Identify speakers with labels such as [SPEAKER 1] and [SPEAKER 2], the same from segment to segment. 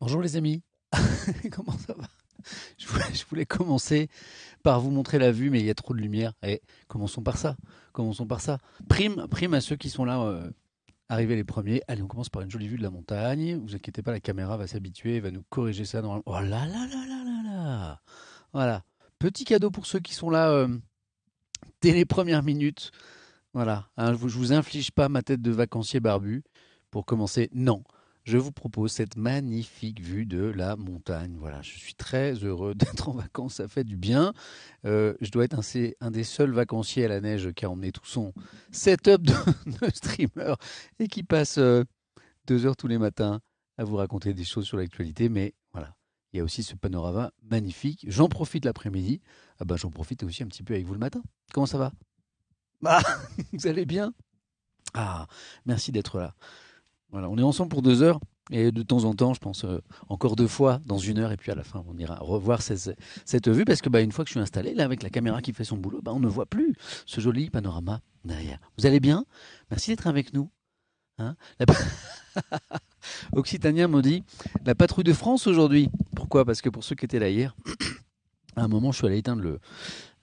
[SPEAKER 1] Bonjour les amis, comment ça va? Je voulais commencer par vous montrer la vue, mais il y a trop de lumière. Et commençons par ça. Commençons par ça. Prime à ceux qui sont là, arrivés les premiers. Allez, on commence par une jolie vue de la montagne. Vous inquiétez pas, la caméra va s'habituer, va nous corriger ça normalement. Oh là là là là là là. Voilà. Petit cadeau pour ceux qui sont là dès les premières minutes. Voilà, hein, je vous inflige pas ma tête de vacancier barbu. Pour commencer, non. Je vous propose cette magnifique vue de la montagne. Voilà, je suis très heureux d'être en vacances, ça fait du bien. Je dois être un des seuls vacanciers à la neige qui a emmené tout son setup de streamer et qui passe 2 heures tous les matins à vous raconter des choses sur l'actualité. Mais voilà, il y a aussi ce panorama magnifique. J'en profite l'après-midi. Ah ben, j'en profite aussi un petit peu avec vous le matin. Comment ça va? Ah, vous allez bien? Ah, merci d'être là. Voilà, on est ensemble pour 2 heures et de temps en temps, je pense encore 2 fois dans 1 heure et puis à la fin, on ira revoir cette vue parce que une fois que je suis installé là avec la caméra qui fait son boulot, on ne voit plus ce joli panorama derrière. Vous allez bien? Merci d'être avec nous. Hein. Occitanien me dit la patrouille de France aujourd'hui. Pourquoi? Parce que pour ceux qui étaient là hier, à un moment, je suis allé éteindre le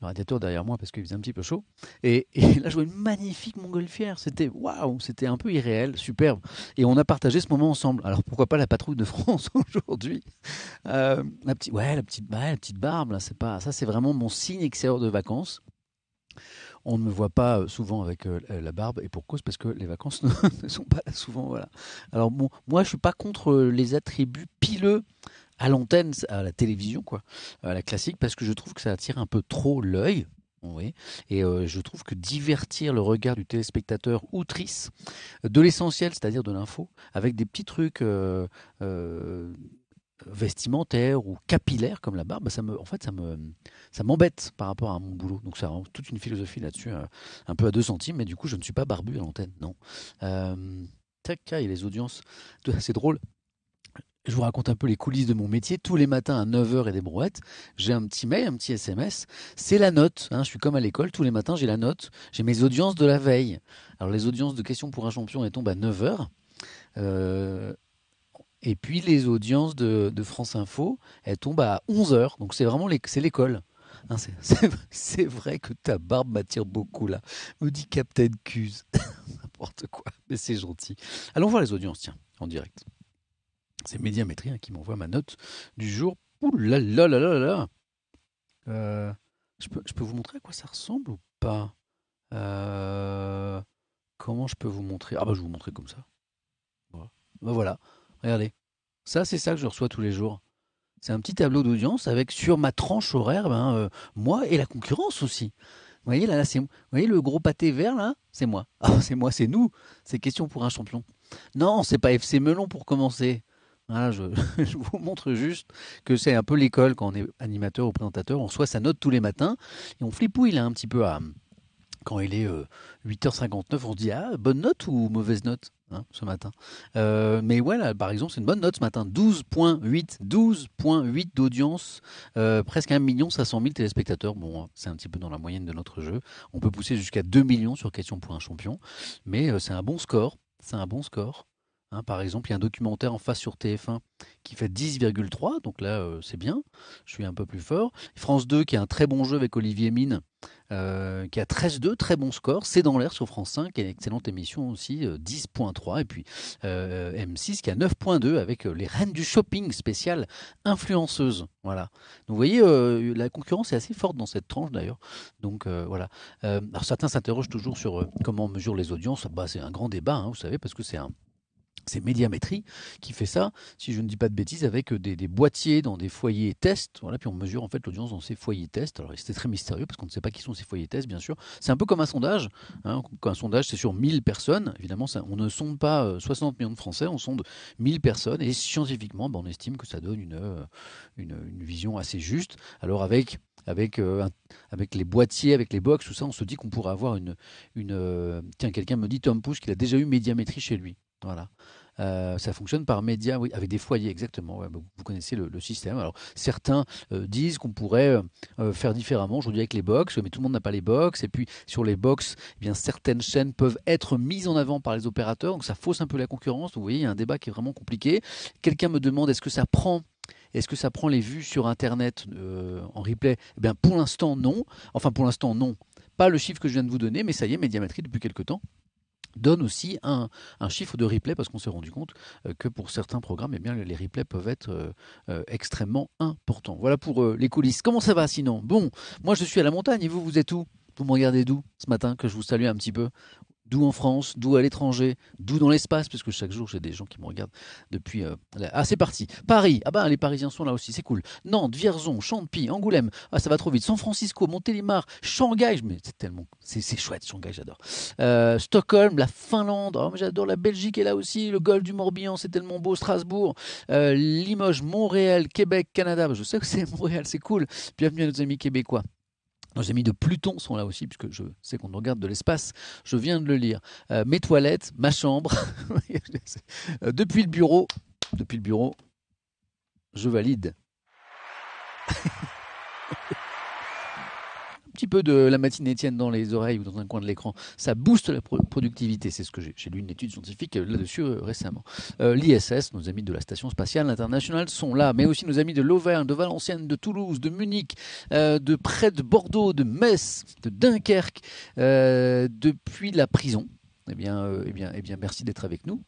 [SPEAKER 1] radiateur derrière moi parce qu'il faisait un petit peu chaud. Et là, je vois une magnifique montgolfière. C'était waouh, c'était un peu irréel, superbe. Et on a partagé ce moment ensemble. Alors pourquoi pas la patrouille de France aujourd'hui? La petite barbe, là, c'est pas ça, c'est vraiment mon signe extérieur de vacances. On ne me voit pas souvent avec la barbe et pour cause parce que les vacances ne sont pas là souvent. Voilà. Alors bon, moi, je suis pas contre les attributs pileux à l'antenne, à la télévision, quoi, à la classique, parce que je trouve que ça attire un peu trop l'œil. Oui. Et je trouve que divertir le regard du téléspectateur outrisse de l'essentiel, c'est-à-dire de l'info, avec des petits trucs vestimentaires ou capillaires comme la barbe, ça m'embête par rapport à mon boulot. Donc ça a toute une philosophie là-dessus, un peu à 2 centimes, mais du coup je ne suis pas barbu à l'antenne, non. Tac, il y a les audiences, c'est drôle. Je vous raconte un peu les coulisses de mon métier. Tous les matins à 9 heures et des brouettes, j'ai un petit mail, un petit SMS. C'est la note. Hein, je suis comme à l'école. Tous les matins, j'ai la note. J'ai mes audiences de la veille. Alors, les audiences de questions pour un champion, elles tombent à 9 heures. Et puis, les audiences de France Info, elles tombent à 11 heures. Donc, c'est vraiment c'est l'école. Hein, c'est vrai que ta barbe m'attire beaucoup, là. Me dit Captain Cuse. N'importe quoi. Mais c'est gentil. Allons voir les audiences, tiens, en direct. C'est Médiamétrie qui m'envoie ma note du jour. Ouh là là là là là. Euh, je peux vous montrer à quoi ça ressemble ou pas? Euh, Comment je peux vous montrer? Ah bah je vais vous montrer comme ça. Voilà. Bah voilà, regardez. Ça c'est ça que je reçois tous les jours. C'est un petit tableau d'audience avec sur ma tranche horaire, moi et la concurrence aussi. Vous voyez là, vous voyez le gros pâté vert là? C'est moi. Ah, c'est moi, c'est nous. C'est question pour un champion. Non, c'est pas FC Melon pour commencer. Voilà, je vous montre juste que c'est un peu l'école quand on est animateur ou présentateur. On reçoit sa note tous les matins et on flipouille là un petit peu quand il est 8h59. On se dit ah, bonne note ou mauvaise note hein, ce matin. Mais ouais, là, par exemple, c'est une bonne note ce matin. 12,8 d'audience, presque 1 500 000 téléspectateurs. Bon, c'est un petit peu dans la moyenne de notre jeu. On peut pousser jusqu'à 2 millions sur Question pour un champion. Mais c'est un bon score. C'est un bon score. Hein, par exemple, il y a un documentaire en face sur TF1 qui fait 10,3, donc là c'est bien, je suis un peu plus fort. France 2 qui a un très bon jeu avec Olivier Mine, qui a 13,2, très bon score. C'est dans l'air sur France 5, qui est une excellente émission aussi, 10,3. Et puis M6 qui a 9,2 avec les reines du shopping spécial influenceuses. Voilà. Donc vous voyez, la concurrence est assez forte dans cette tranche d'ailleurs. Donc voilà. Alors certains s'interrogent toujours sur comment on mesure les audiences. C'est un grand débat, hein, vous savez, parce que c'est Médiamétrie qui fait ça, si je ne dis pas de bêtises, avec des boîtiers dans des foyers tests. Voilà, puis on mesure en fait l'audience dans ces foyers tests. Alors c'était très mystérieux parce qu'on ne sait pas qui sont ces foyers tests, bien sûr. C'est un peu comme un sondage. Hein. Quand un sondage, c'est sur 1000 personnes. Évidemment, on ne sonde pas 60 millions de Français, on sonde 1000 personnes. Et scientifiquement, on estime que ça donne une vision assez juste. Alors avec les boîtiers, avec les box, tout ça, on se dit qu'on pourrait avoir tiens, quelqu'un me dit, Tom Pouce, qu'il a déjà eu Médiamétrie chez lui. Voilà. Ça fonctionne par médias, oui, avec des foyers, exactement. Ouais, vous connaissez le système. Alors, certains disent qu'on pourrait faire différemment aujourd'hui avec les box, mais tout le monde n'a pas les box. Et puis, sur les box, eh bien, certaines chaînes peuvent être mises en avant par les opérateurs, donc ça fausse un peu la concurrence. Vous voyez, il y a un débat qui est vraiment compliqué. Quelqu'un me demande est-ce que ça prend les vues sur Internet en replay? Eh bien, pour l'instant, non. Enfin, pour l'instant, non. Pas le chiffre que je viens de vous donner, mais ça y est, Médiamétrie, depuis quelque temps, donne aussi un chiffre de replay parce qu'on s'est rendu compte que pour certains programmes, eh bien, les replays peuvent être extrêmement importants. Voilà pour les coulisses. Comment ça va sinon? Bon, moi je suis à la montagne et vous, vous êtes où? Vous me regardez d'où ce matin que je vous salue un petit peu? D'où en France, d'où à l'étranger, d'où dans l'espace, parce que chaque jour j'ai des gens qui me regardent depuis. Ah, c'est parti. Paris, ah ben les Parisiens sont là aussi, c'est cool. Nantes, Vierzon, Champy, Angoulême, ah ça va trop vite. San Francisco, Montélimar, Shanghai, mais c'est tellement, c'est chouette, Shanghai, j'adore. Stockholm, la Finlande, oh, mais j'adore la Belgique est là aussi, le golfe du Morbihan, c'est tellement beau, Strasbourg, Limoges, Montréal, Québec, Canada, je sais que c'est Montréal, c'est cool. Bienvenue à nos amis québécois. Nos amis de Pluton sont là aussi, puisque je sais qu'on regarde de l'espace. Je viens de le lire. Mes toilettes, ma chambre. Depuis le bureau, je valide. Un petit peu de la matinée Étienne dans les oreilles ou dans un coin de l'écran, ça booste la productivité. C'est ce que j'ai lu une étude scientifique là-dessus récemment. L'ISS, nos amis de la Station Spatiale Internationale sont là, mais aussi nos amis de l'Auvergne, de Valenciennes, de Toulouse, de Munich, de près de Bordeaux, de Metz, de Dunkerque, depuis la prison. Eh bien, merci d'être avec nous.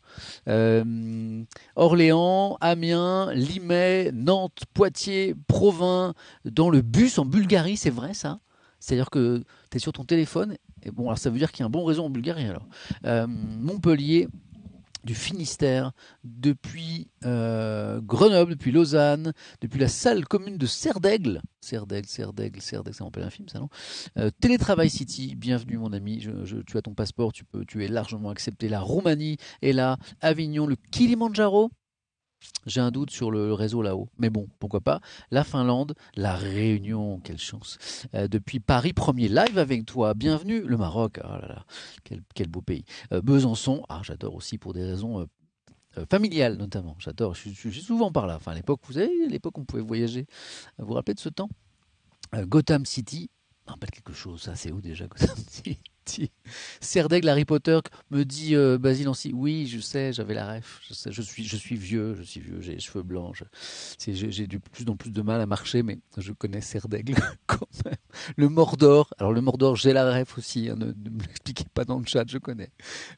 [SPEAKER 1] Orléans, Amiens, Limay, Nantes, Poitiers, Provins, dans le bus en Bulgarie, c'est vrai ça? C'est-à-dire que tu es sur ton téléphone, et bon, alors ça veut dire qu'il y a un bon réseau en Bulgarie alors. Montpellier, du Finistère, depuis Grenoble, depuis Lausanne, depuis la salle commune de Serdaigle, ça me rappelle un film ça non? Télétravail City, bienvenue mon ami, tu as ton passeport, tu es largement accepté. La Roumanie est là, Avignon, le Kilimandjaro. J'ai un doute sur le réseau là-haut, mais bon, pourquoi pas. La Finlande, la Réunion, quelle chance. Depuis Paris, premier live avec toi. Bienvenue, le Maroc, oh là là, quel beau pays. Besançon, ah, j'adore aussi pour des raisons familiales notamment. J'adore, je suis souvent par là. Enfin, à l'époque, vous savez, à l'époque, on pouvait voyager. Vous vous rappelez de ce temps? Gotham City, ça me rappelle quelque chose, ça c'est où déjà Gotham City? Serdaigle Harry Potter me dit Basile Nancy, oui je sais, j'avais la ref, je sais, je suis vieux, j'ai les cheveux blancs, j'ai de plus en plus de mal à marcher, mais je connais Serdaigle quand même. Le Mordor, alors le Mordor j'ai la ref aussi, hein, ne me l'expliquez pas dans le chat, je connais.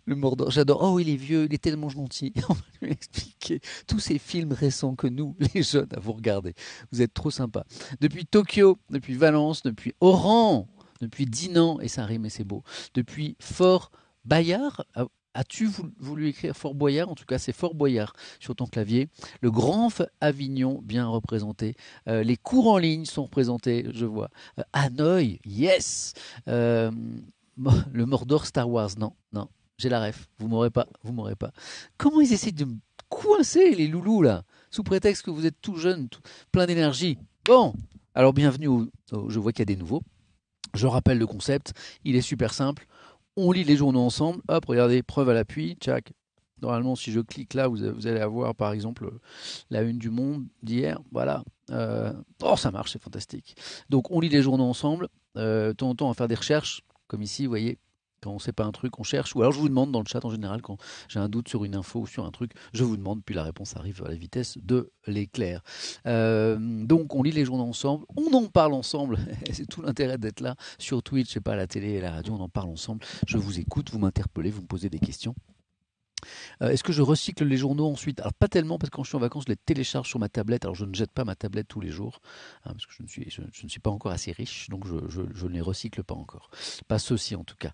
[SPEAKER 1] Le Mordor, j'adore, oh il est vieux, il est tellement gentil, on va lui expliquer tous ces films récents que nous, les jeunes, à vous regarder, vous êtes trop sympas. Depuis Tokyo, depuis Valence, depuis Oran, depuis Dinan, et ça rime et c'est beau, depuis Fort Boyard, as-tu voulu écrire Fort Boyard? En tout cas, c'est Fort Boyard sur ton clavier. Le Grand Avignon, bien représenté. Les cours en ligne sont représentés, je vois. Hanoï, yes. Le Mordor Star Wars, non, non. J'ai la ref, vous m'aurez pas. Comment ils essaient de me coincer, les loulous, là, sous prétexte que vous êtes tout jeune, plein d'énergie. Bon, alors bienvenue, je vois qu'il y a des nouveaux. Je rappelle le concept, il est super simple. On lit les journaux ensemble. Hop, regardez, preuve à l'appui. Tchac. Normalement, si je clique là, vous allez avoir par exemple la une du Monde d'hier. Voilà. Oh, ça marche, c'est fantastique. Donc, on lit les journaux ensemble. De temps en temps, on va faire des recherches. Comme ici, vous voyez, quand on ne sait pas un truc, on cherche. Ou alors, je vous demande dans le chat en général, quand j'ai un doute sur une info ou sur un truc, je vous demande, puis la réponse arrive à la vitesse de l'éclair. Donc, on lit les journaux ensemble, on en parle ensemble. C'est tout l'intérêt d'être là sur Twitch, je sais pas, à la télé et la radio, on en parle ensemble. Je vous écoute, vous m'interpellez, vous me posez des questions. Est-ce que je recycle les journaux ensuite? Alors pas tellement parce que quand je suis en vacances, je les télécharge sur ma tablette. Alors je ne jette pas ma tablette tous les jours hein, parce que je ne suis pas encore assez riche, donc je ne les recycle pas encore. Pas ceci en tout cas.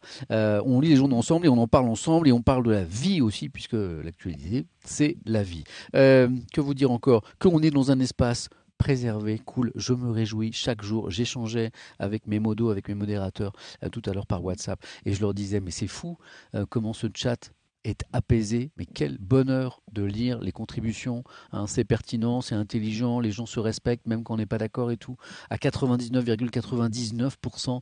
[SPEAKER 1] On lit les journaux ensemble et on en parle ensemble et on parle de la vie aussi puisque l'actualité c'est la vie. Que vous dire encore? Qu'on est dans un espace préservé, cool, je me réjouis chaque jour. J'échangeais avec mes modos, avec mes modérateurs tout à l'heure par WhatsApp et je leur disais mais c'est fou comment ce chat est apaisé, mais quel bonheur de lire les contributions, hein, c'est pertinent, c'est intelligent, les gens se respectent même quand on n'est pas d'accord et tout, à 99,99%,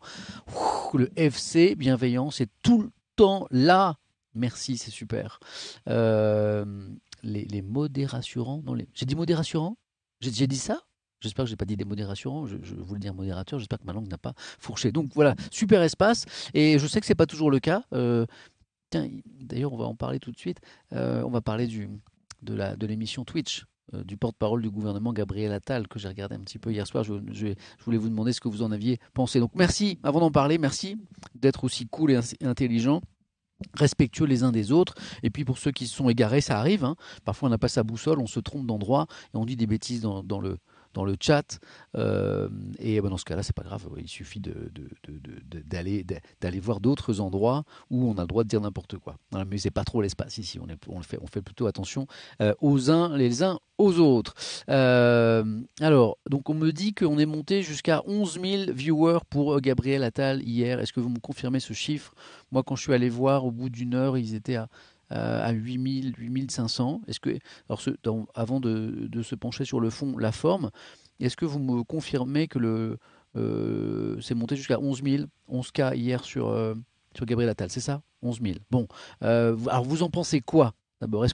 [SPEAKER 1] le FC bienveillant, c'est tout le temps là, Merci, c'est super. Euh, les mots des rassurants, non, j'ai dit mots des rassurants? J'ai dit ça? J'espère que j'ai pas dit des mots des rassurants. Je voulais dire modérateur. J'espère que ma langue n'a pas fourché. Donc voilà, super espace. Et je sais que c'est pas toujours le cas. Tiens, d'ailleurs, on va en parler tout de suite. On va parler de l'émission Twitch du porte-parole du gouvernement Gabriel Attal que j'ai regardé un petit peu hier soir. Je voulais vous demander ce que vous en aviez pensé. Donc merci, avant d'en parler, merci d'être aussi cool et intelligent, respectueux les uns des autres. Et puis pour ceux qui se sont égarés, ça arrive, hein. Parfois on n'a pas sa boussole, on se trompe d'endroit et on dit des bêtises dans le chat. Et ben, dans ce cas-là, c'est pas grave. Il suffit d'aller voir d'autres endroits où on a le droit de dire n'importe quoi. Voilà, mais c'est pas trop l'espace ici. On fait plutôt attention aux uns les uns aux autres. Alors, donc on me dit qu'on est monté jusqu'à 11 000 viewers pour Gabriel Attal hier. Est-ce que vous me confirmez ce chiffre? Moi, quand je suis allé voir, au bout d'une heure, ils étaient à 8 000, 8 500. Alors, avant de se pencher sur le fond, la forme, est-ce que vous me confirmez que c'est monté jusqu'à 11 000, 11K hier sur Gabriel Attal, c'est ça? 11 000. Bon. Alors, vous en pensez quoi d'abord?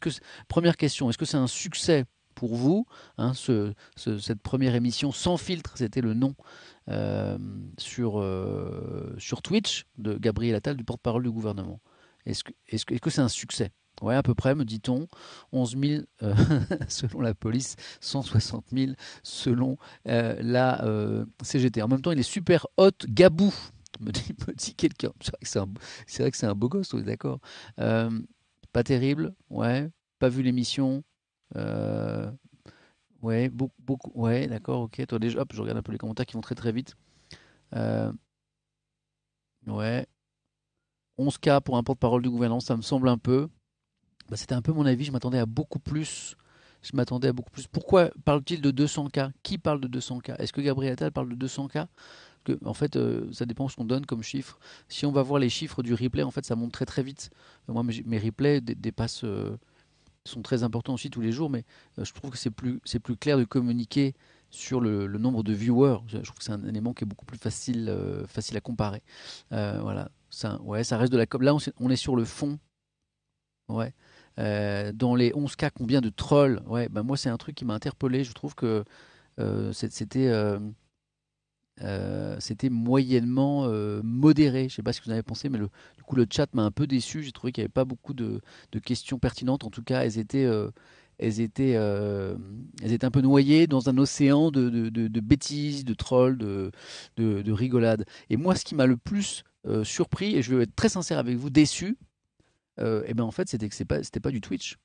[SPEAKER 1] Première question, est-ce que c'est un succès pour vous, hein, cette première émission sans filtre, c'était le nom euh, sur Twitch de Gabriel Attal, du porte-parole du gouvernement. Est-ce que c'est un succès? Ouais, à peu près, me dit-on. 11 000 selon la police, 160 000 selon la CGT. En même temps, il est super hot, Gabou, me dit quelqu'un. C'est vrai que c'est un beau gosse, on est d'accord. Euh, Pas terrible, ouais. Pas vu l'émission. Euh, ouais, beaucoup, ouais, d'accord, ok. Toi, déjà, hop, je regarde un peu les commentaires qui vont très très vite. Euh, ouais, 11K pour un porte-parole du gouvernement, ça me semble un peu. Bah, c'était un peu mon avis, je m'attendais à beaucoup plus. Je m'attendais à beaucoup plus. Pourquoi parle-t-il de 200K? Qui parle de 200K? Est-ce que Gabriel Attal parle de 200K? En fait, ça dépend ce qu'on donne comme chiffre. Si on va voir les chiffres du replay, en fait, ça monte très très vite. Moi, mes replays dépassent, sont très importants aussi tous les jours, mais je trouve que c'est plus clair de communiquer sur le nombre de viewers. Je trouve que c'est un élément qui est beaucoup plus facile à comparer. Voilà, ouais, ça reste de la com. Là, on est sur le fond. Ouais. Dans les 11K, combien de trolls? Ouais, bah moi, c'est un truc qui m'a interpellé. Je trouve que c'était moyennement modéré. Je ne sais pas ce que vous en avez pensé, mais du coup, le chat m'a un peu déçu. J'ai trouvé qu'il n'y avait pas beaucoup de questions pertinentes. En tout cas, elles étaient, euh, elles étaient un peu noyées dans un océan de bêtises, de trolls, de rigolades. Et moi, ce qui m'a le plus surpris, et je vais être très sincère avec vous, déçu, et ben en fait, c'était que c'était pas du Twitch.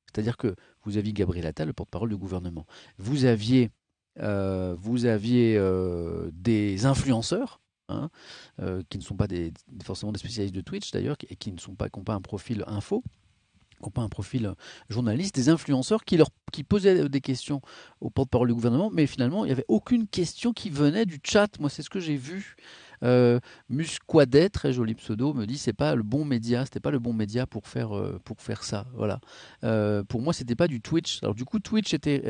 [SPEAKER 1] C'est-à-dire que vous aviez Gabriel Attal, le porte-parole du gouvernement. Vous aviez des influenceurs, hein, qui ne sont pas forcément des spécialistes de Twitch d'ailleurs, et qui n'ont pas un profil info, qui n'ont pas un profil journaliste, des influenceurs qui posaient des questions au porte-parole du gouvernement, mais finalement, il n'y avait aucune question qui venait du chat. Moi, c'est ce que j'ai vu. Euh, Musquadet, très joli pseudo, me dit c'est pas le bon média, c'était pas le bon média pour faire ça. Voilà. Pour moi, c'était pas du Twitch. Alors du coup, Twitch était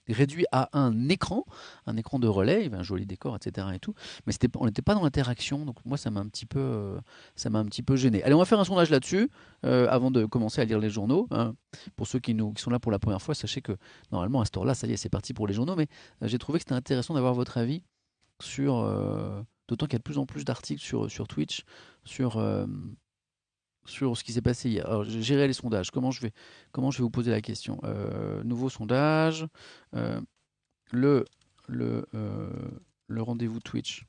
[SPEAKER 1] réduit à un écran de relais, il y avait un joli décor, etc. et tout, mais on n'était pas dans l'interaction. Donc moi, ça m'a un petit peu gêné. Allez, on va faire un sondage là-dessus avant de commencer à lire les journaux, hein. Pour ceux qui sont là pour la première fois, sachez que normalement à ce heure-là, ça y est, c'est parti pour les journaux, mais j'ai trouvé que c'était intéressant d'avoir votre avis sur. D'autant qu'il y a de plus en plus d'articles sur Twitch sur, sur ce qui s'est passé hier. Alors, gérer les sondages. Comment je vais vous poser la question? Nouveau sondage. euh, le, le, euh, le rendez-vous Twitch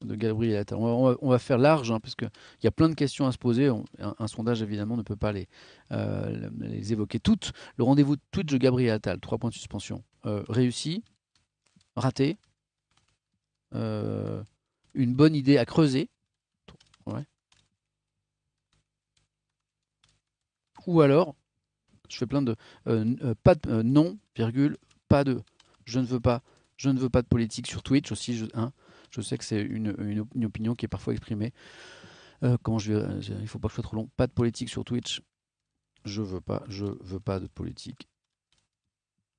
[SPEAKER 1] de Gabriel Attal. On va faire large, hein, parce qu'il y a plein de questions à se poser. Un sondage, évidemment, ne peut pas les évoquer toutes. Le rendez-vous Twitch de Gabriel Attal, 3 points de suspension. Réussi, raté, une bonne idée à creuser. Ouais. Ou alors, je fais plein de pas de non, virgule, pas de je ne veux pas, je ne veux pas de politique sur Twitch aussi. Je sais que c'est une opinion qui est parfois exprimée. Comment il faut pas que je sois trop long. Pas de politique sur Twitch. Je veux pas de politique.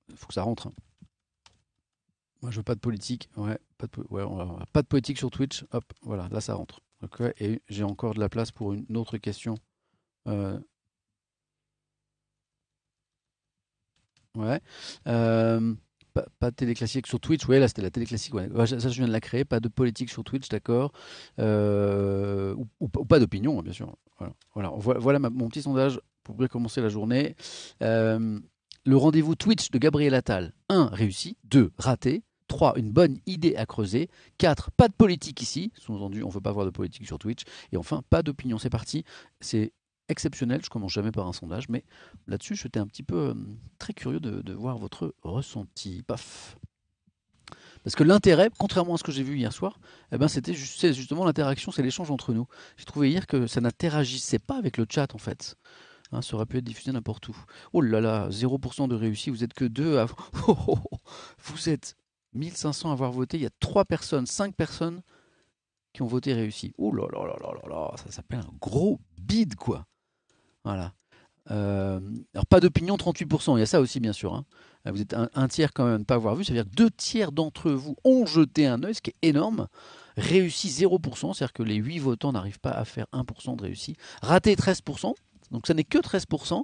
[SPEAKER 1] Il faut que ça rentre, hein. Moi, je veux pas de politique. Ouais, pas de politique sur Twitch. Hop, voilà, là ça rentre. Ok, et j'ai encore de la place pour une autre question. Euh, ouais. Pas de télé classique sur Twitch. Ouais, là c'était la télé classique. Ouais. Ouais, ça, je viens de la créer. Pas de politique sur Twitch, d'accord. Ou pas d'opinion, hein, bien sûr. Voilà. Voilà, voilà mon petit sondage pour bien commencer la journée. Euh, le rendez-vous Twitch de Gabriel Attal. 1. Réussi. 2. Raté. 3. Une bonne idée à creuser. 4. Pas de politique ici. Sous-entendu, on ne veut pas voir de politique sur Twitch. Et enfin, pas d'opinion. C'est parti. C'est exceptionnel. Je commence jamais par un sondage, mais là-dessus, j'étais un petit peu très curieux de voir votre ressenti. Paf. Parce que l'intérêt, contrairement à ce que j'ai vu hier soir, eh ben, c'est justement l'interaction, c'est l'échange entre nous. J'ai trouvé hier que ça n'interagissait pas avec le chat en fait. Hein, ça aurait pu être diffusé n'importe où. Oh là là, 0% de réussi, vous êtes que deux à... Vous êtes 1500 à avoir voté, il y a 3 personnes, 5 personnes qui ont voté réussi. Oh là là là là là là, ça s'appelle un gros bide quoi. Voilà. Euh, alors pas d'opinion, 38%, il y a ça aussi bien sûr, hein. Vous êtes un tiers quand même à ne pas avoir vu, ça veut dire que 2 tiers d'entre vous ont jeté un œil, ce qui est énorme. Réussi 0%, c'est-à-dire que les 8 votants n'arrivent pas à faire 1% de réussi. Raté 13%, donc ça n'est que 13%.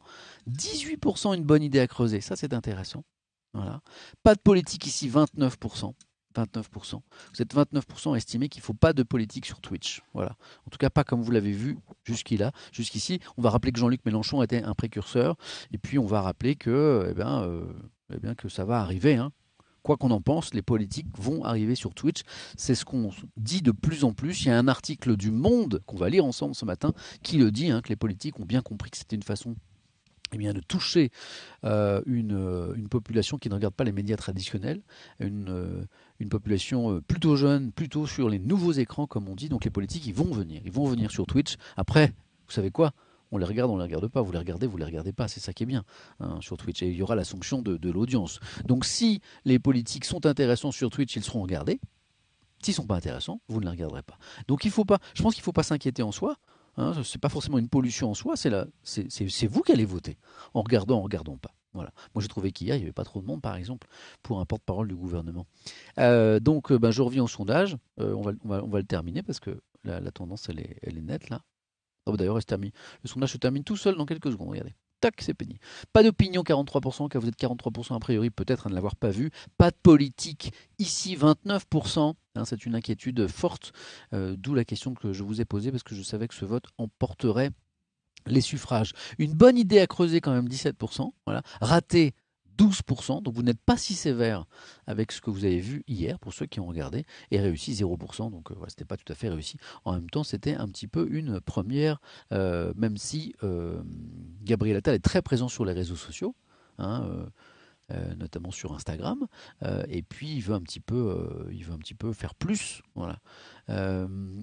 [SPEAKER 1] 18% une bonne idée à creuser, ça c'est intéressant. Voilà. Pas de politique ici, 29%. 29%. Vous êtes 29% à estimer qu'il ne faut pas de politique sur Twitch. Voilà. En tout cas, pas comme vous l'avez vu jusqu'ici. On va rappeler que Jean-Luc Mélenchon était un précurseur. Et puis, on va rappeler que, que ça va arriver, hein. Quoi qu'on en pense, les politiques vont arriver sur Twitch. C'est ce qu'on dit de plus en plus. Il y a un article du Monde qu'on va lire ensemble ce matin qui le dit, hein, que les politiques ont bien compris que c'était une façon de toucher une population qui ne regarde pas les médias traditionnels, une population plutôt jeune, plutôt sur les nouveaux écrans, comme on dit. Donc les politiques, ils vont venir sur Twitch. Après, vous savez quoi? On les regarde pas. Vous les regardez pas. C'est ça qui est bien, hein, sur Twitch. Et il y aura la sanction de l'audience. Donc si les politiques sont intéressants sur Twitch, ils seront regardés. S'ils ne sont pas intéressants, vous ne les regarderez pas. Donc je pense qu'il ne faut pas s'inquiéter en soi. Hein, c'est pas forcément une pollution en soi, c'est vous qui allez voter, en regardant pas. Voilà. Moi j'ai trouvé qu'hier il n'y avait pas trop de monde par exemple pour un porte-parole du gouvernement. Donc je reviens au sondage. On va le terminer parce que la tendance elle est nette là. Oh, d'ailleurs, le sondage se termine tout seul dans quelques secondes. Regardez. Tac, c'est pénible. Pas d'opinion, 43%, car vous êtes 43% a priori, peut-être à ne l'avoir pas vu. Pas de politique, ici 29%. Hein, c'est une inquiétude forte, d'où la question que je vous ai posée, parce que je savais que ce vote emporterait les suffrages. Une bonne idée à creuser quand même, 17%. Voilà. Raté, 12%. Donc vous n'êtes pas si sévère avec ce que vous avez vu hier, pour ceux qui ont regardé, et réussi 0%. Donc voilà, c'était pas tout à fait réussi. En même temps, c'était un petit peu une première, même si Gabriel Attal est très présent sur les réseaux sociaux. Hein, notamment sur Instagram, et puis il veut un petit peu faire plus, voilà.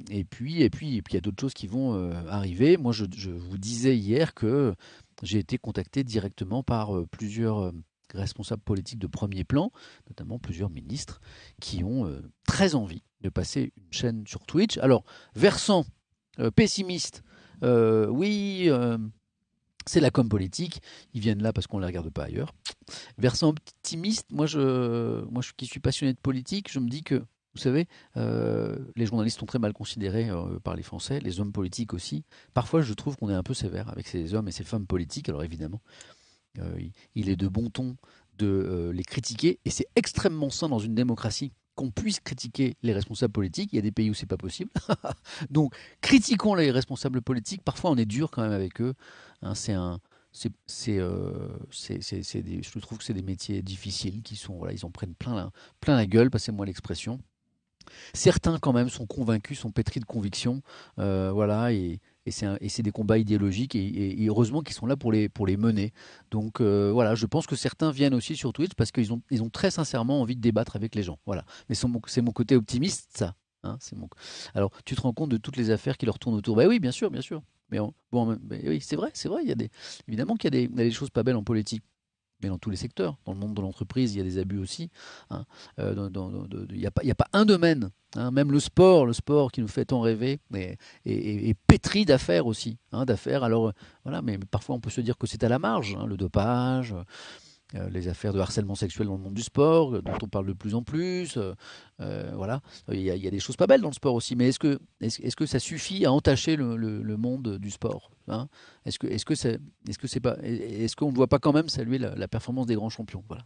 [SPEAKER 1] Et puis il y a d'autres choses qui vont arriver. Moi, je vous disais hier que j'ai été contacté directement par plusieurs responsables politiques de premier plan, notamment plusieurs ministres, qui ont très envie de passer une chaîne sur Twitch. Alors, versant pessimiste, oui. C'est la com politique, ils viennent là parce qu'on ne les regarde pas ailleurs. Versant optimiste, qui suis passionné de politique, je me dis que, vous savez, les journalistes sont très mal considérés par les Français, les hommes politiques aussi. Parfois, je trouve qu'on est un peu sévère avec ces hommes et ces femmes politiques. Alors évidemment, il est de bon ton de les critiquer, et c'est extrêmement sain dans une démocratie qu'on puisse critiquer les responsables politiques. Il y a des pays où c'est pas possible. Donc, critiquons les responsables politiques. Parfois, on est dur quand même avec eux. Hein, je trouve que c'est des métiers difficiles qui sont, voilà, ils en prennent plein la gueule, passez-moi l'expression. Certains quand même sont convaincus, sont pétris de conviction, voilà, et c'est des combats idéologiques, et heureusement qu'ils sont là pour les mener. Donc voilà, je pense que certains viennent aussi sur Twitch parce qu'ils ont très sincèrement envie de débattre avec les gens. Voilà, mais c'est mon côté optimiste, ça. Hein, Alors, tu te rends compte de toutes les affaires qui leur tournent autour. Bah oui, bien sûr, bien sûr. Mais oui, c'est vrai, c'est vrai. Évidemment qu'il y a des choses pas belles en politique, mais dans tous les secteurs. Dans le monde de l'entreprise, il y a des abus aussi. Hein. Il n'y a pas un domaine. Hein. Même le sport qui nous fait tant rêver, est pétri d'affaires aussi. Hein, d'affaires. Alors voilà, mais parfois on peut se dire que c'est à la marge, hein, le dopage. les affaires de harcèlement sexuel dans le monde du sport, dont on parle de plus en plus. Voilà, il y a des choses pas belles dans le sport aussi. Mais est-ce que ça suffit à entacher le monde du sport, hein? Est-ce qu'on ne doit pas quand même saluer la performance des grands champions? Voilà.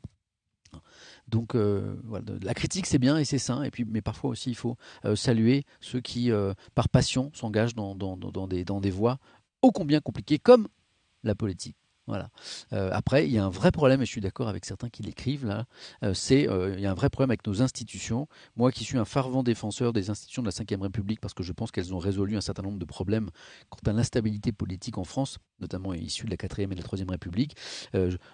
[SPEAKER 1] Donc voilà, la critique c'est bien et c'est sain, et puis, mais parfois aussi il faut saluer ceux qui, par passion, s'engagent dans des voies ô combien compliquées comme la politique. Voilà. Après, il y a un vrai problème, et je suis d'accord avec certains qui l'écrivent là, il y a un vrai problème avec nos institutions. Moi qui suis un fervent défenseur des institutions de la Ve République, parce que je pense qu'elles ont résolu un certain nombre de problèmes quant à l'instabilité politique en France, notamment issue de la Quatrième et de la Troisième République,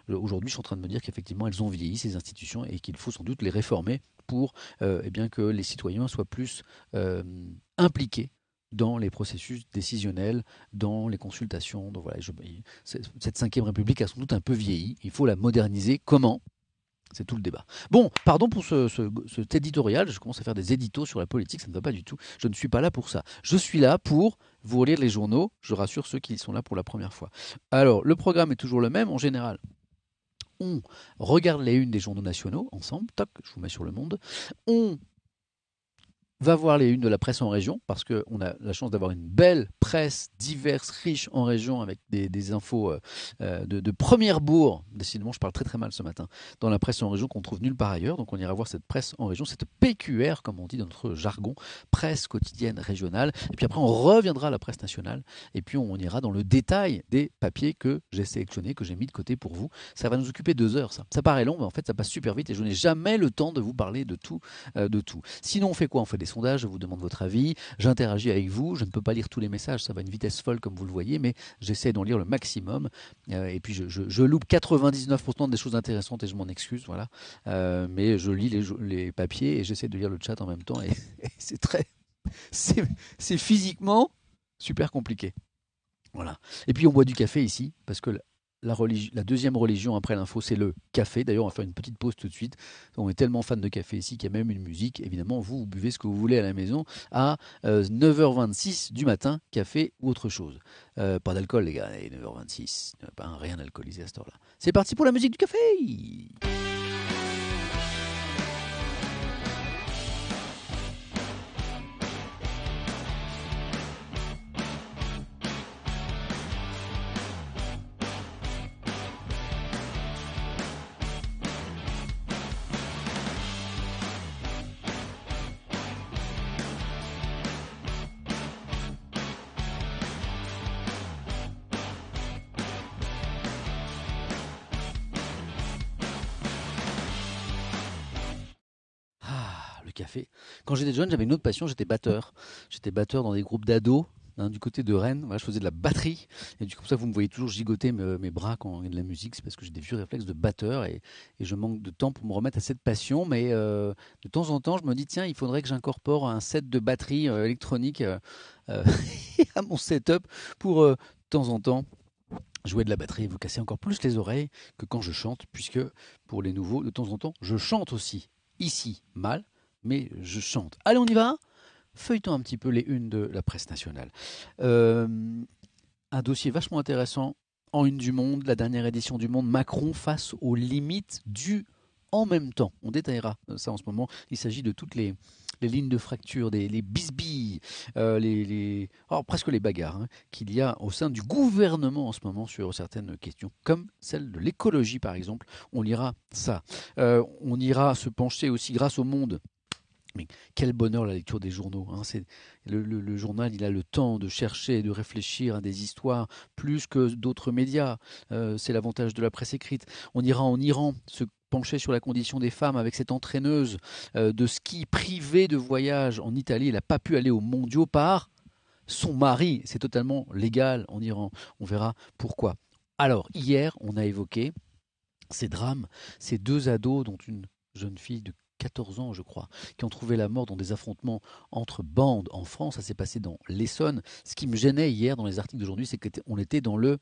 [SPEAKER 1] aujourd'hui je suis en train de me dire qu'effectivement elles ont vieilli, ces institutions, et qu'il faut sans doute les réformer pour eh bien, que les citoyens soient plus impliqués dans les processus décisionnels, dans les consultations. Donc voilà, cette Cinquième République a sans doute un peu vieilli. Il faut la moderniser. Comment? C'est tout le débat. Bon, pardon pour cet éditorial. Je commence à faire des éditos sur la politique, ça ne va pas du tout. Je ne suis pas là pour ça. Je suis là pour vous relire les journaux. Je rassure ceux qui sont là pour la première fois. Alors, le programme est toujours le même en général. On regarde les unes des journaux nationaux ensemble. Toc, je vous mets sur Le Monde. On va voir les unes de la presse en région, parce qu'on a la chance d'avoir une belle presse diverse, riche en région, avec des infos de première bourre. Décidément, je parle très très mal ce matin, dans la presse en région qu'on trouve nulle part ailleurs. Donc on ira voir cette presse en région, cette PQR, comme on dit dans notre jargon, presse quotidienne régionale. Et puis après, on reviendra à la presse nationale, et puis on ira dans le détail des papiers que j'ai sélectionnés, que j'ai mis de côté pour vous. Ça va nous occuper 2 heures, ça. Ça paraît long, mais en fait, ça passe super vite, et je n'ai jamais le temps de vous parler de tout. Sinon, on fait quoi? On fait des sondages, je vous demande votre avis, j'interagis avec vous, je ne peux pas lire tous les messages, ça va à une vitesse folle comme vous le voyez, mais j'essaie d'en lire le maximum, et puis je loupe 99% des choses intéressantes et je m'en excuse, voilà. Mais je lis les papiers et j'essaie de lire le chat en même temps, et c'est c'est physiquement super compliqué. Voilà. Et puis on boit du café ici, parce que la deuxième religion après l'info, c'est le café. D'ailleurs, on va faire une petite pause tout de suite. On est tellement fan de café ici qu'il y a même une musique. Évidemment, vous buvez ce que vous voulez à la maison à 9h26 du matin, café ou autre chose. Pas d'alcool, les gars, 9h26. Pas rien d'alcoolisé à cette heure-là. C'est parti pour la musique du café! Ah, le café. Quand j'étais jeune, j'avais une autre passion, j'étais batteur. J'étais batteur dans des groupes d'ados, hein, du côté de Rennes. Voilà, je faisais de la batterie. Et du coup, ça, vous me voyez toujours gigoter mes bras quand il y a de la musique. C'est parce que j'ai des vieux réflexes de batteur, et je manque de temps pour me remettre à cette passion. Mais de temps en temps, je me dis, tiens, il faudrait que j'incorpore un set de batterie électronique euh, à mon setup pour de temps en temps jouer de la batterie et vous casser encore plus les oreilles que quand je chante, puisque pour les nouveaux, de temps en temps, je chante aussi. Ici, mal, mais je chante. Allez, on y va? Feuilletons un petit peu les unes de la presse nationale. Euh, un dossier vachement intéressant en une du Monde, la dernière édition du Monde, Macron face aux limites du en même temps. On détaillera ça en ce moment. Il s'agit de toutes les lignes de fracture, les bisbilles, presque les bagarres, hein, qu'il y a au sein du gouvernement en ce moment sur certaines questions, comme celle de l'écologie par exemple. On lira ça. On ira se pencher aussi grâce au Monde. Mais quel bonheur la lecture des journaux, hein. Le journal, il a le temps de chercher et de réfléchir à des histoires plus que d'autres médias. C'est l'avantage de la presse écrite. On ira en Iran se pencher sur la condition des femmes avec cette entraîneuse de ski privée de voyage en Italie. Elle n'a pas pu aller aux mondiaux par son mari. C'est totalement légal en Iran. On verra pourquoi. Alors, hier, on a évoqué ces drames, ces 2 ados, dont une jeune fille de 14 ans, je crois, qui ont trouvé la mort dans des affrontements entre bandes en France. Ça s'est passé dans l'Essonne. Ce qui me gênait hier dans les articles d'aujourd'hui, c'est qu'on était dans le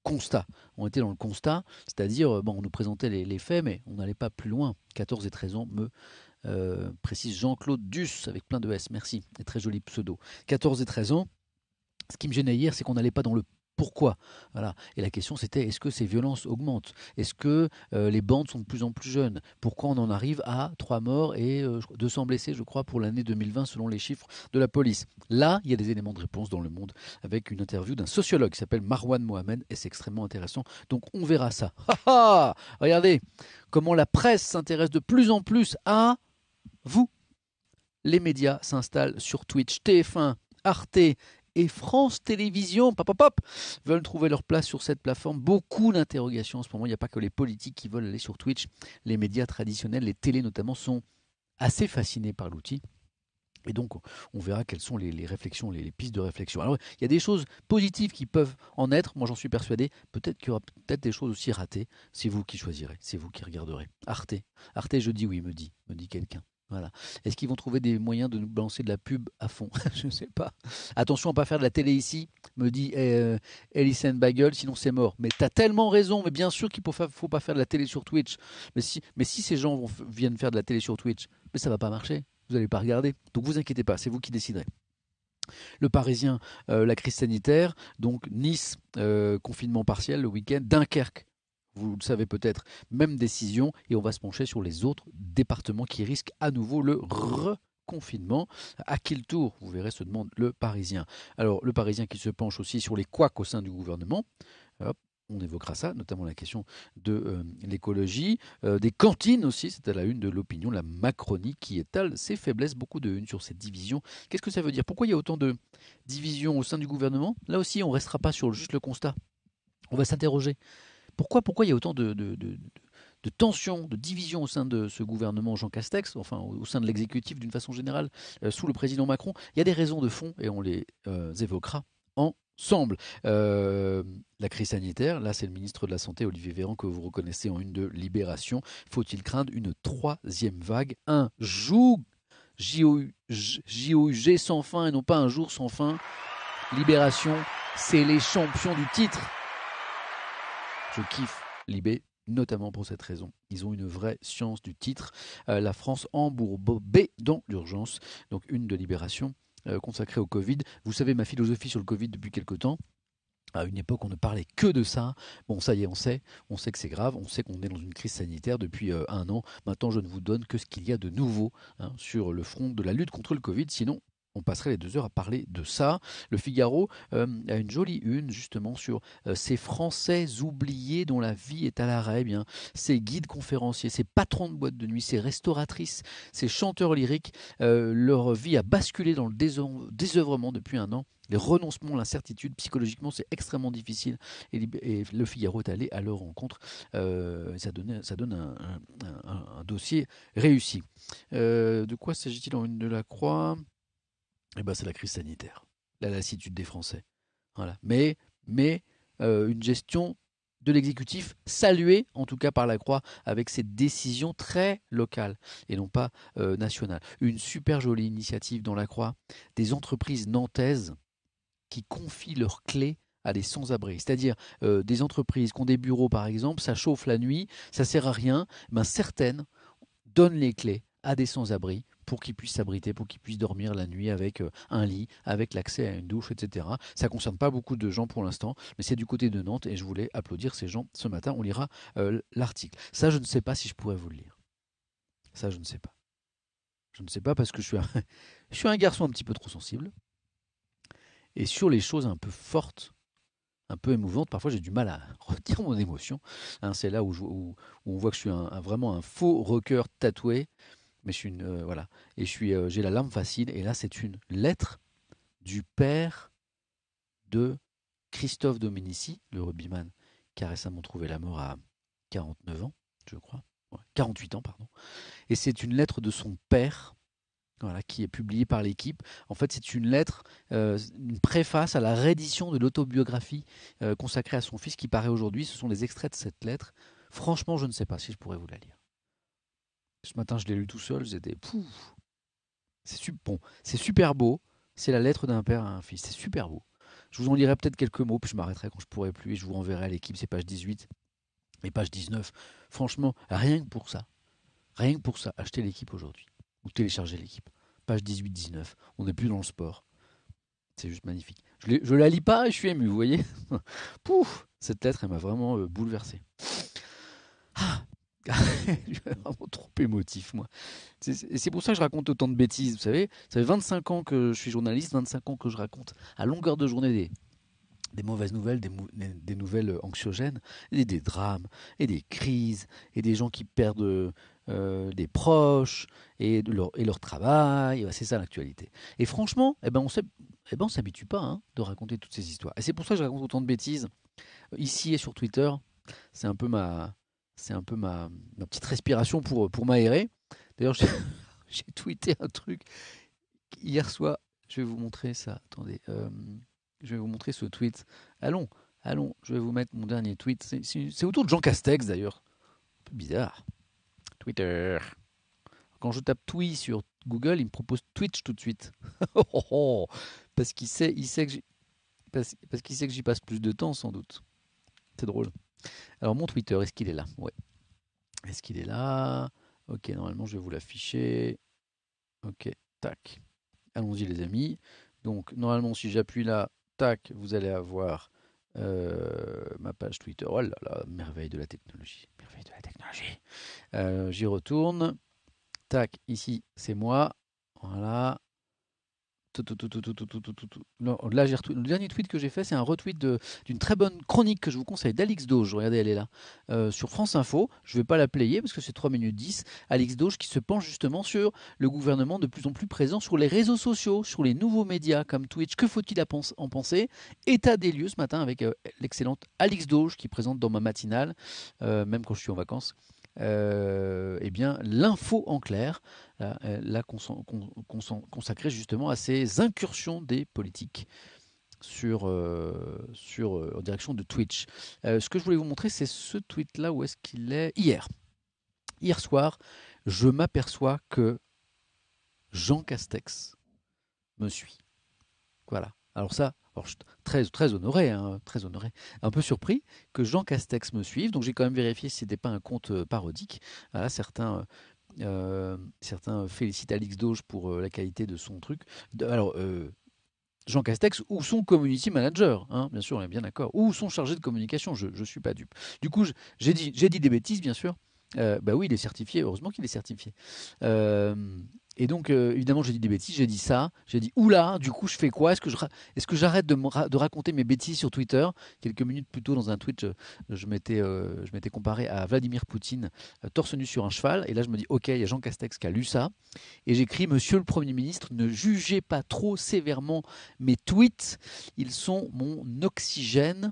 [SPEAKER 1] constat. On était dans le constat, c'est-à-dire, bon, on nous présentait les faits, mais on n'allait pas plus loin. 14 et 13 ans, me précise Jean-Claude Duss, avec plein de S, merci, et très joli pseudo. 14 et 13 ans. Ce qui me gênait hier, c'est qu'on n'allait pas dans le Pourquoi? Voilà. Et la question c'était, est-ce que ces violences augmentent? Est-ce que les bandes sont de plus en plus jeunes? Pourquoi on en arrive à 3 morts et 200 blessés, je crois, pour l'année 2020 selon les chiffres de la police? Là, il y a des éléments de réponse dans Le Monde avec une interview d'un sociologue qui s'appelle Marwan Mohamed et c'est extrêmement intéressant. Donc on verra ça. Regardez comment la presse s'intéresse de plus en plus à vous. Les médias s'installent sur Twitch, TF1, Arte et France Télévisions, pop, pop, pop, veulent trouver leur place sur cette plateforme. Beaucoup d'interrogations en ce moment. Il n'y a pas que les politiques qui veulent aller sur Twitch. Les médias traditionnels, les télés notamment, sont assez fascinés par l'outil. Et donc, on verra quelles sont les réflexions, les pistes de réflexion. Alors, il y a des choses positives qui peuvent en être. Moi, j'en suis persuadé. Peut-être qu'il y aura peut-être des choses aussi ratées. C'est vous qui choisirez. C'est vous qui regarderez. Arte. Arte, je dis oui, me dit quelqu'un. Voilà. Est-ce qu'ils vont trouver des moyens de nous balancer de la pub à fond? Je ne sais pas. Attention à ne pas faire de la télé ici, me dit Alison Bagel, sinon c'est mort. Mais tu as tellement raison. Mais bien sûr qu'il ne faut pas faire de la télé sur Twitch. Mais si ces gens viennent faire de la télé sur Twitch, mais ça ne va pas marcher. Vous n'allez pas regarder. Donc vous inquiétez pas, c'est vous qui déciderez. Le Parisien, la crise sanitaire. Donc Nice, confinement partiel le week-end. Dunkerque, vous le savez peut-être, même décision. Et on va se pencher sur les autres départements qui risquent à nouveau le reconfinement. À quel tour, vous verrez, se demande le Parisien. Alors, le Parisien qui se penche aussi sur les couacs au sein du gouvernement. Hop, on évoquera ça, notamment la question de l'écologie, des cantines aussi, c'est à la une de l'opinion, la Macronie qui étale ses faiblesses, beaucoup de une sur cette division. Qu'est-ce que ça veut dire? Pourquoi il y a autant de divisions au sein du gouvernement? Là aussi, on ne restera pas sur juste le constat. On va s'interroger. Pourquoi il y a autant de tensions, de divisions au sein de ce gouvernement Jean Castex, enfin au sein de l'exécutif d'une façon générale, sous le président Macron? Il y a des raisons de fond et on les évoquera ensemble. La crise sanitaire, là c'est le ministre de la Santé Olivier Véran que vous reconnaissez en une de Libération. Faut-il craindre une troisième vague? Un joug J-O-U-G sans fin et non pas un jour sans fin. Libération, c'est les champions du titre. Je kiffe Libé, notamment pour cette raison. Ils ont une vraie science du titre. La France embourbée dans l'urgence. Donc une de Libération consacrée au Covid. Vous savez ma philosophie sur le Covid depuis quelque temps. À une époque, on ne parlait que de ça. Bon, ça y est, on sait que c'est grave, on sait qu'on est dans une crise sanitaire depuis un an. Maintenant, je ne vous donne que ce qu'il y a de nouveau sur le front de la lutte contre le Covid. Sinon, on passerait les 2 heures à parler de ça. Le Figaro a une jolie une justement sur ces Français oubliés dont la vie est à l'arrêt. Eh bien, ces guides conférenciers, ces patrons de boîtes de nuit, ces restauratrices, ces chanteurs lyriques, leur vie a basculé dans le désœuvrement depuis un an. Les renoncements, l'incertitude, psychologiquement, c'est extrêmement difficile. Et le Figaro est allé à leur rencontre. Ça donne un dossier réussi. De quoi s'agit-il en une de la Croix? Eh ben, c'est la crise sanitaire, la lassitude des Français. Voilà. Mais une gestion de l'exécutif saluée, en tout cas par la Croix, avec ses décisions très locales et non pas nationales. Une super jolie initiative dans la Croix, des entreprises nantaises qui confient leurs clés à des sans-abri. C'est-à-dire des entreprises qui ont des bureaux, par exemple, ça chauffe la nuit, ça sert à rien. Ben, certaines donnent les clés à des sans-abri pour qu'ils puissent s'abriter, pour qu'ils puissent dormir la nuit avec un lit, avec l'accès à une douche, etc. Ça ne concerne pas beaucoup de gens pour l'instant, mais c'est du côté de Nantes et je voulais applaudir ces gens ce matin. On lira l'article. Ça, je ne sais pas si je pourrais vous le lire. Ça, je ne sais pas. Je ne sais pas parce que je suis un garçon un petit peu trop sensible. Et sur les choses un peu fortes, un peu émouvantes, parfois j'ai du mal à retenir mon émotion. C'est là où on voit que je suis vraiment un faux rocker tatoué. Mais je suis voilà. Et j'ai la larme facile. Et là, c'est une lettre du père de Christophe Dominici, le rugbyman, qui a récemment trouvé la mort à 49 ans, je crois. Ouais, 48 ans, pardon. Et c'est une lettre de son père. Voilà, qui est publiée par l'équipe. En fait, c'est une lettre, une préface à la réédition de l'autobiographie consacrée à son fils qui paraît aujourd'hui. Ce sont les extraits de cette lettre. Franchement, je ne sais pas si je pourrais vous la lire. Ce matin, je l'ai lu tout seul. C'était pouf. C'est super beau. C'est la lettre d'un père à un fils. C'est super beau. Je vous en lirai peut-être quelques mots, puis je m'arrêterai quand je pourrai plus et je vous renverrai à l'équipe. C'est page 18 et page 19. Franchement, rien que pour ça, achetez l'équipe aujourd'hui ou téléchargez l'équipe. Page 18-19. On n'est plus dans le sport. C'est juste magnifique. Je la lis pas et je suis ému, vous voyez. Pouf, cette lettre, elle m'a vraiment bouleversé. Ah, je suis vraiment trop émotif, moi. Et c'est pour ça que je raconte autant de bêtises, vous savez. Ça fait 25 ans que je suis journaliste, 25 ans que je raconte à longueur de journée des mauvaises nouvelles, des nouvelles anxiogènes, et des drames, et des crises, et des gens qui perdent des proches, et leur travail. C'est ça l'actualité. Et franchement, on s'habitue pas, hein, de raconter toutes ces histoires. Et c'est pour ça que je raconte autant de bêtises ici et sur Twitter. C'est un peu ma petite respiration pour m'aérer. D'ailleurs, j'ai j'ai tweeté un truc hier soir. Je vais vous montrer ça. Attendez. Je vais vous montrer ce tweet. Allons, allons, je vais vous mettre mon dernier tweet. C'est autour de Jean Castex d'ailleurs. Un peu bizarre. Twitter. Quand je tape tweet sur Google, il me propose Twitch tout de suite. Parce qu'il sait que parce qu'il sait que j'y passe plus de temps sans doute. C'est drôle. Alors mon Twitter, est-ce qu'il est là? Ouais. Est-ce qu'il est là? Ok, normalement je vais vous l'afficher. Ok, tac. Allons-y les amis. Donc normalement si j'appuie là, tac, vous allez avoir ma page Twitter. Oh là là, merveille de la technologie. Merveille de la technologie. J'y retourne. Tac, ici c'est moi. Voilà. Non, là, le dernier tweet que j'ai fait, c'est un retweet d'une très bonne chronique que je vous conseille d'Alix Doge. Regardez, elle est là. Sur France Info. Je ne vais pas la player parce que c'est 3 minutes 10. Alix Doge qui se penche justement sur le gouvernement de plus en plus présent sur les réseaux sociaux, sur les nouveaux médias comme Twitch. Que faut-il en penser? État des lieux ce matin avec l'excellente Alix Doge qui présente dans ma matinale, même quand je suis en vacances. Eh bien, l'info en clair, là consacrée justement à ces incursions des politiques en direction de Twitch. Ce que je voulais vous montrer, c'est ce tweet-là. Où est-ce qu'il est? Hier soir, je m'aperçois que Jean Castex me suit. Voilà. Alors ça, alors je suis très honoré, hein, très honoré, un peu surpris que Jean Castex me suive. Donc j'ai quand même vérifié si c'était pas un compte parodique. Voilà, certains félicitent Alix Doge pour la qualité de son truc. Alors, Jean Castex ou son community manager, hein, bien sûr, on est bien d'accord, ou son chargé de communication, je ne suis pas dupe. Du coup, j'ai dit des bêtises, bien sûr. Bah oui, il est certifié, heureusement qu'il est certifié. Euh, et donc, évidemment, j'ai dit des bêtises, j'ai dit ça, j'ai dit oula, du coup, je fais quoi? Est-ce que j'arrête de raconter mes bêtises sur Twitter? Quelques minutes plus tôt, dans un tweet, je m'étais comparé à Vladimir Poutine, torse nu sur un cheval, et là, je me dis, ok, il y a Jean Castex qui a lu ça, et j'écris, Monsieur le Premier ministre, ne jugez pas trop sévèrement mes tweets, ils sont mon oxygène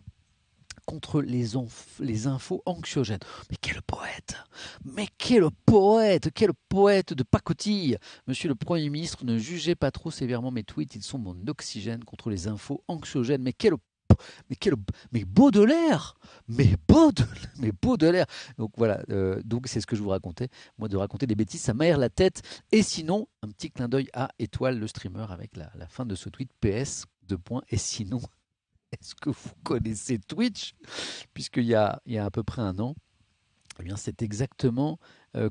[SPEAKER 1] contre les infos anxiogènes. Mais quel poète! Mais quel poète de pacotille! Monsieur le Premier ministre, ne jugez pas trop sévèrement mes tweets, ils sont mon oxygène contre les infos anxiogènes. Mais quel, mais Baudelaire, mais Baudelaire. Donc voilà, donc c'est ce que je vous racontais. Moi, de raconter des bêtises, ça m'aère la tête. Et sinon, un petit clin d'œil à Étoile le streamer avec la fin de ce tweet. PS, deux points. Et sinon, est-ce que vous connaissez Twitch? Puisqu'il y a à peu près un an, eh bien, c'est exactement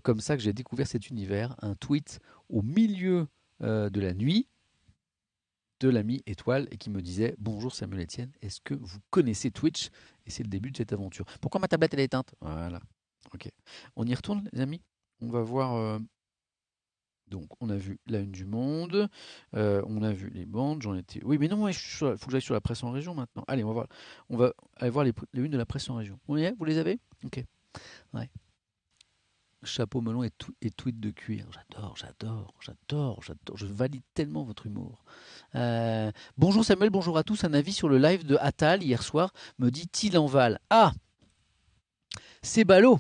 [SPEAKER 1] comme ça que j'ai découvert cet univers. Un tweet au milieu de la nuit de l'ami Étoile et qui me disait bonjour Samuel Etienne, est-ce que vous connaissez Twitch? Et c'est le début de cette aventure. Pourquoi ma tablette elle est éteinte? Voilà. Ok. On y retourne les amis. On va voir. Donc on a vu la une du Monde, on a vu les bandes. J'en étais. Oui mais non, il faut que j'aille sur la presse en région maintenant. Allez on va aller voir les unes de la presse en région. On y est? Vous les avez? Ok. Ouais. Chapeau melon et tweet de cuir. J'adore. Je valide tellement votre humour. Bonjour Samuel, bonjour à tous. Un avis sur le live de Attal hier soir, me dit Thilenval. Ah, c'est ballot.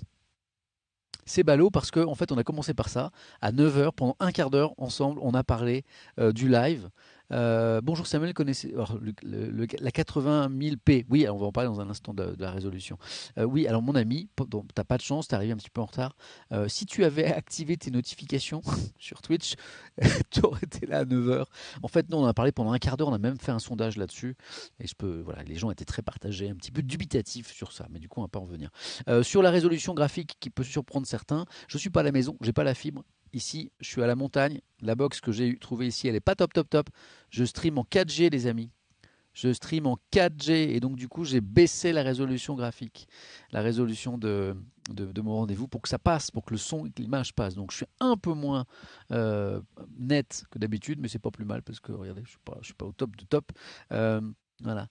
[SPEAKER 1] C'est ballot parce qu'en fait, on a commencé par ça. À 9h, pendant un quart d'heure, ensemble, on a parlé du live. Bonjour Samuel, connaissez alors, la 80 000 P. Oui, alors on va en parler dans un instant de la résolution. Oui, alors mon ami, t'as pas de chance, t'es arrivé un petit peu en retard. Si tu avais activé tes notifications sur Twitch, tu aurais été là à 9h. En fait, non, on en a parlé pendant un quart d'heure, on a même fait un sondage là-dessus. Et voilà, les gens étaient très partagés, un petit peu dubitatifs sur ça, mais du coup, on va pas en venir. Sur la résolution graphique qui peut surprendre certains, je suis pas à la maison, j'ai pas la fibre. Ici, je suis à la montagne. La box que j'ai trouvée ici, elle est pas top. Je stream en 4G, les amis. Je stream en 4G et donc du coup j'ai baissé la résolution graphique, la résolution de mon rendez-vous pour que ça passe, pour que le son et que l'image passent. Donc je suis un peu moins euh, net que d'habitude, mais c'est pas plus mal parce que regardez, je suis pas au top de top. Euh, voilà.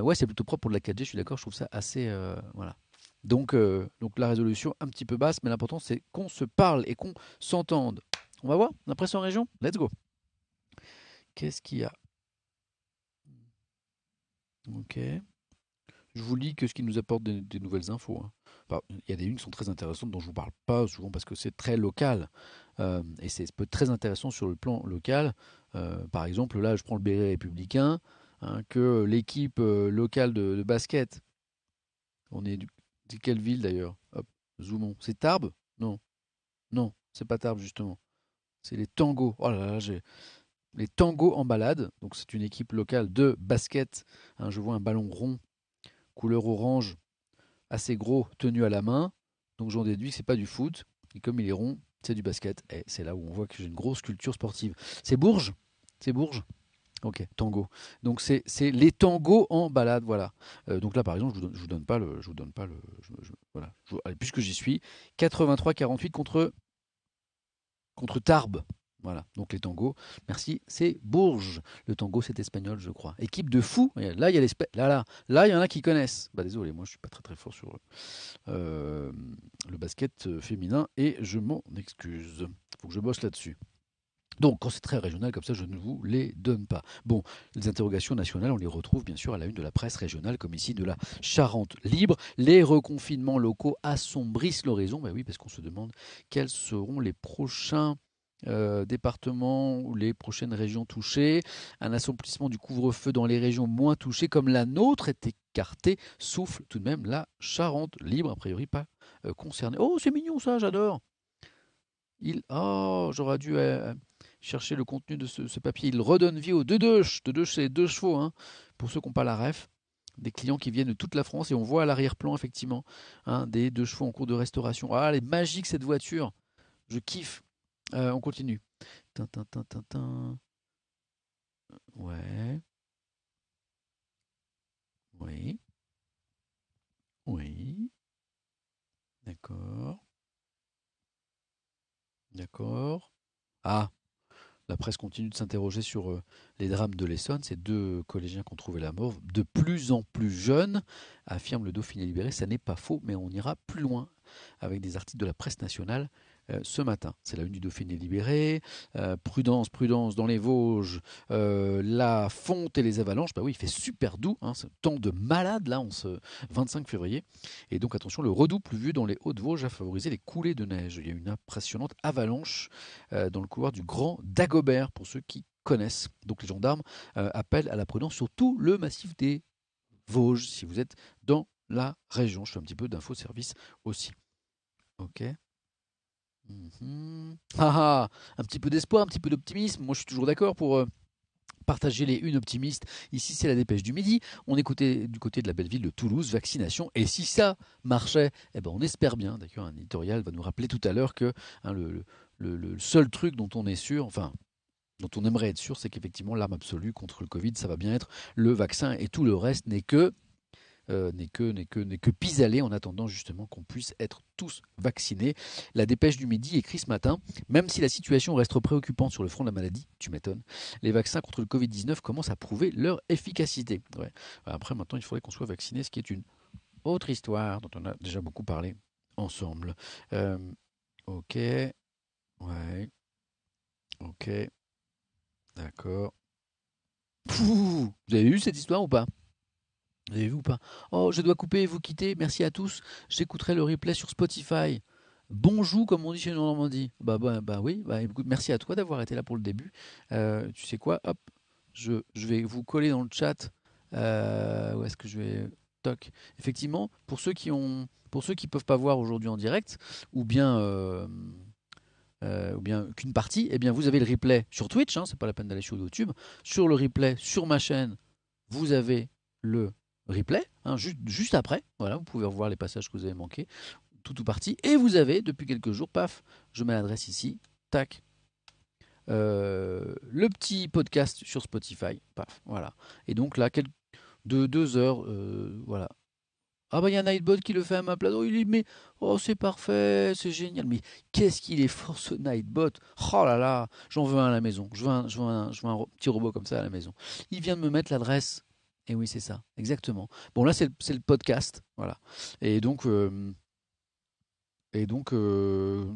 [SPEAKER 1] Ouais, c'est plutôt propre pour de la 4G, je suis d'accord, je trouve ça assez. Voilà. Donc la résolution un petit peu basse, mais l'important c'est qu'on se parle et qu'on s'entende. On va voir, l'impression en région. Let's go. Qu'est-ce qu'il y a? Ok. Je vous lis que ce qui nous apporte des nouvelles infos, hein. Enfin, il y a des unes qui sont très intéressantes dont je ne vous parle pas souvent parce que c'est très local. Et c'est peut être très intéressant sur le plan local. Par exemple, là, je prends le béret républicain, hein, que l'équipe locale de basket, on est de quelle ville d'ailleurs? Hop, zoomons. C'est Tarbes? Non, non, c'est pas Tarbes justement. C'est les Tangos. Oh là là, j'ai les Tangos en balade. Donc c'est une équipe locale de basket, hein. Je vois un ballon rond, couleur orange, assez gros, tenu à la main. Donc j'en déduis que c'est pas du foot. Et comme il est rond, c'est du basket. Et c'est là où on voit que j'ai une grosse culture sportive. C'est Bourges? C'est Bourges? Ok, tango. Donc c'est les tangos en balade, voilà. Donc là par exemple, je vous donne pas le, je vous donne pas le, voilà. Allez, puisque j'y suis, 83-48 contre Tarbes. Voilà, donc les tangos, merci, c'est Bourges. Le tango, c'est espagnol, je crois. Équipe de fous. Et là, il y a là, il y en a qui connaissent. Bah désolé, moi je suis pas très très fort sur euh, le basket féminin et je m'en excuse. Faut que je bosse là-dessus. Donc, quand c'est très régional comme ça, je ne vous les donne pas. Bon, les interrogations nationales, on les retrouve bien sûr à la une de la presse régionale, comme ici de la Charente libre. Les reconfinements locaux assombrissent l'horizon. Ben oui, parce qu'on se demande quels seront les prochains départements ou les prochaines régions touchées. Un assouplissement du couvre-feu dans les régions moins touchées, comme la nôtre, est écarté, souffle tout de même la Charente libre, a priori pas concernée. Oh, c'est mignon ça, j'adore. Oh, j'aurais dû chercher le contenu de ce papier. Il redonne vie aux deux c'est deux chevaux, hein, pour ceux qui n'ont pas la ref. Des clients qui viennent de toute la France et on voit à l'arrière-plan, effectivement, hein, des deux chevaux en cours de restauration. Ah, elle est magique cette voiture. Je kiffe. On continue. Tin, tin, tin, tin. Ouais, oui, oui. D'accord, d'accord. Ah, la presse continue de s'interroger sur les drames de l'Essonne. Ces deux collégiens qui ont trouvé la mort, de plus en plus jeunes, affirme le Dauphiné libéré. Ça n'est pas faux, mais on ira plus loin avec des articles de la presse nationale ce matin. C'est la une du Dauphiné libéré. Prudence, prudence dans les Vosges. La fonte et les avalanches. Bah oui, il fait super doux, hein, ce temps de malade là, en ce 25 février. Et donc attention, le redout pluvieux dans les Hauts-de-Vosges a favorisé les coulées de neige. Il y a une impressionnante avalanche dans le couloir du Grand Dagobert, pour ceux qui connaissent. Donc les gendarmes appellent à la prudence sur tout le massif des Vosges, si vous êtes dans la région. Je fais un petit peu d'info-service aussi. Ok. Un petit peu d'espoir, un petit peu d'optimisme. Moi, je suis toujours d'accord pour partager les unes optimistes. Ici, c'est la dépêche du midi. On écoutait du côté de la belle ville de Toulouse, vaccination. Et si ça marchait, eh ben, on espère bien. D'ailleurs, un éditorial va nous rappeler tout à l'heure que hein, le seul truc dont on est sûr, enfin, dont on aimerait être sûr, c'est qu'effectivement, l'arme absolue contre le Covid, ça va bien être le vaccin et tout le reste n'est que pis-aller en attendant justement qu'on puisse être tous vaccinés. La dépêche du midi écrit ce matin, même si la situation reste préoccupante sur le front de la maladie, tu m'étonnes, les vaccins contre le Covid-19 commencent à prouver leur efficacité. Ouais. Après, maintenant, il faudrait qu'on soit vacciné, ce qui est une autre histoire dont on a déjà beaucoup parlé ensemble. Euh, ok, ouais, ok, d'accord. Vous avez vu cette histoire ou pas? Vous avez vu ou pas? Oh, je dois couper et vous quitter. Merci à tous. J'écouterai le replay sur Spotify. Bonjour, comme on dit chez nous en Normandie. Bah oui. Bah, écoute, merci à toi d'avoir été là pour le début. Tu sais quoi? Hop, je vais vous coller dans le chat. Où est-ce que je vais? Toc. Effectivement, pour ceux qui peuvent pas voir aujourd'hui en direct, ou bien qu'une partie, eh bien vous avez le replay sur Twitch. Hein, c'est pas la peine d'aller sur YouTube. Sur le replay sur ma chaîne, vous avez le replay, hein, juste après. Voilà, vous pouvez revoir les passages que vous avez manqués, tout ou partie. Et vous avez, depuis quelques jours, paf, je mets l'adresse ici, tac, le petit podcast sur Spotify, paf, voilà. Et donc là, de 2 heures. Voilà. Ah bah il y a Nightbot qui le fait à ma place. Oh, il dit mais oh c'est parfait, c'est génial. Mais qu'est-ce qu'il est fort ce Nightbot. Oh là là, j'en veux un à la maison. Je veux un petit robot comme ça à la maison. Il vient de me mettre l'adresse. Et oui, c'est ça, exactement. Bon là c'est le podcast, voilà. Et donc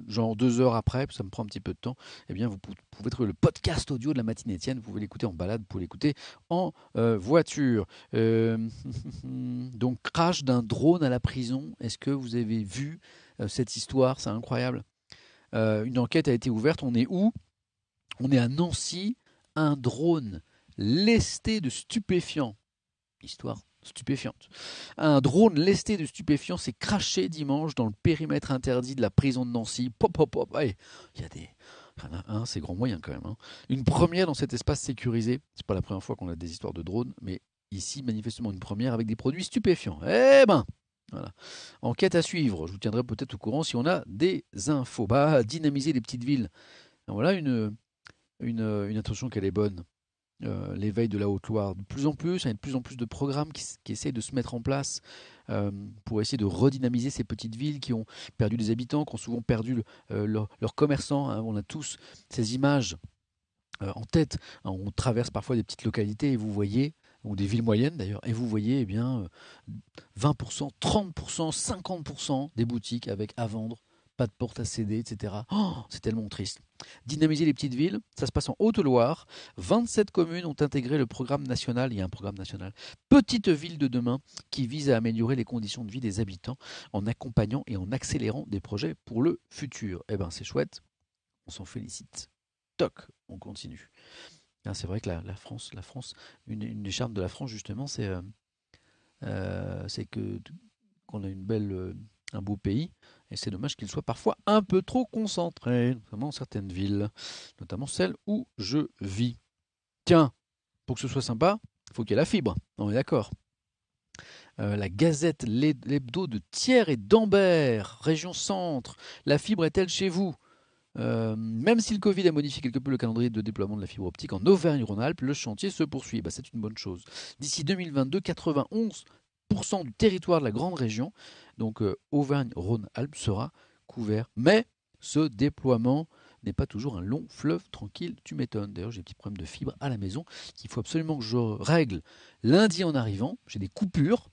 [SPEAKER 1] genre 2 heures après, ça me prend un petit peu de temps, eh bien, vous pouvez trouver le podcast audio de la matinée Étienne. Vous pouvez l'écouter en balade, vous pouvez l'écouter en voiture. Euh, donc, crash d'un drone à la prison. Est-ce que vous avez vu cette histoire? C'est incroyable. Une enquête a été ouverte. On est où? On est à Nancy. Un drone lesté de stupéfiants. Histoire stupéfiante. Un drone lesté de stupéfiants s'est craché dimanche dans le périmètre interdit de la prison de Nancy. Pop, pop, pop. Allez, il y a des. Il y en a un, c'est grand moyen quand même. Hein. Une première dans cet espace sécurisé. C'est pas la première fois qu'on a des histoires de drones, mais ici, manifestement, une première avec des produits stupéfiants. Eh ben! Voilà. Enquête à suivre. Je vous tiendrai peut-être au courant si on a des infos. Bah, dynamiser les petites villes. Voilà une intention qu'elle est bonne. L'éveil de la Haute-Loire. De plus en plus, il y a de plus en plus de programmes qui essayent de se mettre en place pour essayer de redynamiser ces petites villes qui ont perdu des habitants, qui ont souvent perdu leurs commerçants. Hein. On a tous ces images en tête. Hein. On traverse parfois des petites localités et vous voyez, ou des villes moyennes d'ailleurs, et vous voyez eh bien, 20%, 30%, 50% des boutiques avec à vendre, pas de porte à céder, etc. Oh, c'est tellement triste. Dynamiser les petites villes, ça se passe en Haute-Loire. 27 communes ont intégré le programme national, il y a un programme national, Petite ville de demain, qui vise à améliorer les conditions de vie des habitants en accompagnant et en accélérant des projets pour le futur. Eh ben c'est chouette, on s'en félicite. Toc, on continue. Ah, c'est vrai que la France, une des charmes de la France justement, c'est que qu'on a un beau pays, et c'est dommage qu'il soit parfois un peu trop concentré, notamment dans certaines villes, notamment celle où je vis. Tiens, pour que ce soit sympa, il faut qu'il y ait la fibre, on est d'accord. La Gazette, l'hebdo de Thiers et d'Ambert, région centre. La fibre est-elle chez vous? Même si le Covid a modifié quelque peu le calendrier de déploiement de la fibre optique en Auvergne-Rhône-Alpes, le chantier se poursuit. Bah, c'est une bonne chose. D'ici 2022, 91% du territoire de la grande région, donc Auvergne-Rhône-Alpes, sera couvert. Mais ce déploiement n'est pas toujours un long fleuve tranquille, tu m'étonnes. D'ailleurs, j'ai des petits problèmes de fibre à la maison qu'il faut absolument que je règle lundi en arrivant. J'ai des coupures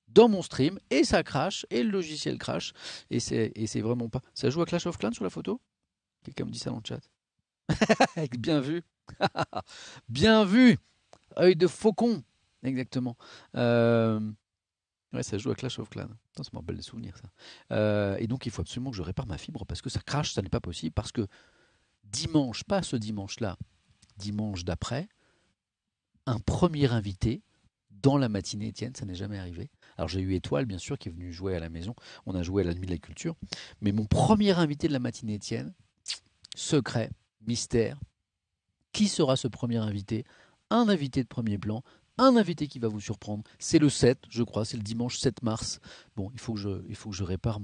[SPEAKER 1] dans mon stream et ça crache et le logiciel crache et c'est vraiment pas. Ça joue à Clash of Clans sur la photo? Quelqu'un me dit ça dans le chat. Bien vu. Bien vu. Œil de faucon. Exactement. Ouais, ça joue à Clash of Clans. Putain, ça me rappelle des souvenirs, ça. Et donc, il faut absolument que je répare ma fibre parce que ça crache, ça n'est pas possible. Parce que dimanche, pas ce dimanche-là, dimanche d'après, un premier invité dans la matinée, Étienne, ça n'est jamais arrivé. Alors, j'ai eu Étoile, bien sûr, qui est venu jouer à la maison. On a joué à la nuit de la culture. Mais mon premier invité de la matinée, Étienne, secret, mystère. Qui sera ce premier invité? Un invité de premier plan, un invité qui va vous surprendre. C'est le 7, je crois, c'est le dimanche 7 mars. Bon, il faut que je répare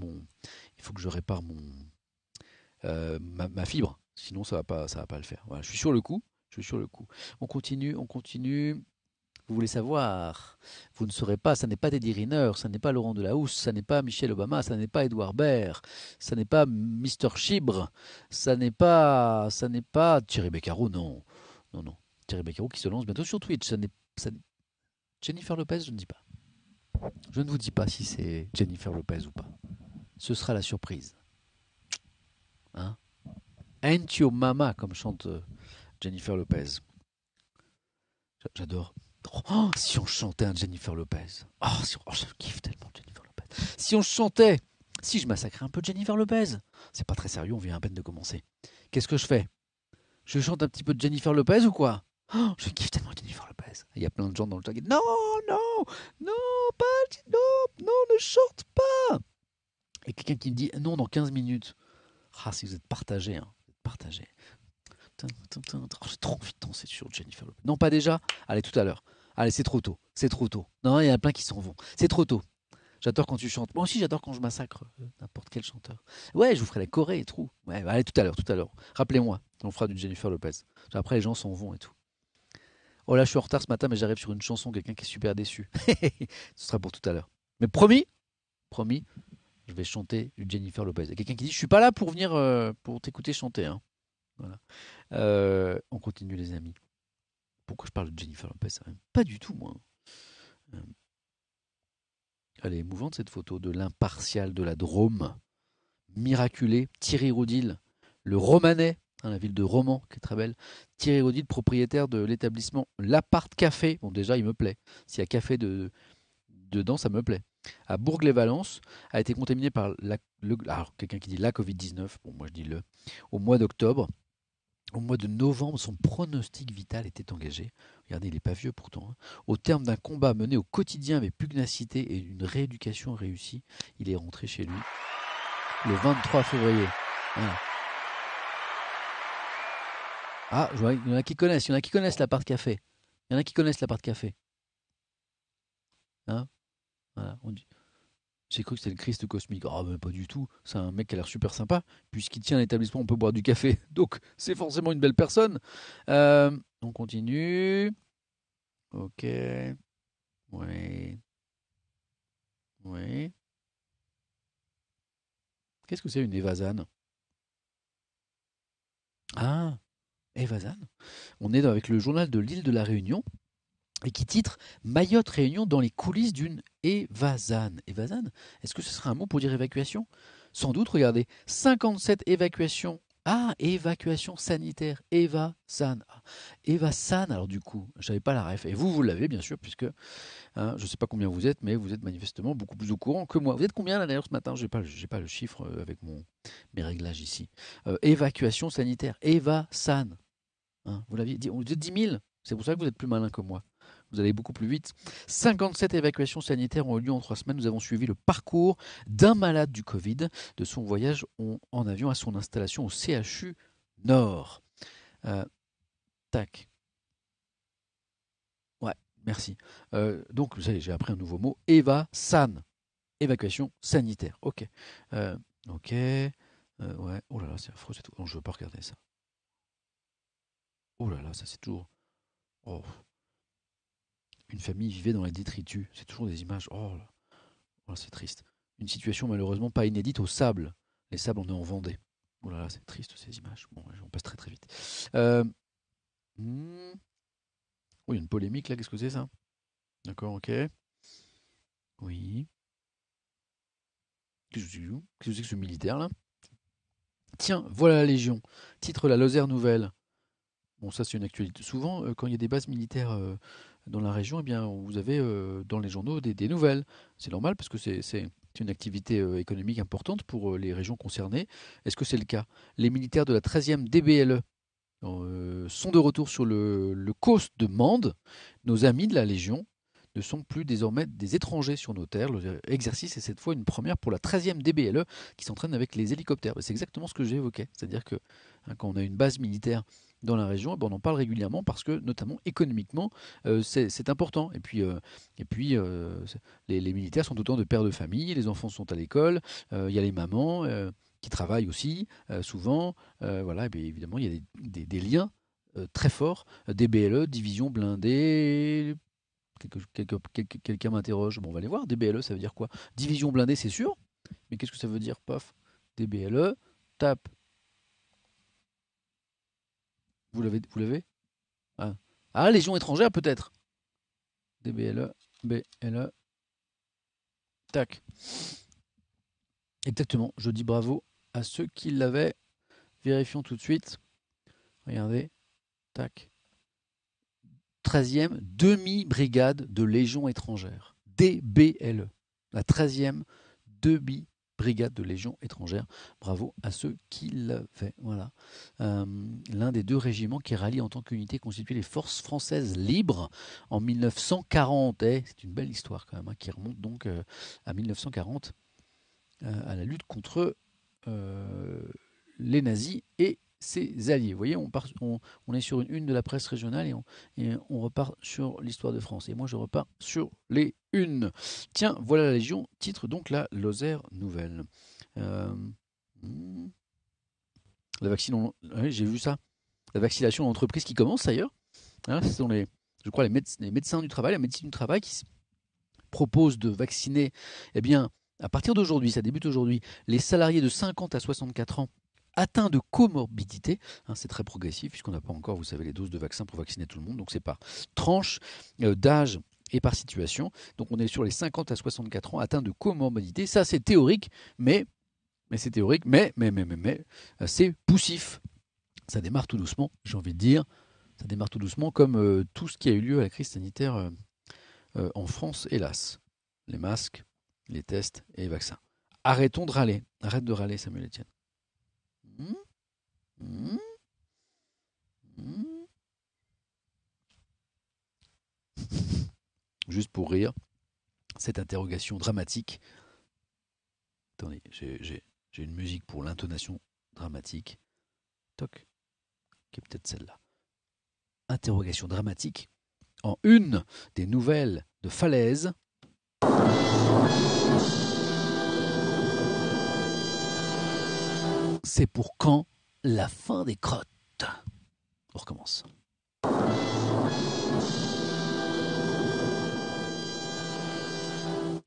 [SPEAKER 1] ma fibre, sinon ça va pas le faire. Voilà, je suis sur le coup, je suis sur le coup. On continue, on continue. Vous voulez savoir? Vous ne saurez pas, ça n'est pas Teddy Riner, ça n'est pas Laurent Delahousse, ça n'est pas Michel Obama, ça n'est pas Edouard Baird, ça n'est pas Mister Chibre, ça n'est pas Thierry Beccaro, non. Non, non. Thierry Beccaro qui se lance bientôt sur Twitch. Jennifer Lopez, je ne dis pas. Je ne vous dis pas si c'est Jennifer Lopez ou pas. Ce sera la surprise. Hein? Ain't Your Mama, comme chante Jennifer Lopez. J'adore. Oh, si on chantait un Jennifer Lopez. Je kiffe tellement Jennifer Lopez. Si on chantait. Si je massacrais un peu Jennifer Lopez. C'est pas très sérieux, on vient à peine de commencer. Qu'est-ce que je fais? Je chante un petit peu de Jennifer Lopez ou quoi? Je kiffe tellement Jennifer Lopez. Il y a plein de gens dans le chat qui disent non, non, non, pas, non, non, ne chante pas. Et quelqu'un qui me dit non dans 15 minutes. Ah, si vous êtes partagé, hein, vous êtes partagé. J'ai trop envie de danser sur Jennifer Lopez. Non, pas déjà. Allez, tout à l'heure. Allez, c'est trop tôt. C'est trop tôt. Non, il y en a plein qui s'en vont. C'est trop tôt. J'adore quand tu chantes. Moi aussi, j'adore quand je massacre n'importe quel chanteur. Ouais, je vous ferai la Corée et tout. Ouais, allez, tout à l'heure, tout à l'heure. Rappelez-moi, on fera du Jennifer Lopez. Après, les gens s'en vont et tout. Oh là, je suis en retard ce matin, mais j'arrive sur une chanson, quelqu'un qui est super déçu. Ce sera pour tout à l'heure. Mais promis, promis, je vais chanter du Jennifer Lopez. Il y a quelqu'un qui dit, je suis pas là pour venir pour t'écouter chanter, hein. Voilà. On continue les amis. Pourquoi je parle de Jennifer Lopez? Pas du tout, moi. Euh, Elle est émouvante cette photo de l'impartial de la Drôme. Miraculé, Thierry Roudil, le Romanais, hein, la ville de Romans, qui est très belle. Thierry Roudil, propriétaire de l'établissement L'Appart Café. Bon, déjà, il me plaît. S'il y a café dedans, ça me plaît. À Bourg-les-Valences, a été contaminé par alors, quelqu'un qui dit la Covid-19, bon, moi je dis au mois d'octobre. Au mois de novembre, son pronostic vital était engagé. Regardez, il n'est pas vieux pourtant, hein. Au terme d'un combat mené au quotidien avec pugnacité et d'une rééducation réussie, il est rentré chez lui le 23 février. Voilà. Ah, je vois, il y en a qui connaissent, l'appart café. Il y en a qui connaissent l'appart café. Hein, voilà, j'ai cru que c'était le Christ cosmique. Ah, mais pas du tout. C'est un mec qui a l'air super sympa. Puisqu'il tient l'établissement, on peut boire du café. Donc, c'est forcément une belle personne. On continue. Ok. Oui. Oui. Qu'est-ce que c'est une évasane? Ah, évasane. On est avec le journal de l'île de la Réunion et qui titre Mayotte Réunion dans les coulisses d'une évasane. Évasane. Est-ce que ce serait un mot pour dire évacuation? Sans doute, regardez. 57 évacuations. Ah, évacuation sanitaire. Eva-san. Ah, Eva-san, alors du coup, je savais pas la ref. Et vous l'avez bien sûr, puisque hein, je ne sais pas combien vous êtes, mais vous êtes manifestement beaucoup plus au courant que moi. Vous êtes combien là d'ailleurs ce matin? J'ai pas le chiffre avec mes réglages ici. Évacuation sanitaire. Eva-san. Hein, vous l'aviez dit, vous êtes 10 000. C'est pour ça que vous êtes plus malin que moi. Vous allez beaucoup plus vite. 57 évacuations sanitaires ont eu lieu en 3 semaines. Nous avons suivi le parcours d'un malade du Covid, de son voyage en avion à son installation au CHU Nord. Euh, tac. Ouais, merci. Donc, vous savez, j'ai appris un nouveau mot. Eva-san. Évacuation sanitaire. Ok. Euh, ok. Ouais. Oh là là, c'est affreux, c'est tout. Non, je veux pas regarder ça. Oh là là, ça c'est toujours. Oh. Une famille vivait dans les détritus. C'est toujours des images. Oh là, oh là, c'est triste. Une situation malheureusement pas inédite au sable. Les sables, on est en Vendée. Oh là là, c'est triste ces images. Bon, on passe très très vite. Euh, hmm. Oh, il y a une polémique là. Qu'est-ce que c'est ça? D'accord, ok. Oui. Qu'est-ce que c'est que ce militaire là? Tiens, voilà la Légion. Titre La Lozère Nouvelle. Bon, ça c'est une actualité. Souvent, quand il y a des bases militaires dans la région, eh bien, vous avez dans les journaux des nouvelles. C'est normal parce que c'est une activité économique importante pour les régions concernées. Est-ce que c'est le cas? Les militaires de la 13e DBLE sont de retour sur le coast de Mende. Nos amis de la Légion ne sont plus désormais des étrangers sur nos terres. L'exercice est cette fois une première pour la 13e DBLE qui s'entraîne avec les hélicoptères. C'est exactement ce que j'évoquais. C'est-à-dire que hein, quand on a une base militaire dans la région, eh ben, on en parle régulièrement parce que, notamment économiquement, c'est important. Les militaires sont autant de pères de famille, les enfants sont à l'école, il y a les mamans qui travaillent aussi, souvent. Voilà, et bien évidemment, il y a des liens très forts. DBLE, division blindée. Quelqu'un m'interroge. Bon, on va aller voir. DBLE, ça veut dire quoi? Division blindée, c'est sûr. Mais qu'est-ce que ça veut dire? Paf. DBLE, tape. Vous l'avez? Ah. Ah, Légion étrangère, peut-être. DBLE, BLE, tac. Exactement. Je dis bravo à ceux qui l'avaient. Vérifions tout de suite. Regardez. Tac. 13e demi-brigade de Légion étrangère. DBLE. La 13e demi-brigade de Légion étrangère. Bravo à ceux qui l'avaient. Voilà. L'un des deux régiments qui rallie en tant qu'unité constituée les forces françaises libres en 1940. C'est une belle histoire quand même, hein, qui remonte donc à 1940, à la lutte contre les nazis et ses alliés. Vous voyez, on est sur une de la presse régionale et on repart sur l'histoire de France. Et moi, je repars sur les unes. Tiens, voilà la Légion, titre donc la Lozère Nouvelle. Euh, la vaccination, oui, j'ai vu ça. La vaccination d'entreprise qui commence d'ailleurs. Hein, ce sont je crois, les médecins du travail, la médecine du travail qui propose de vacciner, eh bien, à partir d'aujourd'hui, ça débute aujourd'hui, les salariés de 50 à 64 ans atteints de comorbidité. Hein, c'est très progressif puisqu'on n'a pas encore, vous savez, les doses de vaccin pour vacciner tout le monde. Donc c'est par tranche d'âge et par situation. Donc on est sur les 50 à 64 ans atteints de comorbidité. Ça c'est théorique, mais c'est théorique, mais c'est poussif. Ça démarre tout doucement, j'ai envie de dire. Ça démarre tout doucement comme tout ce qui a eu lieu à la crise sanitaire en France, hélas. Les masques, les tests et les vaccins. Arrêtons de râler. Arrête de râler, Samuel Etienne. Mmh, mmh, mmh. Juste pour rire, cette interrogation dramatique. Attendez, j'ai une musique pour l'intonation dramatique. Toc, qui est peut-être celle-là. Interrogation dramatique en une des nouvelles de Falaise. C'est pour quand la fin des crottes? On recommence.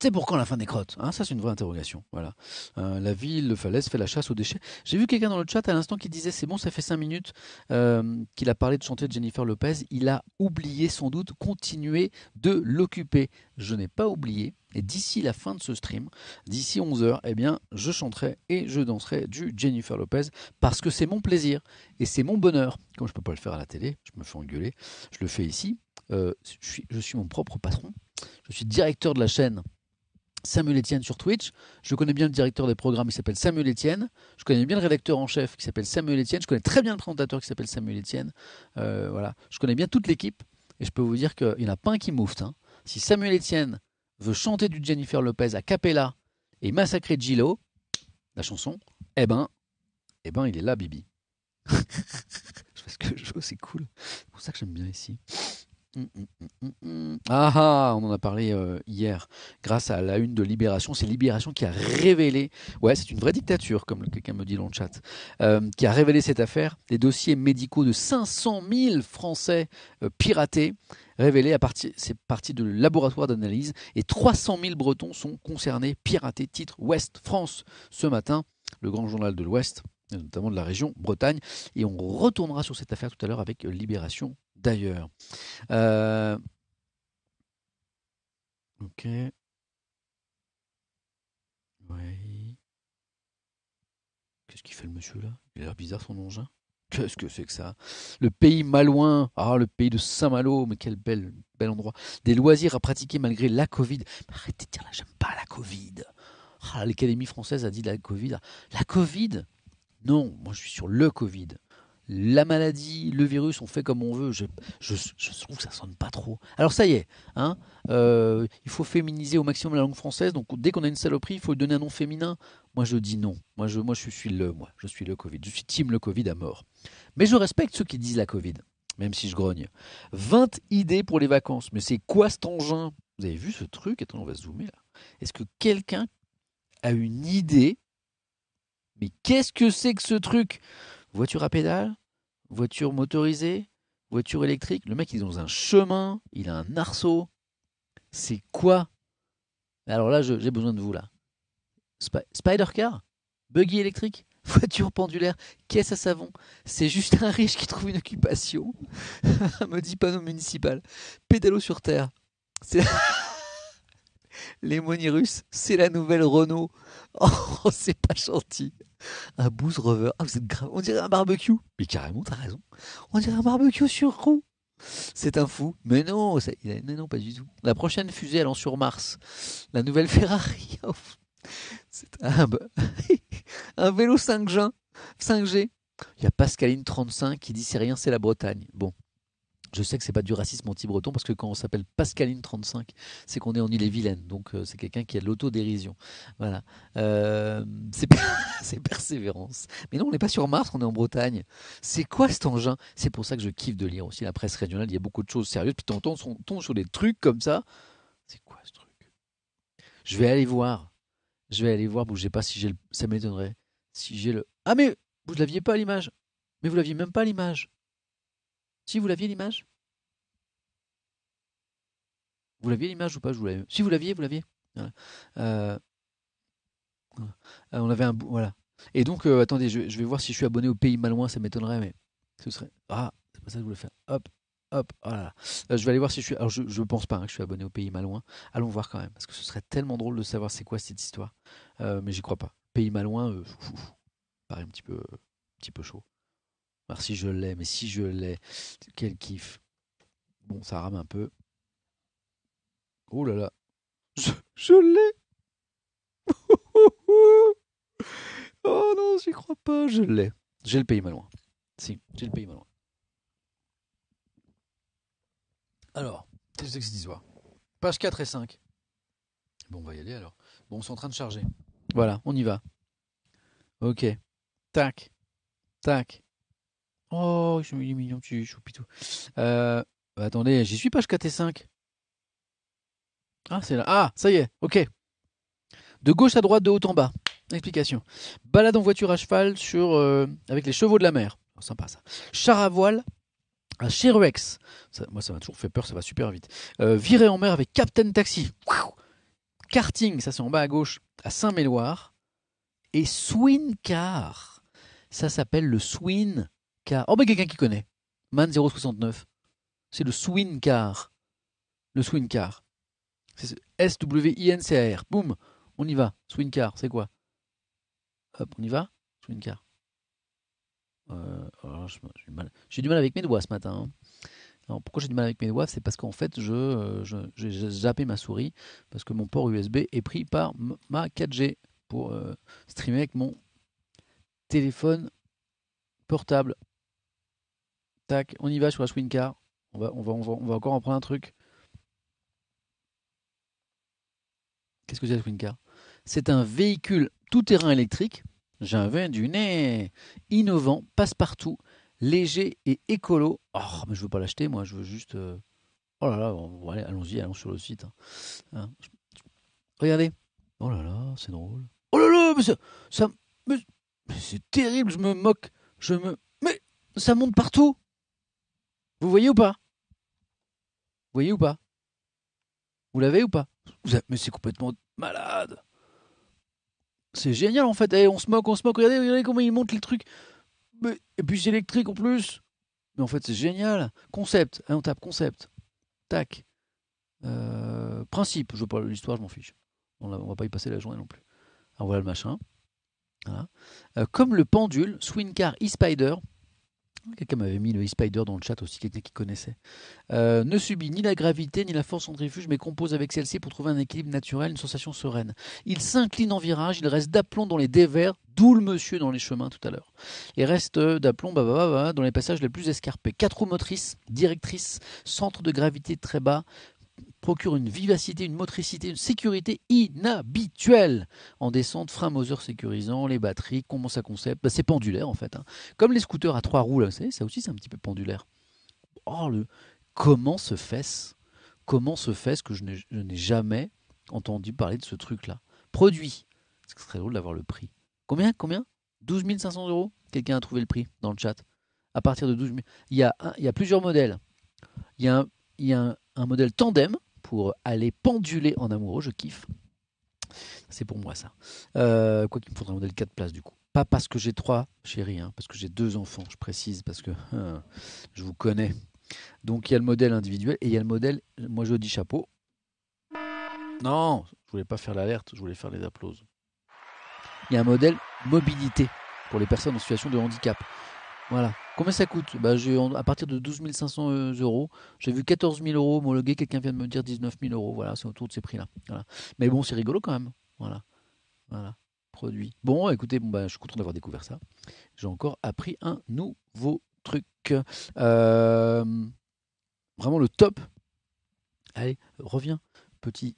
[SPEAKER 1] C'est pour quand la fin des crottes, hein? Ça, c'est une vraie interrogation. Voilà. La ville de Falaise fait la chasse aux déchets. J'ai vu quelqu'un dans le chat à l'instant qui disait c'est bon, ça fait 5 minutes qu'il a parlé de chanter de Jennifer Lopez. Il a oublié sans doute continuer de l'occuper. Je n'ai pas oublié. Et d'ici la fin de ce stream, d'ici 11h, eh bien, je chanterai et je danserai du Jennifer Lopez parce que c'est mon plaisir et c'est mon bonheur. Comme je ne peux pas le faire à la télé, je me fais engueuler, je le fais ici. Je suis mon propre patron. Je suis directeur de la chaîne Samuel Etienne sur Twitch. Je connais bien le directeur des programmes, il s'appelle Samuel Etienne. Je connais bien le rédacteur en chef qui s'appelle Samuel Etienne. Je connais très bien le présentateur qui s'appelle Samuel Etienne. Voilà. Je connais bien toute l'équipe et je peux vous dire qu'il n'y en a pas un qui moufte. Hein. Si Samuel Etienne veut chanter du Jennifer Lopez à cappella et massacrer Gillo, la chanson, eh ben, il est là, Bibi. Je fais ce que je veux, c'est cool. C'est pour ça que j'aime bien ici. Ah ah, on en a parlé hier, grâce à la une de Libération. C'est Libération qui a révélé, ouais, c'est une vraie dictature, comme quelqu'un me dit dans le chat, qui a révélé cette affaire. Des dossiers médicaux de 500 000 Français piratés, révélés c'est parti de laboratoire d'analyse, et 300 000 Bretons sont concernés, piratés. Titre Ouest France ce matin, le grand journal de l'Ouest, notamment de la région Bretagne, et on retournera sur cette affaire tout à l'heure avec Libération d'ailleurs. Ok. Oui. Qu'est-ce qu'il fait le monsieur là? Il a l'air bizarre son engin. Qu'est-ce que c'est que ça? Le pays malouin. Ah, le pays de Saint-Malo. Mais quel bel endroit. Des loisirs à pratiquer malgré la Covid. Arrêtez de dire là, j'aime pas la Covid. Ah, l'Académie française a dit la Covid. La Covid? Non, moi je suis sur le Covid. La maladie, le virus, on fait comme on veut. Je trouve que ça sonne pas trop. Alors ça y est, hein, il faut féminiser au maximum la langue française. Donc dès qu'on a une saloperie, il faut lui donner un nom féminin. Moi je dis non. Moi je suis je suis le Covid. Je suis team le Covid à mort. Mais je respecte ceux qui disent la Covid, même si je grogne. 20 idées pour les vacances. Mais c'est quoi cet engin? Vous avez vu ce truc? Attends, on va zoomer là. Est-ce que quelqu'un a une idée? Mais qu'est-ce que c'est que ce truc? Voiture à pédale? Voiture motorisée? Voiture électrique? Le mec, il est dans un chemin, il a un arceau. C'est quoi? Alors là, j'ai besoin de vous, là. Spider car? Buggy électrique? Voiture pendulaire? Caisse à savon? C'est juste un riche qui trouve une occupation. Me dit panneau municipal. Pédalo sur terre. C'est... Les russe, c'est la nouvelle Renault. Oh, c'est pas gentil. Un Boost Rover. Ah, vous êtes grave. On dirait un barbecue. Mais carrément, t'as raison. On dirait un barbecue sur roue. C'est un fou. Mais non, non, pas du tout. La prochaine fusée allant sur Mars. La nouvelle Ferrari. Oh, c'est un vélo 5G. 5G. Il y a Pascaline 35 qui dit c'est rien, c'est la Bretagne. Bon. Je sais que c'est pas du racisme anti-breton parce que quand on s'appelle Pascaline 35, c'est qu'on est en Ille-et-Vilaine. Donc c'est quelqu'un qui a de l'autodérision. Voilà. C'est c'est persévérance. Mais non, on n'est pas sur Mars, on est en Bretagne. C'est quoi cet engin? C'est pour ça que je kiffe de lire aussi la presse régionale. Il y a beaucoup de choses sérieuses. Puis on tombe sur des trucs comme ça. C'est quoi ce truc? Je vais aller voir. Je vais aller voir. Bougez pas si j'ai le... Ça m'étonnerait. Si j'ai le... Ah mais vous ne l'aviez pas à l'image. Mais vous l'aviez même pas à l'image. Si vous l'aviez l'image? Vous l'aviez l'image ou pas? Je vous l'avais. Si vous l'aviez, vous l'aviez. Voilà. Euh, on avait voilà. Et donc, attendez, je vais voir si je suis abonné au Pays Malouin, ça m'étonnerait, mais ce serait. Ah, c'est pas ça que je voulais faire. Hop, hop, oh là là. Je vais aller voir si je suis. Alors, je pense pas hein, que je suis abonné au Pays Malouin. Allons voir quand même, parce que ce serait tellement drôle de savoir c'est quoi cette histoire. Mais j'y crois pas. Pays Malouin, paraît un petit peu chaud. Alors, si je l'ai, mais si je l'ai, quel kiff. Bon, ça rame un peu. Oh là là, je l'ai. Oh non, j'y crois pas, je l'ai. J'ai le Pays Malouin. Si, j'ai le Pays Malouin. Alors, qu'est-ce que c'est que cette histoire? Page 4 et 5. Bon, on va y aller alors. Bon, c'est en train de charger. Voilà, on y va. Ok. Tac, tac. Oh, je suis mignon, tu choupitou. Attendez, j'y suis page 4 et 5. Ah, c'est là. Ah, ça y est, ok. De gauche à droite, de haut en bas. Explication. Balade en voiture à cheval avec les chevaux de la mer. Oh, sympa ça. Char à voile à Cheruex. Moi, ça m'a toujours fait peur, ça va super vite. Virer en mer avec Captain Taxi. Karting, ça c'est en bas à gauche, à Saint-Méloire. Et Swin Car, ça s'appelle le Swin Car. Oh, bah quelqu'un qui connaît. Man 069. C'est le Swin Car. Le Swin Car. C'est S-W-I-N-C-A-R. Boum, on y va. Swin Car, c'est quoi? Hop, on y va. Swin Car. J'ai du mal avec mes doigts ce matin. Hein. Alors, pourquoi j'ai du mal avec mes doigts? C'est parce qu'en fait, j'ai zappé ma souris parce que mon port USB est pris par ma 4G pour streamer avec mon téléphone portable. Tac, on y va sur la Swincar. On va encore en prendre un truc. Qu'est-ce que c'est la Swincar? C'est un véhicule tout-terrain électrique. J'avais du nez. Innovant, passe-partout, léger et écolo. Oh, mais je veux pas l'acheter, moi, je veux juste. Oh là là, bon, allez, allons sur le site. Hein. Hein. Regardez. Oh là là, c'est drôle. Oh là là, ça mais c'est terrible, je me moque. Mais ça monte partout. Vous voyez ou pas? Vous voyez ou pas? Vous l'avez ou pas? Mais c'est complètement malade. C'est génial en fait. Eh, on se moque, on se moque. Regardez comment il monte les trucs. Et puis c'est électrique en plus. Mais en fait, c'est génial. Concept. Allez, on tape concept. Tac. Principe. Je veux pas l'histoire, je m'en fiche. On va pas y passer la journée non plus. Alors voilà le machin. Voilà. Comme le pendule, Swincar e-Spider. Quelqu'un m'avait mis le e-Spider dans le chat aussi, quelqu'un qui connaissait. Ne subit ni la gravité ni la force centrifuge, mais compose avec celle-ci pour trouver un équilibre naturel, une sensation sereine. Il s'incline en virage, il reste d'aplomb dans les dévers, d'où le monsieur dans les chemins tout à l'heure. Il reste d'aplomb dans les passages les plus escarpés. 4 roues motrices, directrices, centre de gravité très bas, procure une vivacité, une motricité, une sécurité inhabituelle. En descente, frein Moser sécurisant, les batteries, comment ça concept? C'est pendulaire en fait. Hein. Comme les scooters à 3 roues, là, vous savez, ça aussi c'est un petit peu pendulaire. Oh, comment se fait-ce? Comment se fait-ce que je n'ai jamais entendu parler de ce truc-là? Produit. Ce serait drôle d'avoir le prix. Combien 12 500 euros. Quelqu'un a trouvé le prix dans le chat. À partir de 12 000. Il y a plusieurs modèles. Il y a un modèle tandem pour aller penduler en amoureux. Je kiffe. C'est pour moi ça. Quoi qu'il me faudrait un modèle 4 places du coup. Pas parce que j'ai 3 chéris, hein, parce que j'ai 2 enfants, je précise, parce que je vous connais. Donc il y a le modèle individuel et il y a le modèle, moi je dis chapeau. Non, je voulais pas faire l'alerte, je voulais faire les applauses. Il y a un modèle mobilité pour les personnes en situation de handicap. Voilà. Combien ça coûte? À partir de 12 500 euros. J'ai vu 14 000 euros homologués. Quelqu'un vient de me dire 19 000 euros. Voilà, c'est autour de ces prix-là. Voilà. Mais bon, c'est rigolo quand même. Voilà. Voilà. Produit. Bon, écoutez, je suis content d'avoir découvert ça. J'ai encore appris un nouveau truc. Euh, Vraiment le top. Allez, reviens. Petite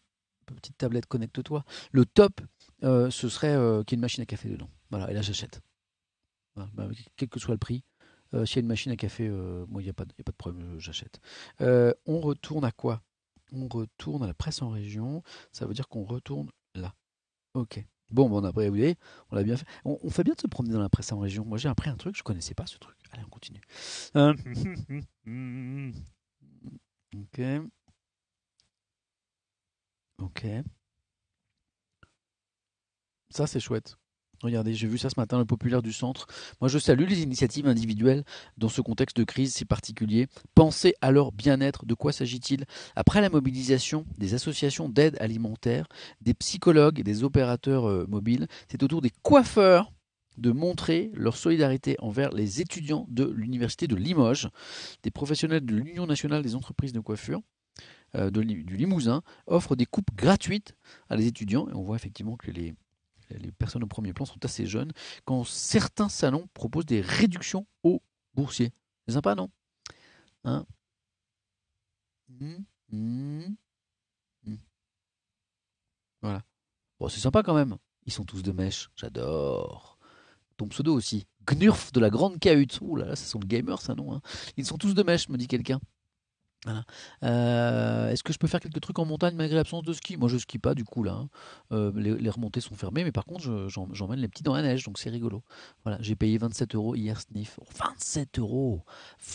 [SPEAKER 1] tablette, connecte-toi. Le top, ce serait qu'il y ait une machine à café dedans. Voilà, et là j'achète. Voilà, quel que soit le prix. S'il y a une machine à café, moi, il n'y a pas de problème, j'achète. On retourne à quoi? On retourne à la presse en région. Ça veut dire qu'on retourne là. Ok. Bon, on a prévu, on l'a bien fait. On fait bien de se promener dans la presse en région. Moi, j'ai appris un truc, je connaissais pas ce truc. Allez, on continue. Ok. Ok. Ça, c'est chouette. Regardez, j'ai vu ça ce matin, le populaire du centre. Moi, je salue les initiatives individuelles dans ce contexte de crise si particulier. Pensez à leur bien-être. De quoi s'agit-il? Après la mobilisation des associations d'aide alimentaire, des psychologues et des opérateurs mobiles, c'est au tour des coiffeurs de montrer leur solidarité envers les étudiants de l'université de Limoges, des professionnels de l'Union nationale des entreprises de coiffure du Limousin offrent des coupes gratuites à les étudiants. Et on voit effectivement que les personnes au premier plan sont assez jeunes, quand certains salons proposent des réductions aux boursiers. C'est sympa, non? Hein. Mmh, mmh, mmh. Voilà. Bon, c'est sympa quand même. Ils sont tous de mèche. J'adore. Ton pseudo aussi. Gnurf de la Grande Cahute. Ouh là là, ça sent le gamer, ça, non, hein. Ils sont tous de mèche, me dit quelqu'un. Voilà. Est-ce que je peux faire quelques trucs en montagne malgré l'absence de ski? Moi, je skie pas du coup là, hein. Les remontées sont fermées, mais par contre, j'emmène les petits dans la neige, donc c'est rigolo. Voilà, j'ai payé 27 € hier sniff. Oh, 27 €.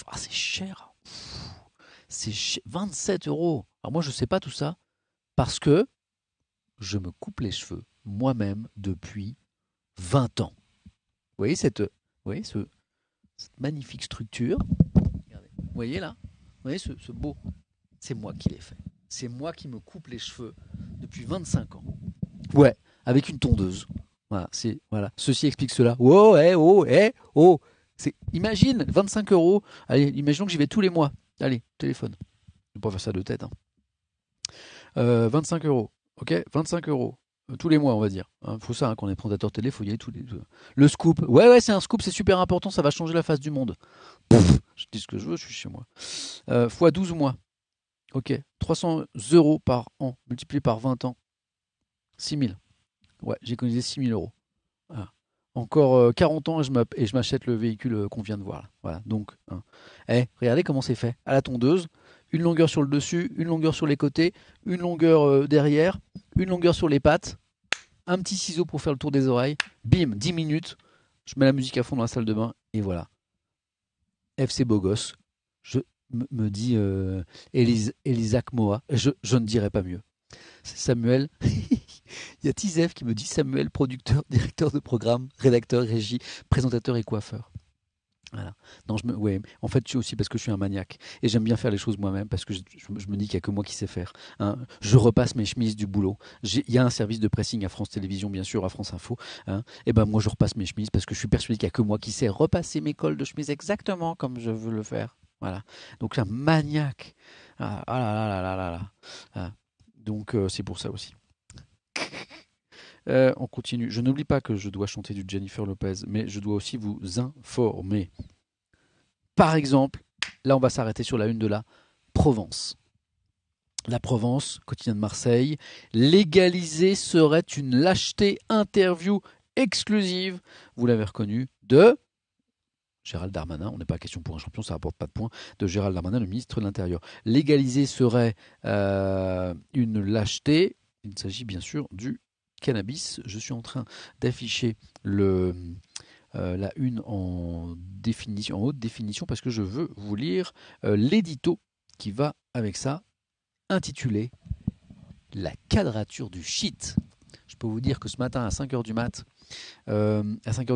[SPEAKER 1] Ah, c'est cher. C'est 27 €. Alors moi, je sais pas tout ça parce que je me coupe les cheveux moi-même depuis 20 ans. Vous voyez cette magnifique structure? Regardez. Vous voyez là? Vous voyez ce beau? C'est moi qui l'ai fait. C'est moi qui me coupe les cheveux depuis 25 ans. Ouais, avec une tondeuse. Voilà. Ceci explique cela. Oh, oh, oh. Imagine, 25 €. Allez, imaginons que j'y vais tous les mois. Allez, téléphone. Je ne vais pas faire ça de tête, hein. 25 €. Ok, 25 € tous les mois, on va dire. Faut ça, hein, quand on est présentateur télé, faut y aller tous les deux. Le scoop. Ouais, c'est un scoop, c'est super important, ça va changer la face du monde. Pouf, je dis ce que je veux, je suis chez moi. Fois 12 mois. Ok, 300 € par an, multiplié par 20 ans. 6 000. Ouais, j'ai économisé 6 000 €. Voilà. Encore 40 ans et je m'achète le véhicule qu'on vient de voir, là. Voilà, donc, hein. Regardez comment c'est fait. À la tondeuse, une longueur sur le dessus, une longueur sur les côtés, une longueur derrière, une longueur sur les pattes, un petit ciseau pour faire le tour des oreilles. Bim, 10 minutes. Je mets la musique à fond dans la salle de bain et voilà. FC beau gosse. Je me dit Elisac Moa. Je ne dirai pas mieux. C'est Samuel. Il y a Tizef qui me dit Samuel, producteur, directeur de programme, rédacteur, régie, présentateur et coiffeur. Voilà. Non, ouais. En fait, je suis aussi parce que je suis un maniaque et j'aime bien faire les choses moi-même parce que je me dis qu'il n'y a que moi qui sais faire, hein. Je repasse mes chemises du boulot. Il y a un service de pressing à France Télévisions, bien sûr, à France Info, hein. Et ben moi, je repasse mes chemises parce que je suis persuadé qu'il n'y a que moi qui sais repasser mes cols de chemise exactement comme je veux le faire. Voilà. Donc, un maniaque. Ah là là là là là là. Ah. Donc, c'est pour ça aussi. On continue. Je n'oublie pas que je dois chanter du Jennifer Lopez, mais je dois aussi vous informer. Par exemple, là, on va s'arrêter sur la une de la Provence. La Provence, quotidien de Marseille. Légaliser serait une lâcheté. Interview exclusive, vous l'avez reconnu, de Gérald Darmanin. On n'est pas question pour un champion, ça rapporte pas de points. De Gérald Darmanin, le ministre de l'Intérieur. Légaliser serait une lâcheté. Il s'agit bien sûr du cannabis. Je suis en train d'afficher la une en haute définition, parce que je veux vous lire l'édito qui va avec ça, intitulé La quadrature du shit. Je peux vous dire que ce matin à 5h du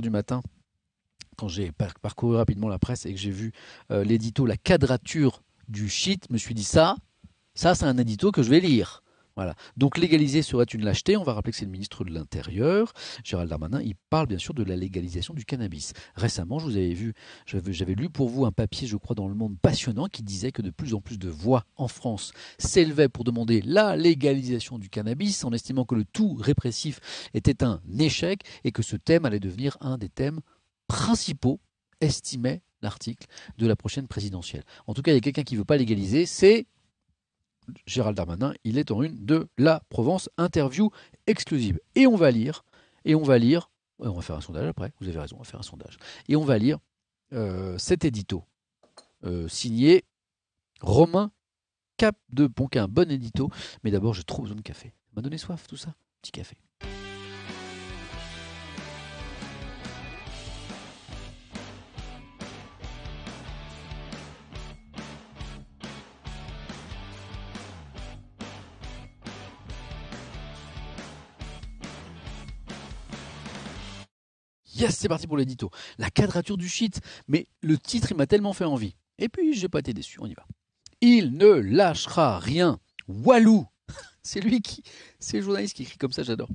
[SPEAKER 1] matin, quand j'ai parcouru rapidement la presse et que j'ai vu l'édito La quadrature du shit, je me suis dit ça c'est un édito que je vais lire. Voilà. Donc légaliser serait une lâcheté. On va rappeler que c'est le ministre de l'Intérieur, Gérald Darmanin. Il parle bien sûr de la légalisation du cannabis. Récemment, j'avais lu pour vous un papier, je crois, dans Le Monde passionnant, qui disait que de plus en plus de voix en France s'élevaient pour demander la légalisation du cannabis, en estimant que le tout répressif était un échec et que ce thème allait devenir un des thèmes principaux, estimait l'article, de la prochaine présidentielle. En tout cas, il y a quelqu'un qui ne veut pas légaliser, c'est Gérald Darmanin. Il est en une de la Provence, interview exclusive. Et on va lire, on va faire un sondage après, vous avez raison, on va faire un sondage. Et on va lire cet édito, signé Romain Cap de Ponquin. Bon édito, mais d'abord j'ai trop besoin de café. Ça m'a donné soif tout ça, petit café. Yes, c'est parti pour l'édito. La quadrature du shit. Mais le titre, il m'a tellement fait envie. Et puis, j'ai pas été déçu, on y va. Il ne lâchera rien. Walou. C'est c'est le journaliste qui écrit comme ça, j'adore.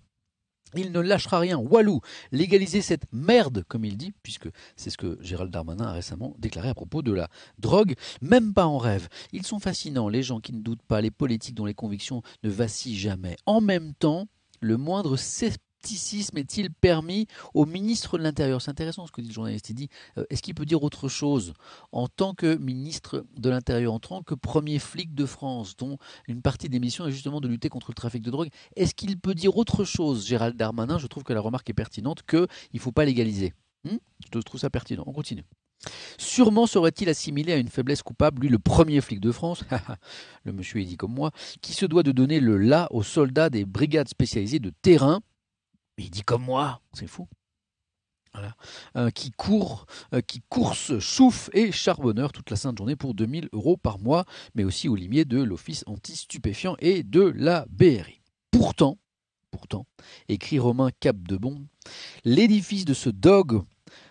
[SPEAKER 1] Il ne lâchera rien. Walou, légaliser cette merde, comme il dit, puisque c'est ce que Gérald Darmanin a récemment déclaré à propos de la drogue, même pas en rêve. Ils sont fascinants, les gens qui ne doutent pas, les politiques dont les convictions ne vacillent jamais. En même temps, le moindre scepticisme est-il permis au ministre de l'Intérieur? C'est intéressant ce que dit le journaliste. Il dit, est-ce qu'il peut dire autre chose en tant que ministre de l'Intérieur, en tant que premier flic de France, dont une partie des missions est justement de lutter contre le trafic de drogue? Est-ce qu'il peut dire autre chose, Gérald Darmanin? Je trouve que la remarque est pertinente, qu'il ne faut pas légaliser. Je trouve ça pertinent. On continue. Sûrement serait-il assimilé à une faiblesse coupable, lui le premier flic de France, le monsieur il dit comme moi, qui se doit de donner le là aux soldats des brigades spécialisées de terrain. Il dit comme moi, c'est fou. Voilà. Qui course, chauffe et charbonneur toute la sainte journée pour 2000 € par mois, mais aussi au limier de l'Office anti-stupéfiants et de la BRI. Pourtant, écrit Romain Capdebon, l'édifice de ce dogme,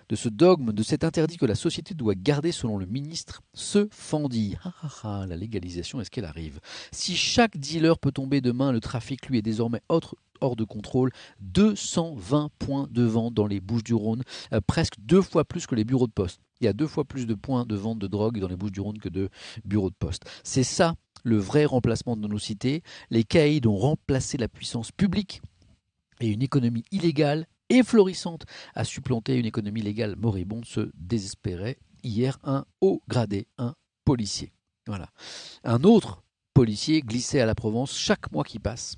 [SPEAKER 1] de cet interdit que la société doit garder selon le ministre, se fendit. La légalisation, est-ce qu'elle arrive? Si chaque dealer peut tomber demain, le trafic, lui, est désormais hors de contrôle. 220 points de vente dans les Bouches-du-Rhône, presque 2 fois plus que les bureaux de poste. Il y a 2 fois plus de points de vente de drogue dans les Bouches-du-Rhône que de bureaux de poste. C'est ça le vrai remplacement de nos cités. Les caïds ont remplacé la puissance publique et une économie illégale et florissante a supplanté une économie légale moribonde, se désespérait hier un haut gradé, un policier. Voilà. Un autre policier glissait à la Provence chaque mois qui passe.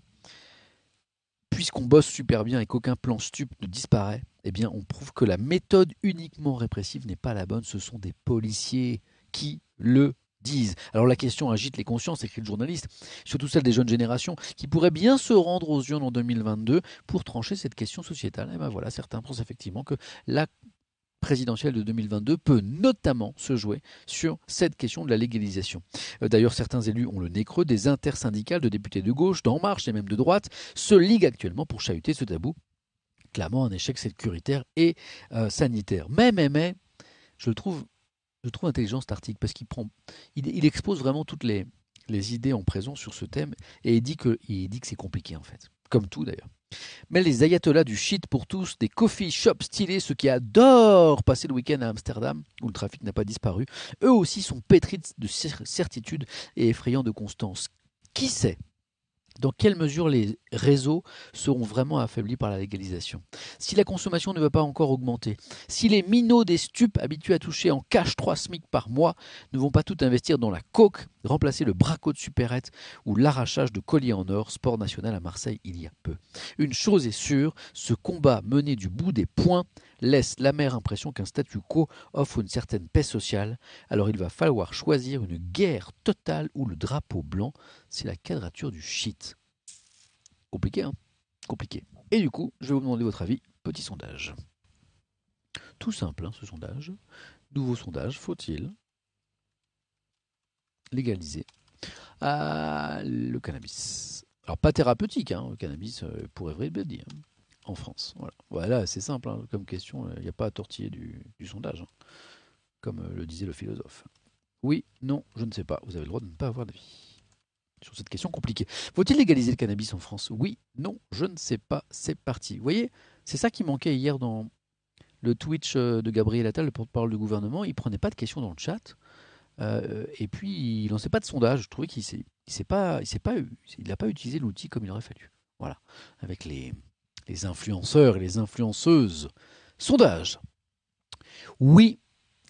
[SPEAKER 1] Puisqu'on bosse super bien et qu'aucun plan stup ne disparaît, eh bien on prouve que la méthode uniquement répressive n'est pas la bonne. Ce sont des policiers qui le disent. Alors la question agite les consciences, écrit le journaliste, surtout celle des jeunes générations, qui pourraient bien se rendre aux urnes en 2022 pour trancher cette question sociétale. Et ben voilà, certains pensent effectivement que la présidentielle de 2022 peut notamment se jouer sur cette question de la légalisation. D'ailleurs, certains élus ont le nez creux, des intersyndicales de députés de gauche, d'En Marche et même de droite se liguent actuellement pour chahuter ce tabou, clamant un échec sécuritaire et sanitaire. Mais, je le trouve intelligent cet article parce il expose vraiment toutes les idées en présence sur ce thème et il dit que c'est compliqué en fait, comme tout d'ailleurs. Mais les ayatollahs du shit pour tous, des coffee shops stylés, ceux qui adorent passer le week-end à Amsterdam, où le trafic n'a pas disparu, eux aussi sont pétris de certitude et effrayants de constance. Qui sait dans quelle mesure les réseaux seront vraiment affaiblis par la légalisation? Si la consommation ne va pas encore augmenter, si les minots des stupes habitués à toucher en cash 3 SMIC par mois ne vont pas tout investir dans la coke, remplacer le braco de supérette ou l'arrachage de colliers en or, sport national à Marseille il y a peu. Une chose est sûre, ce combat mené du bout des poings laisse l'amère impression qu'un statu quo offre une certaine paix sociale, alors il va falloir choisir une guerre totale ou le drapeau blanc. C'est la quadrature du shit. Compliqué, hein? Compliqué. Et du coup, je vais vous demander votre avis. Petit sondage. Tout simple, hein, ce sondage. Nouveau sondage. Faut-il légaliser le cannabis? Alors, pas thérapeutique, hein, le cannabis pour everybody, hein, en France. Voilà, c'est simple, hein, comme question. Il n'y a pas à tortiller du sondage, hein, comme le disait le philosophe. Oui, non, je ne sais pas. Vous avez le droit de ne pas avoir d'avis sur cette question compliquée. Faut-il légaliser le cannabis en France? Oui, non, je ne sais pas. C'est parti. Vous voyez, c'est ça qui manquait hier dans le Twitch de Gabriel Attal, le porte-parole du gouvernement. Il prenait pas de questions dans le chat. Et puis, il lançait pas de sondage. Je trouvais qu'il n'a pas utilisé l'outil comme il aurait fallu. Voilà, avec les influenceurs et les influenceuses. Sondage. Oui,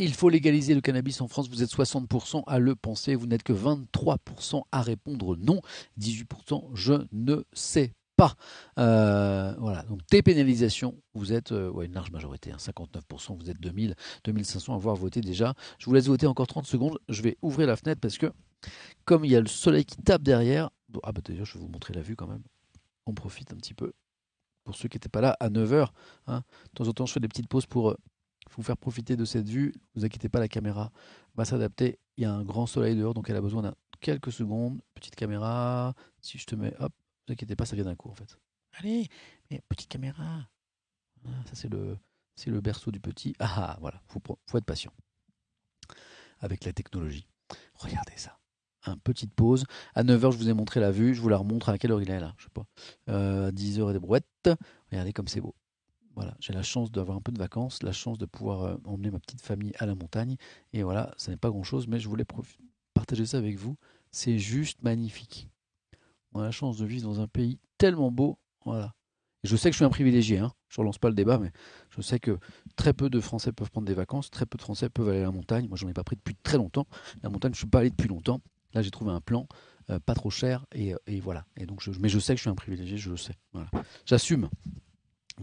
[SPEAKER 1] il faut légaliser le cannabis en France. Vous êtes 60% à le penser. Vous n'êtes que 23% à répondre non. 18% je ne sais pas. Voilà. Donc dépénalisation, vous êtes une large majorité. 59%, vous êtes 2500 à avoir voté déjà. Je vous laisse voter encore 30 secondes. Je vais ouvrir la fenêtre parce que comme il y a le soleil qui tape derrière. D'ailleurs, je vais vous montrer la vue quand même. On profite un petit peu. Pour ceux qui n'étaient pas là à 9h. Hein. De temps en temps, je fais des petites pauses pour vous faire profiter de cette vue. Ne vous inquiétez pas, la caméra va s'adapter. Il y a un grand soleil dehors, donc elle a besoin de quelques secondes. Petite caméra. Si je te mets, hop, ne vous inquiétez pas, ça vient d'un coup en fait. Allez, mais petite caméra. Ça c'est C'est le berceau du petit. Ah, voilà, faut être patient avec la technologie. Regardez ça. Petite pause. À 9h, je vous ai montré la vue. Je vous la remontre. À quelle heure il est là? Je sais pas. 10h et des brouettes. Regardez comme c'est beau. Voilà, j'ai la chance d'avoir un peu de vacances, la chance de pouvoir emmener ma petite famille à la montagne. Et voilà, ça n'est pas grand-chose, mais je voulais partager ça avec vous. C'est juste magnifique. On a la chance de vivre dans un pays tellement beau. Voilà. Et je sais que je suis un privilégié, hein. Je ne relance pas le débat, mais je sais que très peu de Français peuvent prendre des vacances, très peu de Français peuvent aller à la montagne. Moi, j'en ai pas pris depuis très longtemps. La montagne, je ne suis pas allé depuis longtemps. Là, j'ai trouvé un plan pas trop cher et voilà. Et donc, mais je sais que je suis un privilégié, je le sais. Voilà. J'assume.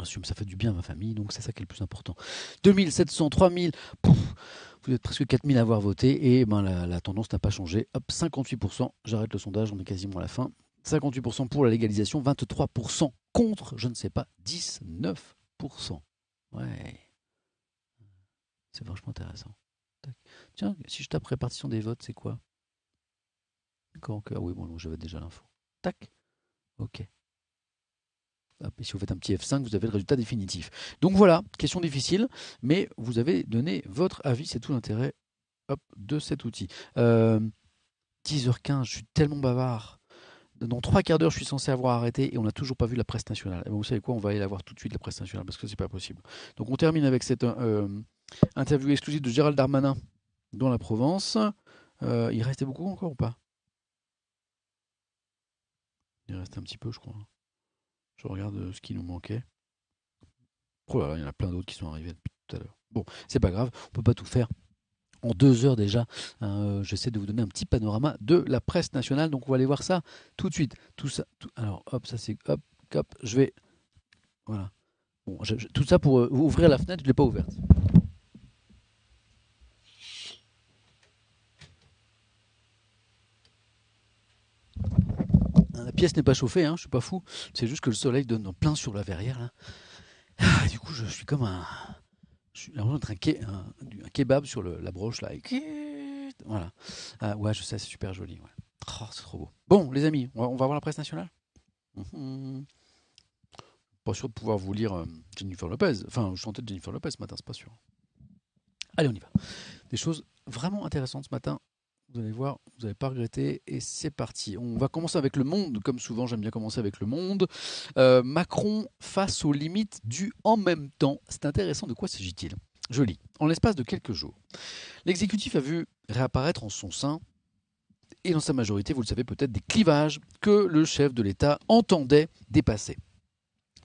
[SPEAKER 1] Ça fait du bien à ma famille, donc c'est ça qui est le plus important. 2700, 3000, vous êtes presque 4000 à avoir voté, et ben la tendance n'a pas changé. Hop, 58%, j'arrête le sondage, on est quasiment à la fin. 58% pour la légalisation, 23% contre, je ne sais pas, 19%. Ouais, c'est vachement intéressant. Tac. Tiens, si je tape répartition des votes, c'est quoi? Ah oui, bon, j'avais déjà l'info. Tac, ok. Et si vous faites un petit F5, vous avez le résultat définitif. Donc voilà, question difficile, mais vous avez donné votre avis, c'est tout l'intérêt de cet outil. 10h15, je suis tellement bavard. Dans 3 quarts d'heure, je suis censé avoir arrêté et on n'a toujours pas vu la presse nationale. Et vous savez quoi, on va aller la voir tout de suite, la presse nationale, parce que c'est pas possible. Donc on termine avec cette interview exclusive de Gérald Darmanin dans la Provence. Il restait beaucoup encore ou pas? Il restait un petit peu, je crois. Je regarde ce qui nous manquait. Oh là là, il y en a plein d'autres qui sont arrivés depuis tout à l'heure. Bon, c'est pas grave, on peut pas tout faire. En 2 heures déjà, j'essaie de vous donner un petit panorama de la presse nationale. Donc on va aller voir ça tout de suite. Tout ça, alors hop, ça c'est hop, hop. Je vais, voilà. Bon, tout ça pour ouvrir la fenêtre, je l'ai pas ouverte. La pièce n'est pas chauffée, hein, je suis pas fou. C'est juste que le soleil donne en plein sur la verrière là. Du coup, je suis comme je suis l'impression d'être un kebab sur la broche là. Voilà. Ouais, je sais, c'est super joli. Ouais. Oh, c'est trop beau. Bon, les amis, on va voir la presse nationale. Pas sûr de pouvoir vous lire Jennifer Lopez. Enfin, chanter de Jennifer Lopez ce matin, c'est pas sûr. Allez, on y va. Des choses vraiment intéressantes ce matin. Vous allez voir, vous n'allez pas regretter. Et c'est parti. On va commencer avec Le Monde. Comme souvent, j'aime bien commencer avec Le Monde. Macron face aux limites du en même temps. C'est intéressant. De quoi s'agit-il? Je lis. En l'espace de quelques jours, l'exécutif a vu réapparaître en son sein et dans sa majorité, vous le savez peut-être, des clivages que le chef de l'État entendait dépasser.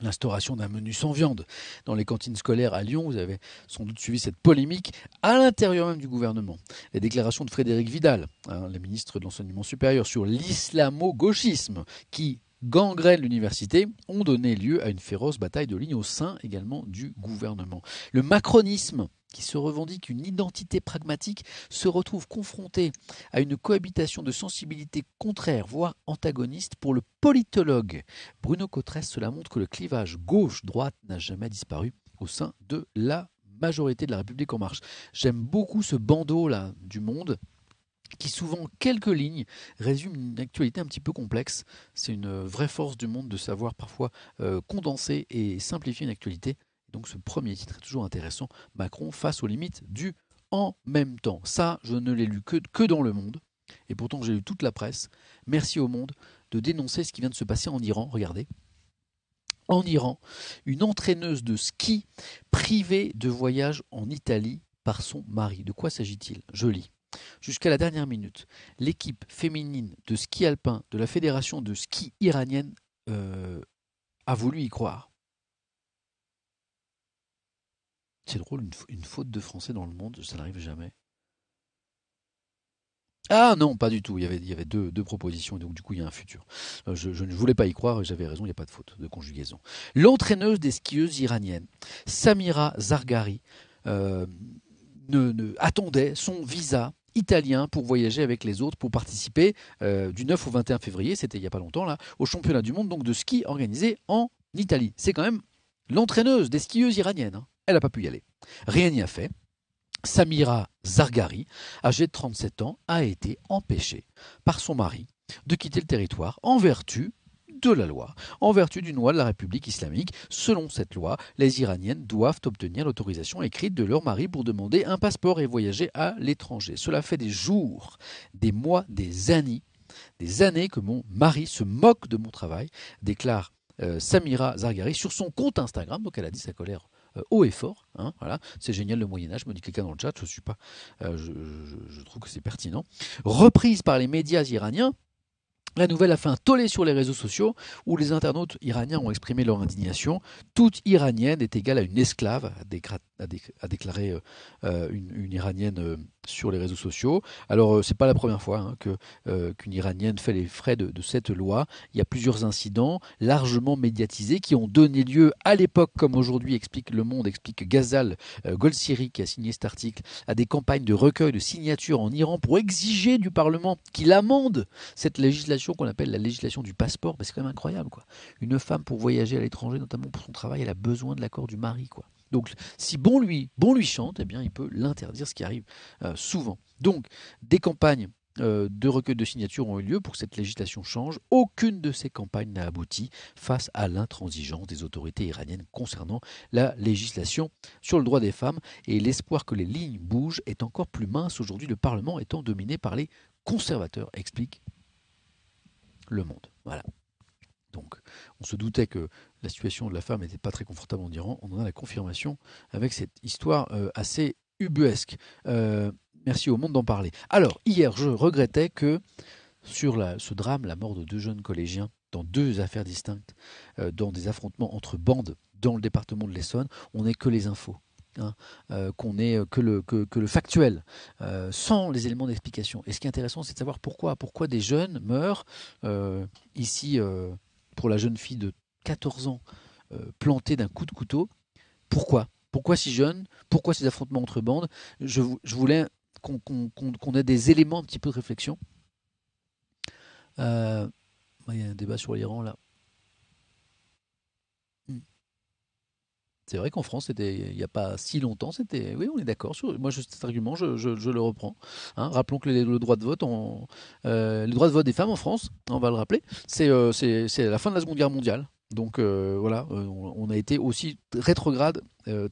[SPEAKER 1] L'instauration d'un menu sans viande dans les cantines scolaires à Lyon, vous avez sans doute suivi cette polémique à l'intérieur même du gouvernement. Les déclarations de Frédérique Vidal, le ministre de l'Enseignement supérieur, sur l'islamo-gauchisme qui gangrène l'université, ont donné lieu à une féroce bataille de lignes au sein également du gouvernement. Le macronisme, qui se revendique une identité pragmatique, se retrouve confronté à une cohabitation de sensibilités contraires, voire antagonistes. Pour le politologue Bruno Cotresse, cela montre que le clivage gauche-droite n'a jamais disparu au sein de la majorité de la République en marche. J'aime beaucoup ce bandeau-là du Monde, qui souvent, quelques lignes, résume une actualité un petit peu complexe. C'est une vraie force du Monde de savoir parfois condenser et simplifier une actualité. Donc ce premier titre est toujours intéressant. Macron face aux limites du en même temps. Ça, je ne l'ai lu que dans Le Monde. Et pourtant, j'ai lu toute la presse. Merci au Monde de dénoncer ce qui vient de se passer en Iran. Regardez. En Iran, une entraîneuse de ski privée de voyage en Italie par son mari. De quoi s'agit-il? Je lis. Jusqu'à la dernière minute, l'équipe féminine de ski alpin de la fédération de ski iranienne a voulu y croire. C'est drôle, une faute de français dans Le Monde, ça n'arrive jamais. Ah non, pas du tout, il y avait deux propositions, et donc du coup il y a un futur. Je ne voulais pas y croire et j'avais raison, il n'y a pas de faute de conjugaison. L'entraîneuse des skieuses iraniennes, Samira Zargari, attendait son visa italien pour voyager avec les autres, pour participer du 9 au 21 février, c'était il n'y a pas longtemps là, au championnat du monde donc de ski organisé en Italie. C'est quand même l'entraîneuse des skieuses iraniennes, hein. Elle n'a pas pu y aller. Rien n'y a fait. Samira Zargari, âgée de 37 ans, a été empêchée par son mari de quitter le territoire en vertu de la loi, en vertu d'une loi de la République islamique. Selon cette loi, les Iraniennes doivent obtenir l'autorisation écrite de leur mari pour demander un passeport et voyager à l'étranger. Cela fait des jours, des mois, des années que mon mari se moque de mon travail, déclare Samira Zargari sur son compte Instagram. Donc elle a dit sa colère haut et fort. Hein, voilà. C'est génial le Moyen-Âge, me dit quelqu'un dans le chat, je trouve que c'est pertinent. Reprise par les médias iraniens, la nouvelle a fait un tollé sur les réseaux sociaux où les internautes iraniens ont exprimé leur indignation. Toute iranienne est égale à une esclave, a déclaré une iranienne sur les réseaux sociaux. Alors, c'est pas la première fois qu'une iranienne fait les frais de cette loi. Il y a plusieurs incidents largement médiatisés qui ont donné lieu à l'époque, comme aujourd'hui explique Le Monde, explique Ghazal Golsiri qui a signé cet article, à des campagnes de recueil de signatures en Iran pour exiger du Parlement qu'il amende cette législation qu'on appelle la législation du passeport. C'est quand même incroyable, quoi. Une femme, pour voyager à l'étranger, notamment pour son travail, elle a besoin de l'accord du mari, quoi. Donc, si bon lui chante, eh bien, il peut l'interdire, ce qui arrive souvent. Donc, des campagnes de recueil de signatures ont eu lieu pour que cette législation change. Aucune de ces campagnes n'a abouti face à l'intransigeance des autorités iraniennes concernant la législation sur le droit des femmes. Et l'espoir que les lignes bougent est encore plus mince aujourd'hui, le Parlement étant dominé par les conservateurs, explique Le Monde. Voilà. Donc, on se doutait que la situation de la femme n'était pas très confortable en Iran. On en a la confirmation avec cette histoire assez ubuesque. Merci au Monde d'en parler. Alors, hier, je regrettais que sur ce drame, la mort de 2 jeunes collégiens, dans 2 affaires distinctes, dans des affrontements entre bandes dans le département de l'Essonne, on n'ait que les infos. Hein, qu'on ait que le factuel, sans les éléments d'explication. Et ce qui est intéressant, c'est de savoir pourquoi des jeunes meurent. Ici, pour la jeune fille de 14 ans, plantée d'un coup de couteau. Pourquoi si jeune? Pourquoi ces affrontements entre bandes? Je voulais qu'on ait des éléments un petit peu de réflexion. Il y a un débat sur l'Iran là. C'est vrai qu'en France, il n'y a pas si longtemps, oui, on est d'accord. Moi, cet argument, je le reprends. Hein, rappelons que le droit de vote, le droit de vote des femmes en France, on va le rappeler, c'est la fin de la Seconde Guerre mondiale. Donc voilà, on a été aussi rétrograde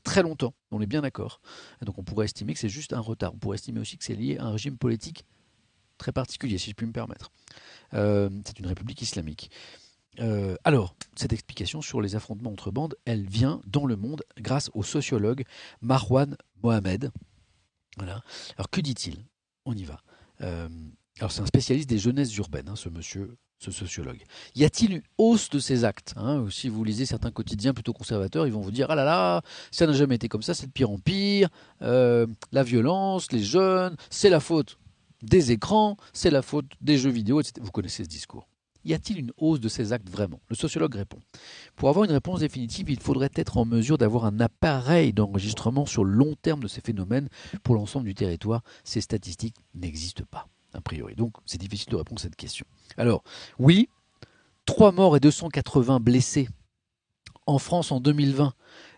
[SPEAKER 1] très longtemps. On est bien d'accord. Et donc on pourrait estimer que c'est juste un retard. On pourrait estimer aussi que c'est lié à un régime politique très particulier, si je puis me permettre. C'est une république islamique. Alors, cette explication sur les affrontements entre bandes, elle vient dans Le Monde grâce au sociologue Marwan Mohamed. Voilà. Alors, que dit-il? On y va. Alors, c'est un spécialiste des jeunesses urbaines, ce sociologue. Y a-t-il une hausse de ces actes? Si vous lisez certains quotidiens plutôt conservateurs, ils vont vous dire « Ah là là, ça n'a jamais été comme ça, c'est de pire en pire, la violence, les jeunes, c'est la faute des écrans, c'est la faute des jeux vidéo, etc. » Vous connaissez ce discours. Y a-t-il une hausse de ces actes vraiment? Le sociologue répond. Pour avoir une réponse définitive, il faudrait être en mesure d'avoir un appareil d'enregistrement sur le long terme de ces phénomènes pour l'ensemble du territoire. Ces statistiques n'existent pas, a priori. Donc, c'est difficile de répondre à cette question. Alors, oui, 3 morts et 280 blessés en France en 2020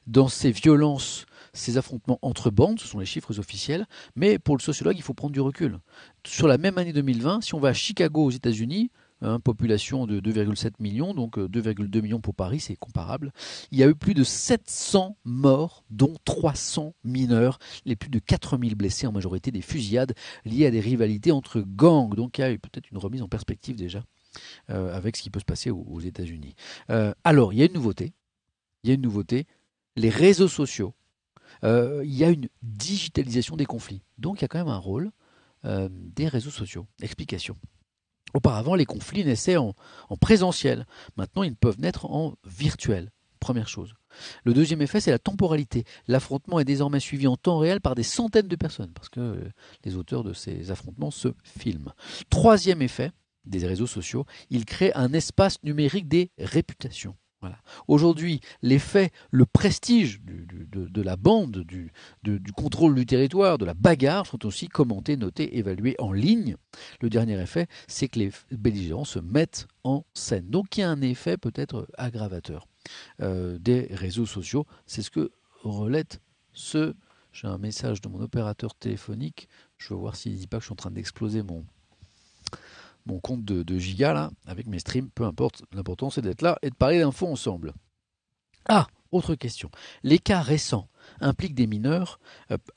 [SPEAKER 1] dans ces violences, ces affrontements entre bandes, ce sont les chiffres officiels, mais pour le sociologue, il faut prendre du recul. Sur la même année 2020, si on va à Chicago aux États-Unis, population de 2,7 millions, donc 2,2 millions pour Paris, c'est comparable. Il y a eu plus de 700 morts, dont 300 mineurs, les plus de 4000 blessés, en majorité des fusillades liées à des rivalités entre gangs. Donc il y a eu peut-être une remise en perspective déjà avec ce qui peut se passer aux États-Unis. Alors, il y a une nouveauté. Les réseaux sociaux. Il y a une digitalisation des conflits. Donc il y a quand même un rôle des réseaux sociaux. Explication. Auparavant, les conflits naissaient en présentiel. Maintenant, ils peuvent naître en virtuel. Première chose. Le deuxième effet, c'est la temporalité. L'affrontement est désormais suivi en temps réel par des centaines de personnes, parce que les auteurs de ces affrontements se filment. Troisième effet des réseaux sociaux, ils créent un espace numérique des réputations. Voilà. Aujourd'hui, les faits, le prestige de la bande, du contrôle du territoire, de la bagarre sont aussi commentés, notés, évalués en ligne. Le dernier effet, c'est que les belligérants se mettent en scène. Donc il y a un effet peut-être aggravateur des réseaux sociaux. C'est ce que relate J'ai un message de mon opérateur téléphonique. Je veux voir s'il ne dit pas que je suis en train d'exploser mon compte de giga là, avec mes streams, peu importe. L'important c'est d'être là et de parler d'infos ensemble. Ah, autre question. Les cas récents impliquent des mineurs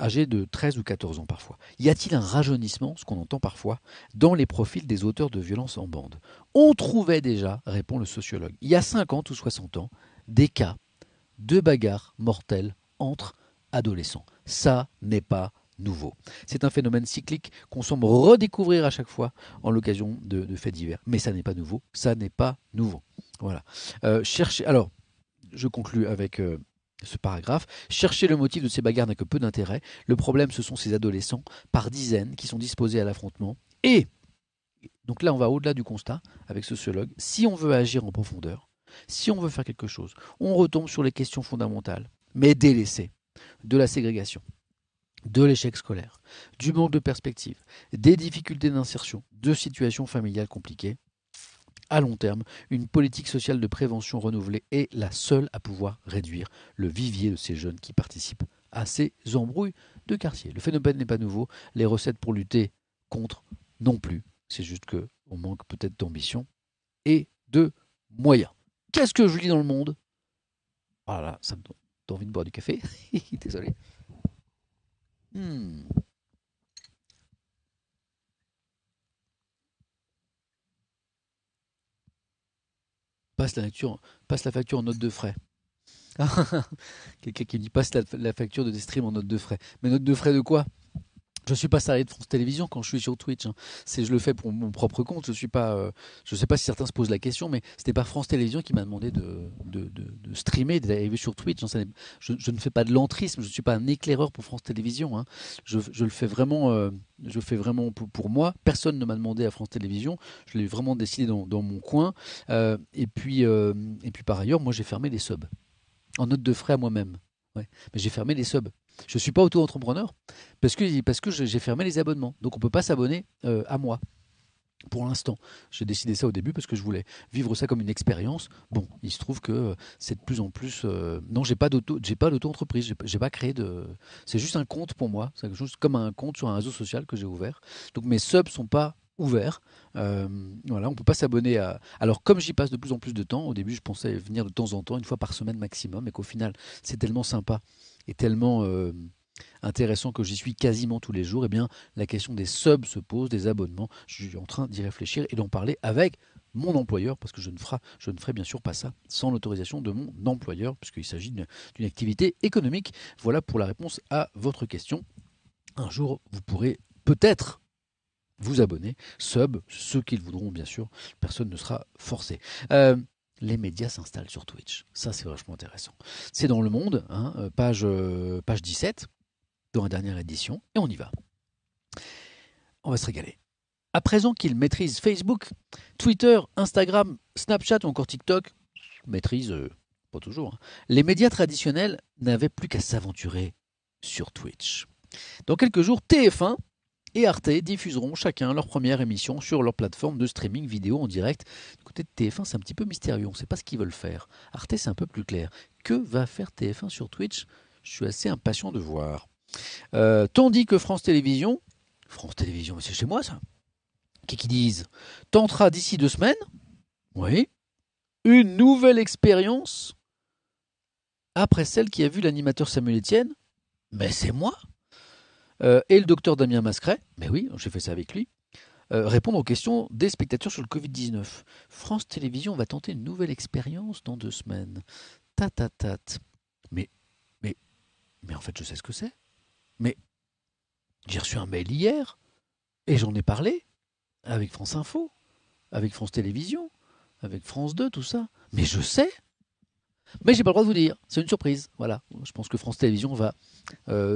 [SPEAKER 1] âgés de 13 ou 14 ans parfois. Y a-t-il un rajeunissement, ce qu'on entend parfois, dans les profils des auteurs de violences en bande? On trouvait déjà, répond le sociologue, il y a 50 ou 60 ans, des cas de bagarres mortelles entre adolescents. Ça n'est pas nouveau. C'est un phénomène cyclique qu'on semble redécouvrir à chaque fois en l'occasion de faits divers. Mais ça n'est pas nouveau. Ça n'est pas nouveau. Voilà. Alors, je conclus avec ce paragraphe. Chercher le motif de ces bagarres n'a que peu d'intérêt. Le problème, ce sont ces adolescents, par dizaines, qui sont disposés à l'affrontement. Et, donc là, on va au-delà du constat avec ce sociologue. Si on veut agir en profondeur, si on veut faire quelque chose, on retombe sur les questions fondamentales, mais délaissées, de la ségrégation, de l'échec scolaire, du manque de perspective, des difficultés d'insertion, de situations familiales compliquées. À long terme, une politique sociale de prévention renouvelée est la seule à pouvoir réduire le vivier de ces jeunes qui participent à ces embrouilles de quartier. Le phénomène n'est pas nouveau, les recettes pour lutter contre non plus. C'est juste qu'on manque peut-être d'ambition et de moyens. Qu'est-ce que je lis dans le monde? Voilà, ça me donne envie de boire du café. Désolé. Hmm. Passe la facture en note de frais. Quelqu'un qui me dit passe la facture de tes streams en note de frais. Mais note de frais de quoi? Je suis pas salarié de France Télévisions quand je suis sur Twitch, hein. Je le fais pour mon propre compte. Je suis pas. Je sais pas si certains se posent la question, mais c'était pas France Télévisions qui m'a demandé de streamer, d'arriver sur Twitch. Non, je ne fais pas de l'entrisme. Je suis pas un éclaireur pour France Télévisions, hein. Je le fais vraiment. Je fais vraiment pour moi. Personne ne m'a demandé à France Télévisions. Je l'ai vraiment décidé dans mon coin. Et puis par ailleurs, moi j'ai fermé les subs en note de frais à moi-même. Ouais. Mais j'ai fermé les subs. Je ne suis pas auto-entrepreneur parce que j'ai fermé les abonnements. Donc on ne peut pas s'abonner à moi. Pour l'instant, j'ai décidé ça au début parce que je voulais vivre ça comme une expérience. Bon, il se trouve que c'est de plus en plus. Non, j'ai pas d'auto-entreprise, j'ai pas créé de. C'est juste un compte pour moi. C'est quelque chose comme un compte sur un réseau social que j'ai ouvert. Donc mes subs sont pas ouverts. Voilà, on peut pas s'abonner à. Alors comme j'y passe de plus en plus de temps, au début je pensais venir de temps en temps, une fois par semaine maximum, et qu'au final c'est tellement sympa et tellement intéressant que j'y suis quasiment tous les jours, eh bien, la question des subs se pose, des abonnements. Je suis en train d'y réfléchir et d'en parler avec mon employeur, parce que je ne ferai bien sûr pas ça sans l'autorisation de mon employeur, puisqu'il s'agit d'une activité économique. Voilà pour la réponse à votre question. Un jour, vous pourrez peut-être vous abonner, sub, ceux qui le voudront bien sûr, personne ne sera forcé. Les médias s'installent sur Twitch. Ça, c'est vachement intéressant. C'est dans Le Monde, hein, page 17, dans la dernière édition, et on y va. On va se régaler. À présent qu'ils maîtrisent Facebook, Twitter, Instagram, Snapchat ou encore TikTok, maîtrisent pas toujours, hein, les médias traditionnels n'avaient plus qu'à s'aventurer sur Twitch. Dans quelques jours, TF1 et Arte diffuseront chacun leur première émission sur leur plateforme de streaming vidéo en direct. Du côté de TF1, c'est un petit peu mystérieux, on ne sait pas ce qu'ils veulent faire. Arte, c'est un peu plus clair. Que va faire TF1 sur Twitch? Je suis assez impatient de voir. Tandis que France Télévisions, mais c'est chez moi ça, qui disent, tentera d'ici 2 semaines, oui, une nouvelle expérience après celle qui a vu l'animateur Samuel Etienne, mais c'est moi, et le docteur Damien Mascret, mais oui, j'ai fait ça avec lui, répondre aux questions des spectateurs sur le Covid-19. France Télévisions va tenter une nouvelle expérience dans 2 semaines. Tatatat. Mais, mais en fait, je sais ce que c'est. Mais j'ai reçu un mail hier et j'en ai parlé avec France Info, avec France Télévisions, avec France 2, tout ça. Mais je sais. Mais j'ai pas le droit de vous dire. C'est une surprise. Voilà. Je pense que France Télévisions va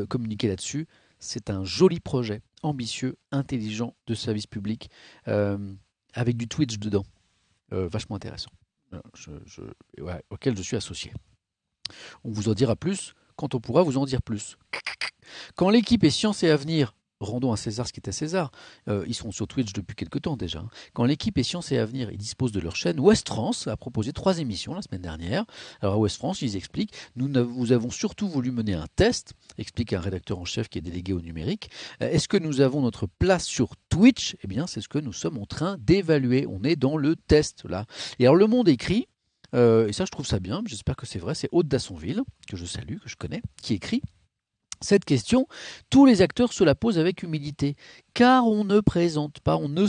[SPEAKER 1] communiquer là-dessus. C'est un joli projet, ambitieux, intelligent de service public, avec du Twitch dedans. Vachement intéressant. Ouais, auquel je suis associé. On vous en dira plus quand on pourra vous en dire plus. Quand l'équipe est Science et Avenir rendons à César ce qui est à César. Ils sont sur Twitch depuis quelque temps déjà. Quand l'équipe est Science et Avenir, ils disposent de leur chaîne. Ouest France a proposé 3 émissions la semaine dernière. Alors à Ouest France, ils expliquent, nous avons surtout voulu mener un test, explique un rédacteur en chef qui est délégué au numérique. Est-ce que nous avons notre place sur Twitch? Eh bien, c'est ce que nous sommes en train d'évaluer. On est dans le test là. Et alors Le Monde écrit, et ça je trouve ça bien, j'espère que c'est vrai, c'est Aude Dassonville, que je salue, que je connais, qui écrit: cette question, tous les acteurs se la posent avec humilité, car on ne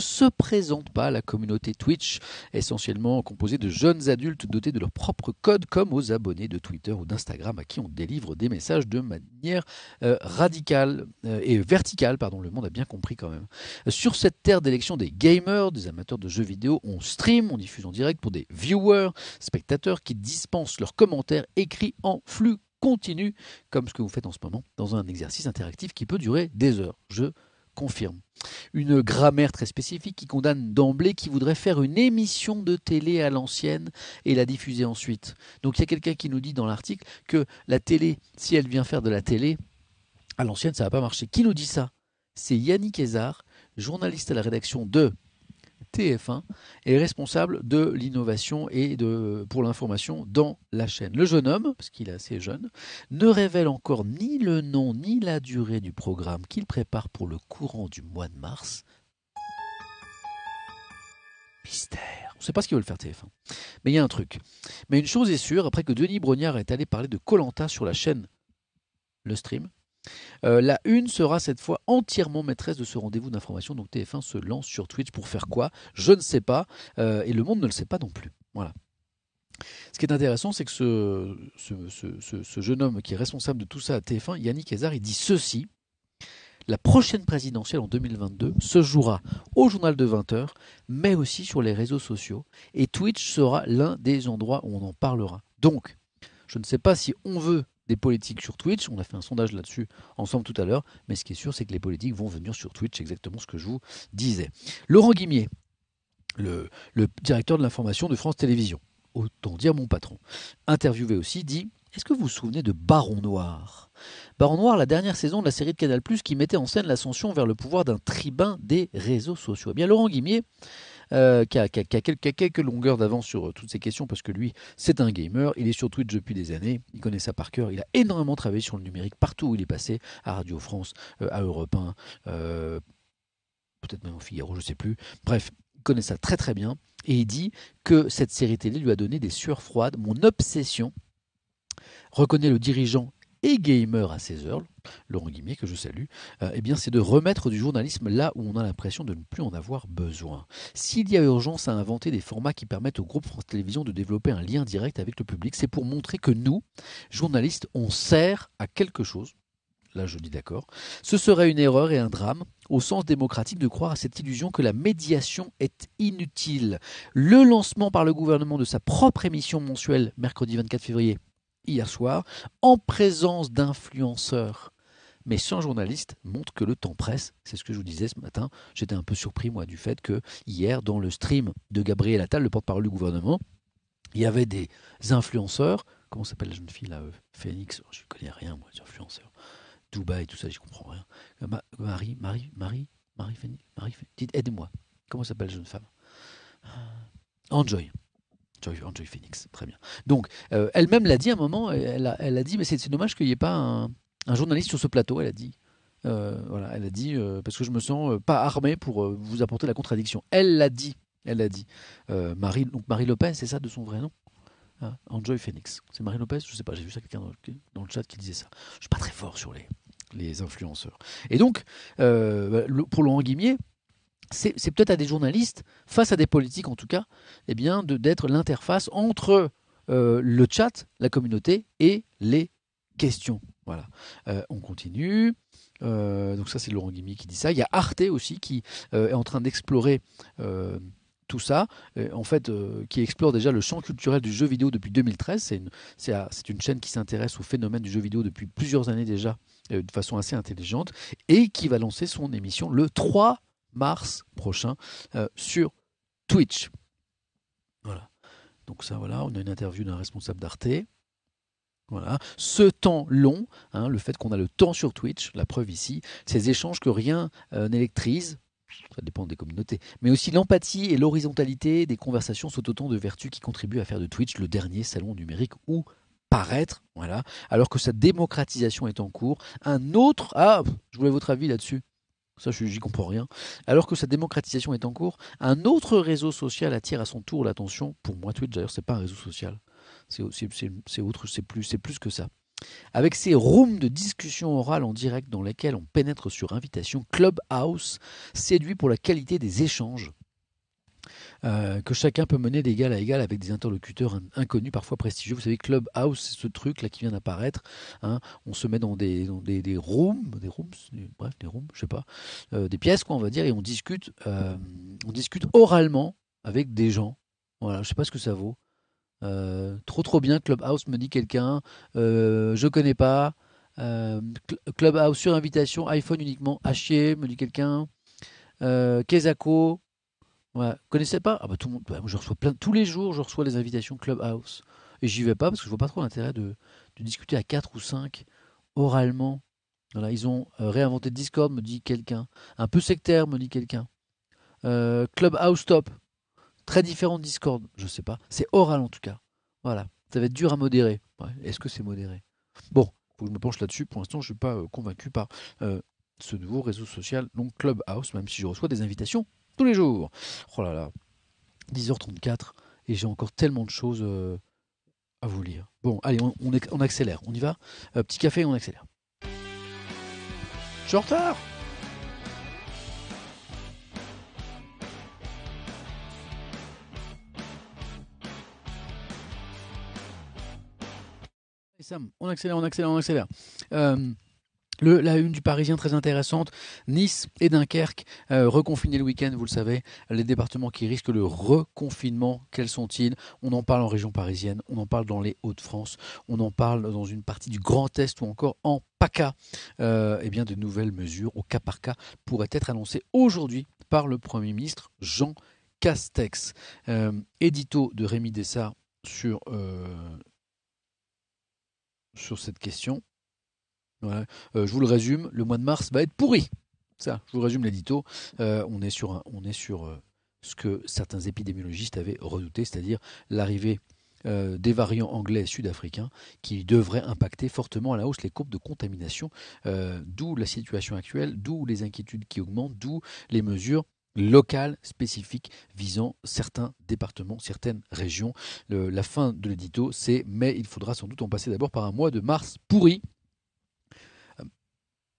[SPEAKER 1] se présente pas à la communauté Twitch, essentiellement composée de jeunes adultes dotés de leur propre code, comme aux abonnés de Twitter ou d'Instagram à qui on délivre des messages de manière radicale et verticale, pardon, Le Monde a bien compris quand même. Sur cette terre d'élection des gamers, des amateurs de jeux vidéo, on stream, on diffuse en direct pour des viewers, spectateurs qui dispensent leurs commentaires écrits en flux continue, comme ce que vous faites en ce moment, dans un exercice interactif qui peut durer des heures. Je confirme. Une grammaire très spécifique qui condamne d'emblée qui voudrait faire une émission de télé à l'ancienne et la diffuser ensuite. Donc il y a quelqu'un qui nous dit dans l'article que la télé, si elle vient faire de la télé à l'ancienne, ça ne va pas marcher. Qui nous dit ça? C'est Yannick Ezard, journaliste à la rédaction de TF1 est responsable de l'innovation et pour l'information dans la chaîne. Le jeune homme, parce qu'il est assez jeune, ne révèle encore ni le nom ni la durée du programme qu'il prépare pour le courant du mois de mars. Mystère. On ne sait pas ce qu'ils veulent faire TF1. Mais il y a un truc. Mais une chose est sûre, après que Denis Brognard est allé parler de Koh-Lanta sur la chaîne Le Stream, la une sera cette fois entièrement maîtresse de ce rendez-vous d'information. Donc TF1 se lance sur Twitch pour faire quoi? Je ne sais pas, et Le Monde ne le sait pas non plus. Voilà. Ce qui est intéressant, c'est que ce jeune homme qui est responsable de tout ça à TF1, Yannick Ezard, il dit ceci: la prochaine présidentielle en 2022 se jouera au journal de 20h, mais aussi sur les réseaux sociaux, et Twitch sera l'un des endroits où on en parlera. Donc, je ne sais pas si on veut des politiques sur Twitch, on a fait un sondage là-dessus ensemble tout à l'heure, mais ce qui est sûr, c'est que les politiques vont venir sur Twitch, exactement ce que je vous disais. Laurent Guimier, le directeur de l'information de France Télévisions, autant dire mon patron, interviewé aussi, dit: est-ce que vous vous souvenez de Baron Noir? Baron Noir, la dernière saison de la série de Canal+, qui mettait en scène l'ascension vers le pouvoir d'un tribun des réseaux sociaux. Eh bien, Laurent Guimier, qui a quelques longueurs d'avance sur toutes ces questions, parce que lui, c'est un gamer, il est sur Twitch depuis des années, il connaît ça par cœur, il a énormément travaillé sur le numérique partout où il est passé, à Radio France, à Europe 1, peut-être même au Figaro, je ne sais plus. Bref, il connaît ça très très bien, et il dit que cette série télé lui a donné des sueurs froides. Mon obsession, reconnaît le dirigeant et gamer à 16h, Laurent Guimier, que je salue, eh bien, c'est de remettre du journalisme là où on a l'impression de ne plus en avoir besoin. S'il y a urgence à inventer des formats qui permettent au groupe France Télévisions de développer un lien direct avec le public, c'est pour montrer que nous, journalistes, on sert à quelque chose. Là, je dis d'accord. Ce serait une erreur et un drame, au sens démocratique, de croire à cette illusion que la médiation est inutile. Le lancement par le gouvernement de sa propre émission mensuelle, mercredi 24 février, hier soir, en présence d'influenceurs, mais sans journalistes, montre que le temps presse. C'est ce que je vous disais ce matin. J'étais un peu surpris, moi, du fait que hier, dans le stream de Gabriel Attal, le porte-parole du gouvernement, il y avait des influenceurs. Comment s'appelle la jeune fille là, Phoenix? Je ne connais rien, moi, des influenceurs. Dubaï, tout ça, je comprends rien. Marie, Phoenix, dites, aidez-moi. Comment s'appelle la jeune femme? Enjoy Phoenix, très bien. Donc, elle-même l'a dit à un moment, elle a dit, mais c'est dommage qu'il n'y ait pas un journaliste sur ce plateau, elle a dit. Voilà, elle a dit, parce que je me sens pas armée pour vous apporter la contradiction. Elle l'a dit. Marie Lopez, c'est ça de son vrai nom? Enjoy Phoenix. C'est Marie Lopez? Je sais pas, j'ai vu ça quelqu'un dans le chat qui disait ça. Je suis pas très fort sur les influenceurs. Et donc, pour Laurent Guimier, c'est peut-être à des journalistes, face à des politiques en tout cas, eh bien, d'être l'interface entre le chat, la communauté et les questions. Voilà. On continue. Donc ça, c'est Laurent Guimier qui dit ça. Il y a Arte aussi qui est en train d'explorer tout ça, en fait, qui explore déjà le champ culturel du jeu vidéo depuis 2013. C'est une chaîne qui s'intéresse au phénomène du jeu vidéo depuis plusieurs années déjà, de façon assez intelligente, et qui va lancer son émission le 3 mars prochain sur Twitch. Voilà. Donc ça, voilà, on a une interview d'un responsable d'Arte. Voilà. Ce temps long, le fait qu'on a le temps sur Twitch, la preuve ici, ces échanges que rien n'électrise, ça dépend des communautés, mais aussi l'empathie et l'horizontalité des conversations sont autant de vertus qui contribuent à faire de Twitch le dernier salon numérique où paraître, voilà, alors que sa démocratisation est en cours. Un autre, je voulais votre avis là-dessus. Ça, j'y comprends rien. Alors que sa démocratisation est en cours, un autre réseau social attire à son tour l'attention. Pour moi, Twitch, d'ailleurs, c'est pas un réseau social. C'est plus que ça. Avec ces rooms de discussion orale en direct dans lesquels on pénètre sur invitation, Clubhouse séduit pour la qualité des échanges que chacun peut mener d'égal à égal avec des interlocuteurs inconnus, parfois prestigieux. Vous savez, Clubhouse, c'est ce truc là qui vient d'apparaître. On se met dans des rooms, bref, des rooms, je sais pas, des pièces, quoi, on va dire, et on discute oralement avec des gens. Voilà, je sais pas ce que ça vaut. Trop bien, Clubhouse me dit quelqu'un, je connais pas. Clubhouse sur invitation, iPhone uniquement, à chier, me dit quelqu'un. Kezako, ouais, connaissez pas? Ah bah tout le monde, moi, je reçois tous les jours, je reçois des invitations Clubhouse et j'y vais pas parce que je vois pas trop l'intérêt de discuter à 4 ou 5 oralement. Voilà, ils ont réinventé Discord, me dit quelqu'un. Un peu sectaire, me dit quelqu'un. Clubhouse top, très différent de Discord, je sais pas. C'est oral en tout cas. Voilà, ça va être dur à modérer. Ouais, est-ce que c'est modéré? Bon, faut que je me penche là-dessus. Pour l'instant, je suis pas convaincu par ce nouveau réseau social, donc Clubhouse, même si je reçois des invitations tous les jours. Oh là là, 10h34 et j'ai encore tellement de choses à vous lire. Bon, allez, on accélère, on y va. Petit café, on accélère. Je suis en retard. Et Sam, on accélère, on accélère, on accélère. La une du Parisien très intéressante, Nice et Dunkerque reconfinés le week-end, vous le savez, les départements qui risquent le reconfinement, quels sont-ils? On en parle en région parisienne, on en parle dans les Hauts-de-France, on en parle dans une partie du Grand Est ou encore en PACA. Eh bien, de nouvelles mesures au cas par cas pourraient être annoncées aujourd'hui par le Premier ministre Jean Castex. Édito de Rémi Dessart sur cette question. Ouais. Je vous le résume, le mois de mars va être pourri. Ça, je vous résume l'édito. On est sur ce que certains épidémiologistes avaient redouté, c'est-à-dire l'arrivée des variants anglais et sud-africains qui devraient impacter fortement à la hausse les courbes de contamination, d'où la situation actuelle, d'où les inquiétudes qui augmentent, d'où les mesures locales spécifiques visant certains départements, certaines régions. La fin de l'édito, c'est « mais il faudra sans doute en passer d'abord par un mois de mars pourri ».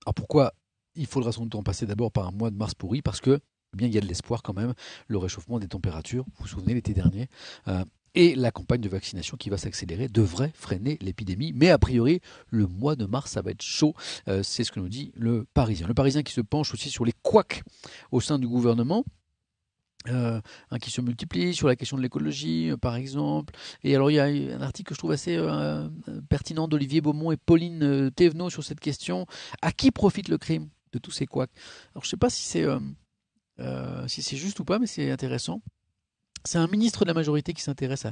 [SPEAKER 1] Alors pourquoi il faudra sans doute en passer d'abord par un mois de mars pourri? Parce que bien il y a de l'espoir quand même, le réchauffement des températures, vous vous souvenez l'été dernier, et la campagne de vaccination qui va s'accélérer devrait freiner l'épidémie. Mais a priori, le mois de mars, ça va être chaud. C'est ce que nous dit le Parisien. Le Parisien qui se penche aussi sur les couacs au sein du gouvernement. Qui se multiplient sur la question de l'écologie, par exemple. Et alors, il y a un article que je trouve assez pertinent d'Olivier Beaumont et Pauline Thévenot sur cette question. À qui profite le crime de tous ces couacs? Alors, je ne sais pas si c'est juste ou pas, mais c'est intéressant. C'est un ministre de la majorité qui s'intéresse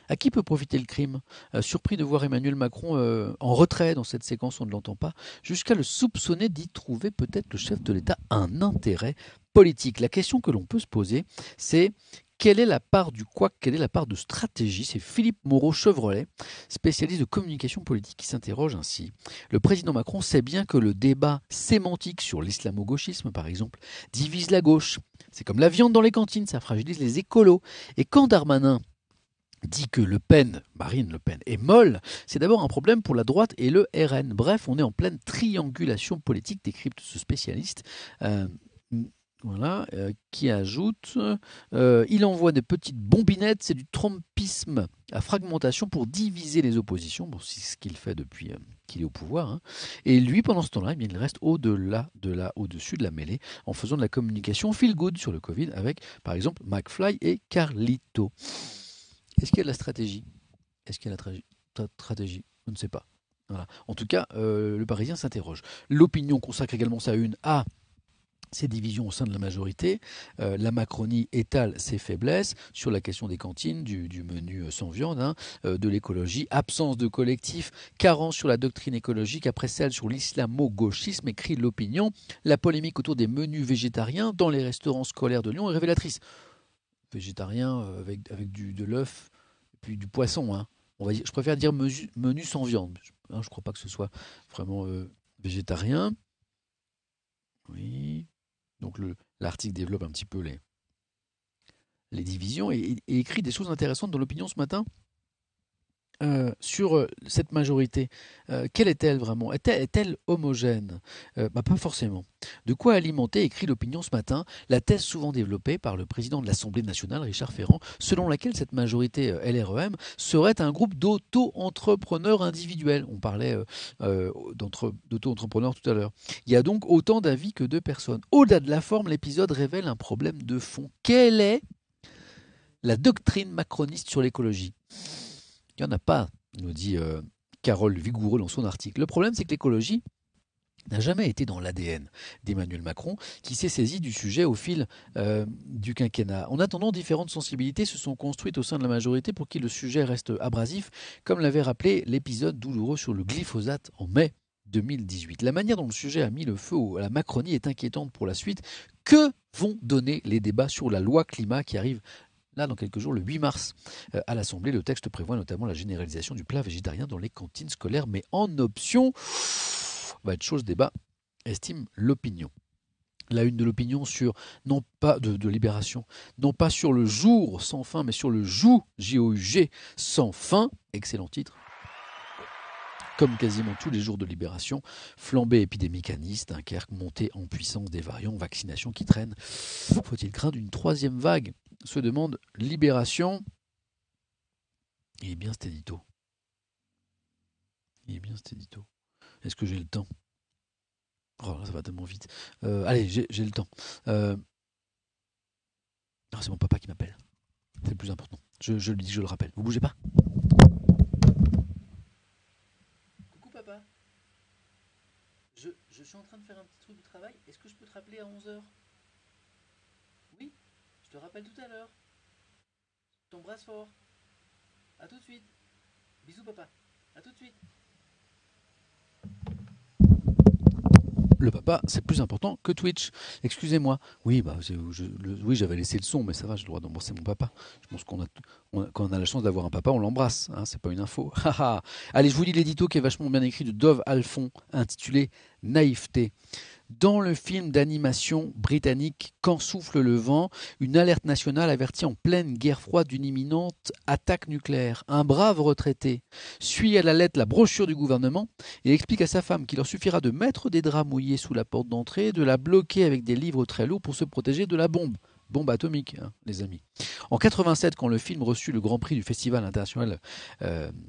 [SPEAKER 1] à qui peut profiter le crime. Surpris de voir Emmanuel Macron en retrait dans cette séquence, on ne l'entend pas, jusqu'à le soupçonner d'y trouver peut-être le chef de l'État un intérêt politique. La question que l'on peut se poser, c'est quelle est la part du couac, quelle est la part de stratégie? C'est Philippe Moreau-Chevrolet, spécialiste de communication politique, qui s'interroge ainsi. Le président Macron sait bien que le débat sémantique sur l'islamo-gauchisme, par exemple, divise la gauche. C'est comme la viande dans les cantines, ça fragilise les écolos. Et quand Darmanin dit que Marine Le Pen, est molle, c'est d'abord un problème pour la droite et le RN. Bref, on est en pleine triangulation politique, décrypte ce spécialiste. Qui ajoute il envoie des petites bombinettes, c'est du trumpisme à fragmentation pour diviser les oppositions. Bon, c'est ce qu'il fait depuis qu'il est au pouvoir. Et lui, pendant ce temps-là, il reste au-dessus de la mêlée en faisant de la communication feel good sur le Covid avec, par exemple, McFly et Carlito. Est-ce qu'il y a de la stratégie? Est-ce qu'il y a de la stratégie? Je ne sais pas. Voilà. En tout cas, le Parisien s'interroge. L'Opinion consacre également sa une à ces divisions au sein de la majorité. La Macronie étale ses faiblesses sur la question des cantines, du menu sans viande, de l'écologie, absence de collectif, carence sur la doctrine écologique, après celle sur l'islamo-gauchisme, écrit l'opinion. La polémique autour des menus végétariens dans les restaurants scolaires de Lyon est révélatrice. Végétarien avec de l'œuf et puis du poisson. Je préfère dire menu sans viande. Je ne crois pas que ce soit vraiment végétarien. Oui. Donc l'article développe un petit peu les divisions et écrit des choses intéressantes dans l'opinion ce matin sur cette majorité. Quelle est-elle vraiment? Est-elle homogène? Pas forcément. De quoi alimenter, écrit l'opinion ce matin, la thèse souvent développée par le président de l'Assemblée nationale, Richard Ferrand, selon laquelle cette majorité LREM serait un groupe d'auto-entrepreneurs individuels. On parlait d'auto-entrepreneurs tout à l'heure. Il y a donc autant d'avis que de personnes. Au-delà de la forme, l'épisode révèle un problème de fond. Quelle est la doctrine macroniste sur l'écologie? Il n'y en a pas, nous dit Carole Vigoureux dans son article. Le problème, c'est que l'écologie n'a jamais été dans l'ADN d'Emmanuel Macron, qui s'est saisi du sujet au fil du quinquennat. En attendant, différentes sensibilités se sont construites au sein de la majorité pour que le sujet reste abrasif, comme l'avait rappelé l'épisode douloureux sur le glyphosate en mai 2018. La manière dont le sujet a mis le feu à la Macronie est inquiétante pour la suite. Que vont donner les débats sur la loi climat qui arrive là, dans quelques jours, le 8 mars, à l'Assemblée? Le texte prévoit notamment la généralisation du plat végétarien dans les cantines scolaires, mais en option. Va être chose débat, estime l'opinion. La une de l'opinion sur, non pas de Libération, non pas sur le jour sans fin, mais sur le joug, J-O-U-G, sans fin. Excellent titre. Comme quasiment tous les jours de Libération, flambée épidémiciste, Dunkerque, montée en puissance des variants, vaccination qui traîne. Faut-il craindre une troisième vague? Se demande Libération. Il est bien cet édito. Est-ce que j'ai le temps? Oh là, ça va tellement vite. Allez, j'ai le temps. Non, c'est mon papa qui m'appelle. C'est le plus important. Je lui dis, je le rappelle. Vous bougez pas? Coucou papa. Je suis en train de faire un petit truc de travail. Est-ce que je peux te rappeler à 11h? Oui, je te rappelle tout à l'heure. Je t'embrasse fort. À tout de suite. Bisous papa. À tout de suite. Le papa, c'est plus important que Twitch. Excusez-moi. Oui, oui, j'avais laissé le son, mais ça va, j'ai le droit d'embrasser mon papa. Je pense quand on a la chance d'avoir un papa, on l'embrasse. C'est pas une info. Allez, je vous lis l'édito qui est vachement bien écrit de Dove Alphon, intitulé Naïveté. Dans le film d'animation britannique Quand souffle le vent, une alerte nationale avertit en pleine guerre froide d'une imminente attaque nucléaire. Un brave retraité suit à la lettre la brochure du gouvernement et explique à sa femme qu'il leur suffira de mettre des draps mouillés sous la porte d'entrée, de la bloquer avec des livres très lourds pour se protéger de la bombe. Bombe atomique, les amis. En 87, quand le film reçut le Grand Prix du Festival international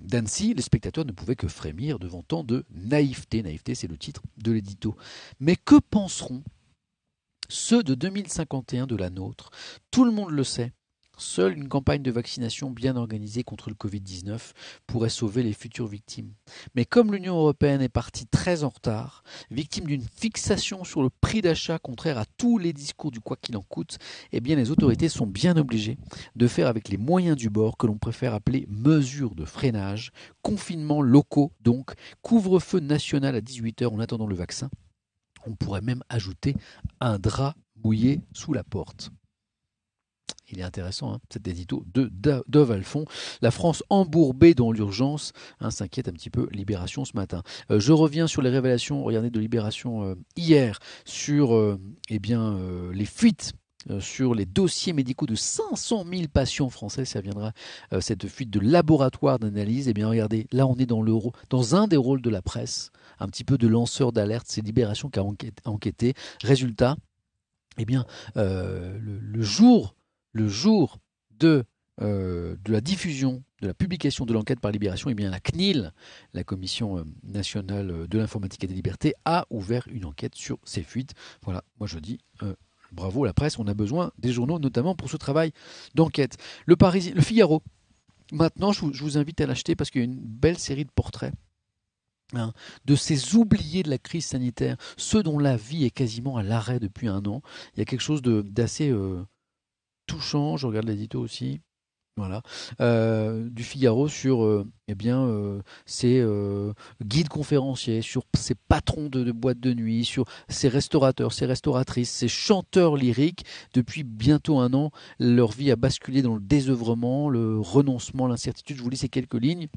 [SPEAKER 1] d'Annecy, les spectateurs ne pouvaient que frémir devant tant de naïveté. Naïveté, c'est le titre de l'édito. Mais que penseront ceux de 2051 de la nôtre? Tout le monde le sait. Seule une campagne de vaccination bien organisée contre le Covid-19 pourrait sauver les futures victimes. Mais comme l'Union européenne est partie très en retard, victime d'une fixation sur le prix d'achat contraire à tous les discours du quoi qu'il en coûte, eh bien les autorités sont bien obligées de faire avec les moyens du bord que l'on préfère appeler mesures de freinage, confinements locaux donc, couvre-feu national à 18h en attendant le vaccin. On pourrait même ajouter un drap mouillé sous la porte. Il est intéressant, cet édito de Dove Alphon. La France embourbée dans l'urgence, s'inquiète un petit peu Libération ce matin. Je reviens sur les révélations, regardez, de Libération hier, sur les fuites sur les dossiers médicaux de 500 000 patients français. Ça viendra, cette fuite de laboratoire d'analyse. Eh bien, regardez, là, on est dans un des rôles de la presse, un petit peu de lanceur d'alerte. C'est Libération qui a enquêté. Résultat, eh bien, le jour de la diffusion, de la publication de l'enquête par Libération, eh bien la CNIL, la Commission nationale de l'informatique et des libertés, a ouvert une enquête sur ces fuites. Voilà, moi je dis bravo à la presse, on a besoin des journaux notamment pour ce travail d'enquête. Le Figaro, maintenant je vous invite à l'acheter parce qu'il y a une belle série de portraits hein, de ces oubliés de la crise sanitaire, ceux dont la vie est quasiment à l'arrêt depuis un an. Il y a quelque chose d'assez touchant, je regarde l'édito aussi. Voilà, du Figaro sur ces guides conférenciers, sur ces patrons de boîtes de nuit, sur ces restaurateurs, ces restauratrices, ces chanteurs lyriques. Depuis bientôt un an, leur vie a basculé dans le désœuvrement, le renoncement, l'incertitude. Je vous lis ces quelques lignes.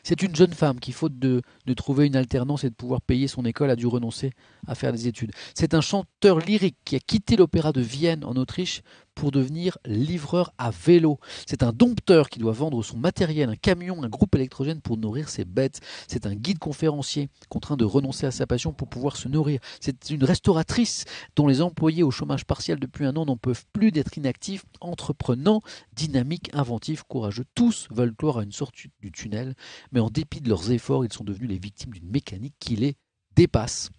[SPEAKER 1] C'est une jeune femme qui, faute de trouver une alternance et de pouvoir payer son école, a dû renoncer à faire des études. C'est un chanteur lyrique qui a quitté l'opéra de Vienne en Autriche pour devenir livreur à vélo. C'est un dompteur qui doit vendre son matériel, un camion, un groupe électrogène pour nourrir ses bêtes. C'est un guide conférencier contraint de renoncer à sa passion pour pouvoir se nourrir. C'est une restauratrice dont les employés au chômage partiel depuis un an n'en peuvent plus d'être inactifs, entreprenants, dynamiques, inventifs, courageux. Tous veulent clore à une sorte du tunnel, mais en dépit de leurs efforts, ils sont devenus les victimes d'une mécanique qui les dépasse.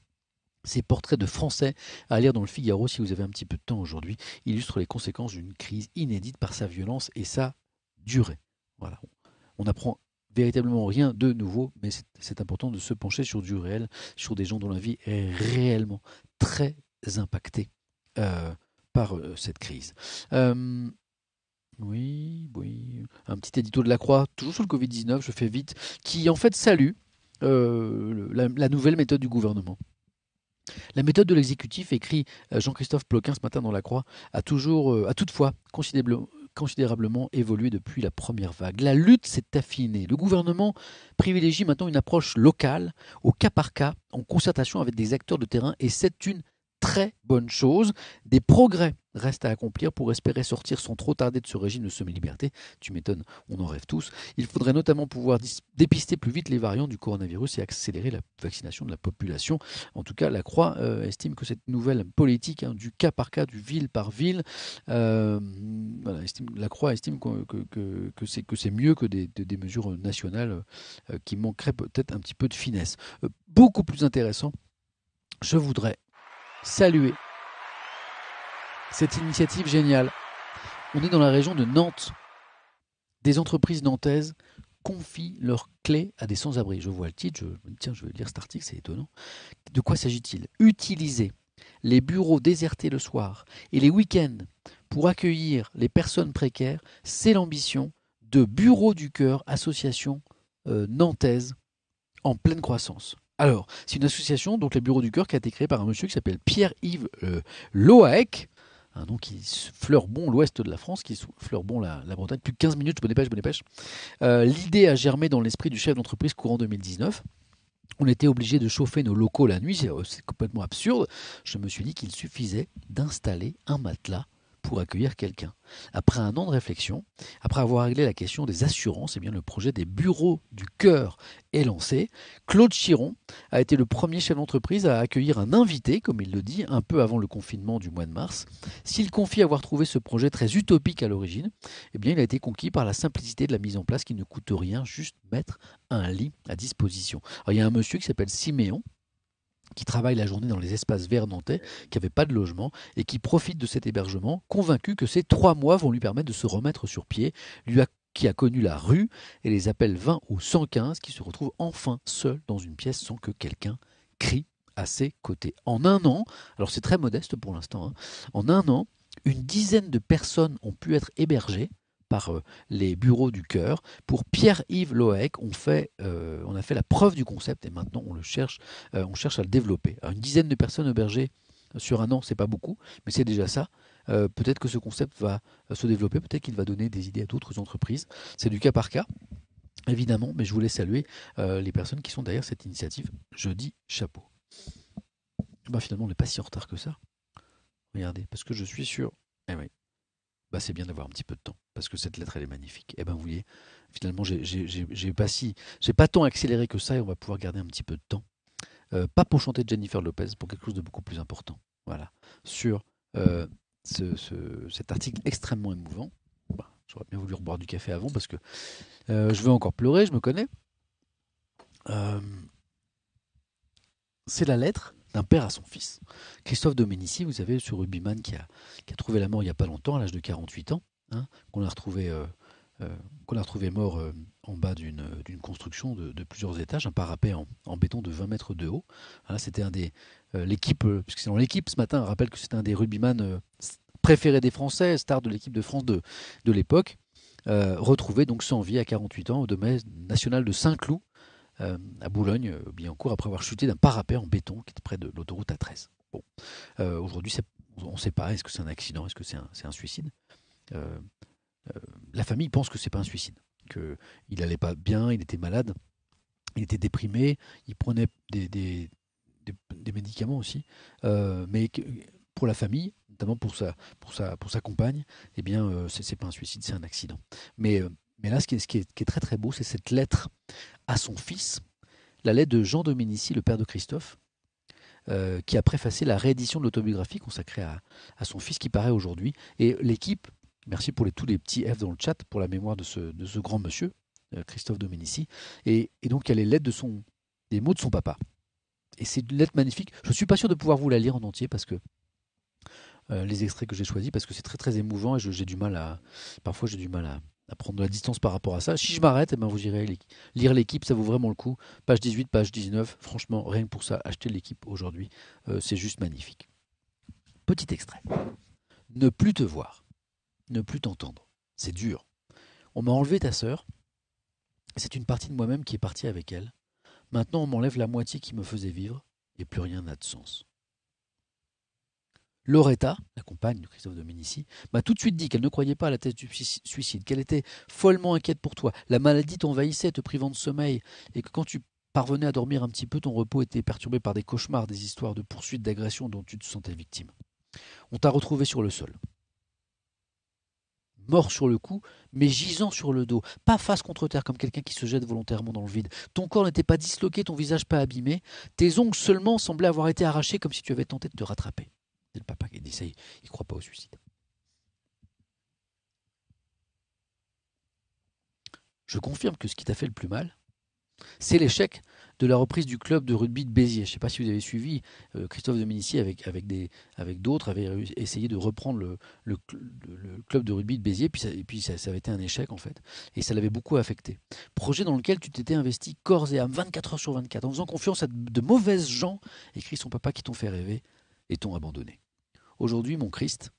[SPEAKER 1] Ces portraits de Français à lire dans le Figaro, si vous avez un petit peu de temps aujourd'hui, illustrent les conséquences d'une crise inédite par sa violence et sa durée. Voilà. On n'apprend véritablement rien de nouveau, mais c'est important de se pencher sur du réel, sur des gens dont la vie est réellement très impactée par cette crise. Oui, un petit édito de la Croix, toujours sur le Covid-19, je fais vite, qui en fait salue la nouvelle méthode du gouvernement. La méthode de l'exécutif, écrit Jean-Christophe Ploquin ce matin dans La Croix, a toutefois considérablement évolué depuis la première vague. La lutte s'est affinée. Le gouvernement privilégie maintenant une approche locale, au cas par cas, en concertation avec des acteurs de terrain, et c'est une très bonne chose. Des progrès restent à accomplir pour espérer sortir sans trop tarder de ce régime de semi-liberté. Tu m'étonnes, on en rêve tous. Il faudrait notamment pouvoir dépister plus vite les variants du coronavirus et accélérer la vaccination de la population. En tout cas, la Croix estime que cette nouvelle politique du cas par cas, du ville par ville, la Croix estime que c'est mieux que des mesures nationales qui manqueraient peut-être un petit peu de finesse. Beaucoup plus intéressant, je voudrais saluer cette initiative géniale. On est dans la région de Nantes. Des entreprises nantaises confient leurs clés à des sans-abri. Je vois le titre, je me dis tiens, je vais lire cet article, c'est étonnant. De quoi s'agit-il? Utiliser les bureaux désertés le soir et les week-ends pour accueillir les personnes précaires, c'est l'ambition de Bureau du Cœur, association nantaise en pleine croissance. Alors, c'est une association, donc les Bureaux du Cœur, qui a été créée par un monsieur qui s'appelle Pierre-Yves Loaec, un nom qui fleure bon l'ouest de la France, qui fleure bon la Bretagne. Plus de 15 minutes, je me dépêche. L'idée a germé dans l'esprit du chef d'entreprise courant 2019. On était obligé de chauffer nos locaux la nuit, c'est complètement absurde. Je me suis dit qu'il suffisait d'installer un matelas pour accueillir quelqu'un. Après un an de réflexion, après avoir réglé la question des assurances, eh bien le projet des bureaux du cœur est lancé. Claude Chiron a été le premier chef d'entreprise à accueillir un invité, comme il le dit, un peu avant le confinement du mois de mars. S'il confie avoir trouvé ce projet très utopique à l'origine, eh bien il a été conquis par la simplicité de la mise en place qui ne coûte rien, juste mettre un lit à disposition. Alors, il y a un monsieur qui s'appelle Siméon, qui travaille la journée dans les espaces verts nantais, qui n'avait pas de logement et qui profite de cet hébergement, convaincu que ces 3 mois vont lui permettre de se remettre sur pied, qui a connu la rue et les appels 20 ou 115, qui se retrouve enfin seul dans une pièce sans que quelqu'un crie à ses côtés. En un an, alors c'est très modeste pour l'instant, hein, en un an, une dizaine de personnes ont pu être hébergées par les bureaux du cœur. Pour Pierre-Yves Loaec, on a fait la preuve du concept et maintenant on cherche à le développer. Alors, une dizaine de personnes hébergées sur un an, c'est pas beaucoup, mais c'est déjà ça. Peut-être que ce concept va se développer, peut-être qu'il va donner des idées à d'autres entreprises. C'est du cas par cas, évidemment, mais je voulais saluer les personnes qui sont derrière cette initiative. Je dis chapeau. Finalement, on n'est pas si en retard que ça. Regardez, parce que je suis sûr. Eh oui. C'est bien d'avoir un petit peu de temps, parce que cette lettre, elle est magnifique. Et vous voyez, finalement, j'ai pas tant accéléré que ça, et on va pouvoir garder un petit peu de temps. Pas pour chanter Jennifer Lopez, pour quelque chose de beaucoup plus important. Voilà, sur cet article extrêmement émouvant. J'aurais bien voulu reboire du café avant, parce que je veux encore pleurer, je me connais. C'est la lettre d'un père à son fils. Christophe Domenici, vous savez, ce rugbyman qui a trouvé la mort il n'y a pas longtemps, à l'âge de 48 ans, hein, qu'on a retrouvé qu'on a retrouvé mort en bas d'une construction de plusieurs étages, un parapet en béton de 20 mètres de haut. Voilà, c'était un des l'équipe, puisque c'est dans l'équipe ce matin, on rappelle que c'était un des rugbyman préférés des Français, star de l'équipe de France de l'époque, retrouvé donc sans vie à 48 ans au domaine national de Saint-Cloud, à Boulogne-Billancourt, après avoir chuté d'un parapet en béton qui était près de l'autoroute A13. Bon, aujourd'hui, on ne sait pas, est-ce que c'est un accident, est-ce que c'est un suicide. Euh, la famille pense que c'est pas un suicide, qu'il allait pas bien, il était malade, il était déprimé, il prenait des médicaments aussi, mais pour la famille, notamment pour sa compagne, eh bien, c'est pas un suicide, c'est un accident. Mais là, ce qui est très très beau, c'est cette lettre à son fils, la lettre de Jean Dominici, le père de Christophe, qui a préfacé la réédition de l'autobiographie consacrée à son fils qui paraît aujourd'hui. Et l'équipe, merci pour tous les petits F dans le chat, pour la mémoire de ce grand monsieur, Christophe Dominici. Et donc, il y a les lettres des mots de son papa. Et c'est une lettre magnifique. Je ne suis pas sûr de pouvoir vous la lire en entier parce que les extraits que j'ai choisis, parce que c'est très très émouvant et parfois j'ai du mal à prendre de la distance par rapport à ça. Si je m'arrête, eh ben vous irez lire l'équipe, ça vaut vraiment le coup. Page 18, page 19, franchement, rien que pour ça, achetez l'équipe aujourd'hui, c'est juste magnifique. Petit extrait. Ne plus te voir, ne plus t'entendre, c'est dur. On m'a enlevé ta sœur, c'est une partie de moi-même qui est partie avec elle. Maintenant, on m'enlève la moitié qui me faisait vivre, et plus rien n'a de sens. Loretta, la compagne de Christophe Dominici, m'a tout de suite dit qu'elle ne croyait pas à la thèse du suicide, qu'elle était follement inquiète pour toi. La maladie t'envahissait, te privant de sommeil, et que quand tu parvenais à dormir un petit peu, ton repos était perturbé par des cauchemars, des histoires de poursuites, d'agressions dont tu te sentais victime. On t'a retrouvé sur le sol. Mort sur le cou, mais gisant sur le dos, pas face contre terre comme quelqu'un qui se jette volontairement dans le vide. Ton corps n'était pas disloqué, ton visage pas abîmé, tes ongles seulement semblaient avoir été arrachés comme si tu avais tenté de te rattraper. C'est le papa qui dit ça, il ne croit pas au suicide. Je confirme que ce qui t'a fait le plus mal, c'est l'échec de la reprise du club de rugby de Béziers. Je ne sais pas si vous avez suivi, Christophe Dominici avec d'autres avait essayé de reprendre le club de rugby de Béziers, puis ça avait été un échec en fait, et ça l'avait beaucoup affecté. Projet dans lequel tu t'étais investi corps et âme, 24 heures sur 24, en faisant confiance à de mauvaises gens, écrit son papa, qui t'ont fait rêver et t'ont abandonné. Aujourd'hui, mon Christophe,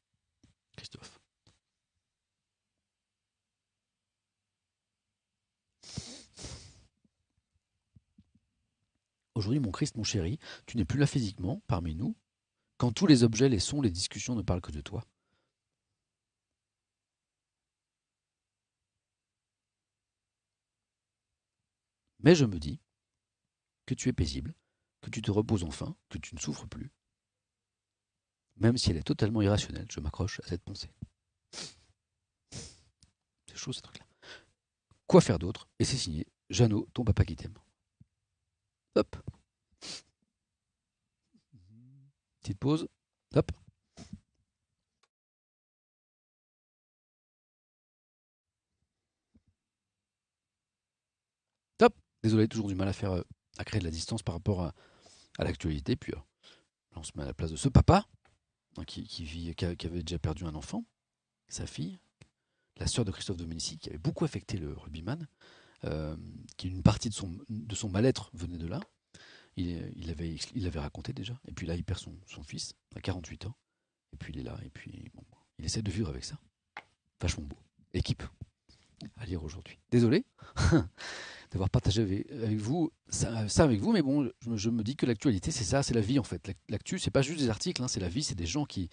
[SPEAKER 1] aujourd'hui, mon Christ, mon chéri, tu n'es plus là physiquement, parmi nous, quand tous les objets, les sons, les discussions ne parlent que de toi. Mais je me dis que tu es paisible, que tu te reposes enfin, que tu ne souffres plus. Même si elle est totalement irrationnelle, je m'accroche à cette pensée. C'est chaud, ce truc-là. Quoi faire d'autre? Et c'est signé Jeannot, ton papa qui t'aime. Hop. Petite pause. Hop. Hop. Désolé, toujours du mal à créer de la distance par rapport à l'actualité. Puis là, on se met à la place de ce papa qui avait déjà perdu un enfant, sa fille, la sœur de Christophe Dominici, qui avait beaucoup affecté le rugbyman, qui une partie de son mal-être venait de là. Il l'avait raconté déjà. Et puis là, il perd son fils à 48 ans. Et puis il est là. Et puis bon, il essaie de vivre avec ça. Vachement beau. Équipe à lire aujourd'hui. Désolé d'avoir partagé avec vous ça avec vous, mais bon, je me dis que l'actualité, c'est ça, c'est la vie en fait. L'actu, c'est pas juste des articles, hein, c'est la vie, c'est des gens qui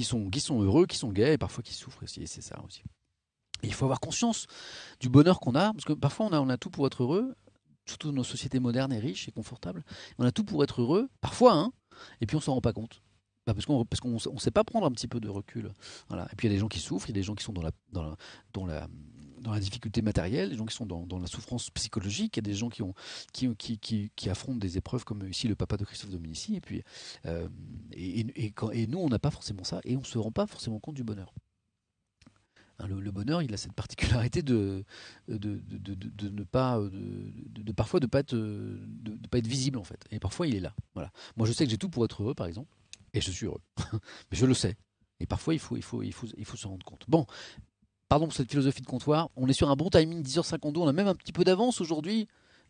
[SPEAKER 1] sont heureux, qui sont gays, et parfois qui souffrent aussi, et c'est ça aussi. Et il faut avoir conscience du bonheur qu'on a, parce que parfois on a tout pour être heureux, surtout dans nos sociétés modernes et riches et confortables. On a tout pour être heureux, parfois, hein, et puis on s'en rend pas compte. Parce qu'on ne sait pas prendre un petit peu de recul. Voilà. Et puis il y a des gens qui souffrent, il y a des gens qui sont dans la difficulté matérielle, des gens qui sont dans la souffrance psychologique, il y a des gens qui affrontent des épreuves comme ici le papa de Christophe Dominici. Et puis et nous, on n'a pas forcément ça et on ne se rend pas forcément compte du bonheur. Hein, le bonheur, il a cette particularité de ne pas, parfois de pas être visible en fait. Et parfois, il est là. Voilà. Moi, je sais que j'ai tout pour être heureux, par exemple, et je suis heureux. Mais je le sais. Et parfois, il faut s'en rendre compte. Bon, pardon pour cette philosophie de comptoir. On est sur un bon timing, 10h52. On a même un petit peu d'avance aujourd'hui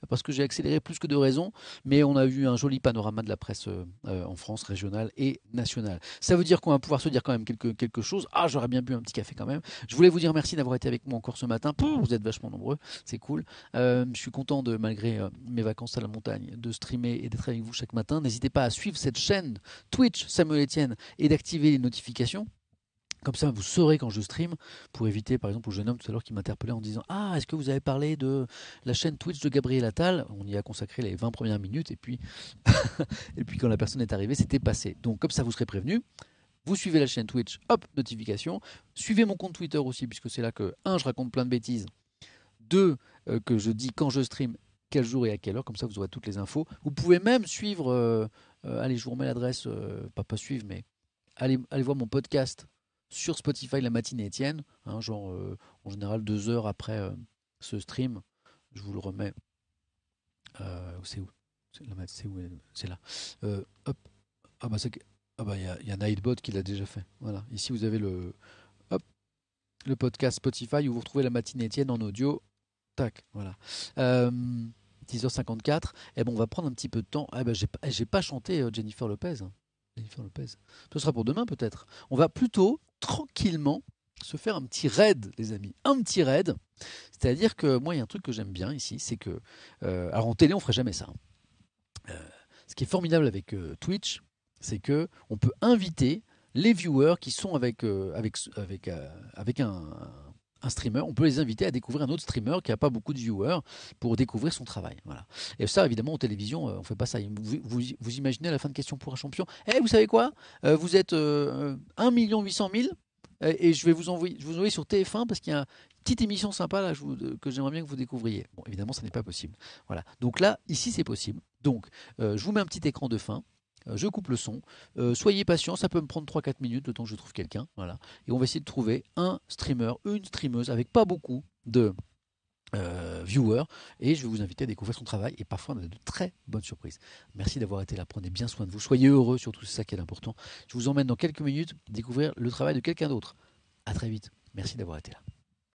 [SPEAKER 1] parce que j'ai accéléré plus que de raison, mais on a eu un joli panorama de la presse en France, régionale et nationale. Ça veut dire qu'on va pouvoir se dire quand même quelque chose. Ah, j'aurais bien bu un petit café quand même. Je voulais vous dire merci d'avoir été avec moi encore ce matin. Vous êtes vachement nombreux, c'est cool. Je suis content de, malgré mes vacances à la montagne, de streamer et d'être avec vous chaque matin. N'hésitez pas à suivre cette chaîne Twitch Samuel Etienne et d'activer les notifications. Comme ça, vous saurez quand je stream, pour éviter, par exemple, au jeune homme tout à l'heure qui m'interpellait en disant Ah, est-ce que vous avez parlé de la chaîne Twitch de Gabriel Attal? On y a consacré les 20 premières minutes, et puis, et puis quand la personne est arrivée, c'était passé. Donc, comme ça, vous serez prévenu. Vous suivez la chaîne Twitch, hop, notification. Suivez mon compte Twitter aussi, puisque c'est là que, un, je raconte plein de bêtises. Deux, que je dis quand je stream, quel jour et à quelle heure, comme ça, vous aurez toutes les infos. Vous pouvez même suivre, allez, je vous remets l'adresse, pas suivre, mais allez voir mon podcast sur Spotify la matinée Étienne, hein, genre en général 2 heures après ce stream, je vous le remets. C'est où? C'est là. Hop. Ah bah il y a Nightbot qui l'a déjà fait. Voilà. Ici vous avez hop, le podcast Spotify où vous retrouvez la matinée Étienne en audio. Tac, voilà. 10h54. Et bon, on va prendre un petit peu de temps. Ah bah j'ai pas chanté Jennifer Lopez. Hein. Jennifer Lopez. Ce sera pour demain peut-être. On va plutôt tranquillement se faire un petit raid, les amis. Un petit raid. C'est-à-dire que moi, il y a un truc que j'aime bien ici, c'est que... alors en télé, on ferait jamais ça. Hein. Ce qui est formidable avec Twitch, c'est que on peut inviter les viewers qui sont avec un streamer, on peut les inviter à découvrir un autre streamer qui n'a pas beaucoup de viewers pour découvrir son travail. Voilà. Et ça, évidemment, en télévision, on ne fait pas ça. Vous imaginez à la fin de Question pour un champion, vous savez quoi, vous êtes 1 800 000 et je vais vous envoyer sur TF1 parce qu'il y a une petite émission sympa là, que j'aimerais bien que vous découvriez. Bon, évidemment, ça n'est pas possible. Voilà. Donc là, ici, c'est possible. Donc, je vous mets un petit écran de fin. Je coupe le son. Soyez patient, ça peut me prendre 3-4 minutes le temps que je trouve quelqu'un. Voilà. Et on va essayer de trouver un streamer, une streameuse avec pas beaucoup de viewers. Et je vais vous inviter à découvrir son travail. Et parfois, on a de très bonnes surprises. Merci d'avoir été là. Prenez bien soin de vous. Soyez heureux, surtout, c'est ça qui est important. Je vous emmène dans quelques minutes découvrir le travail de quelqu'un d'autre. À très vite. Merci d'avoir été là.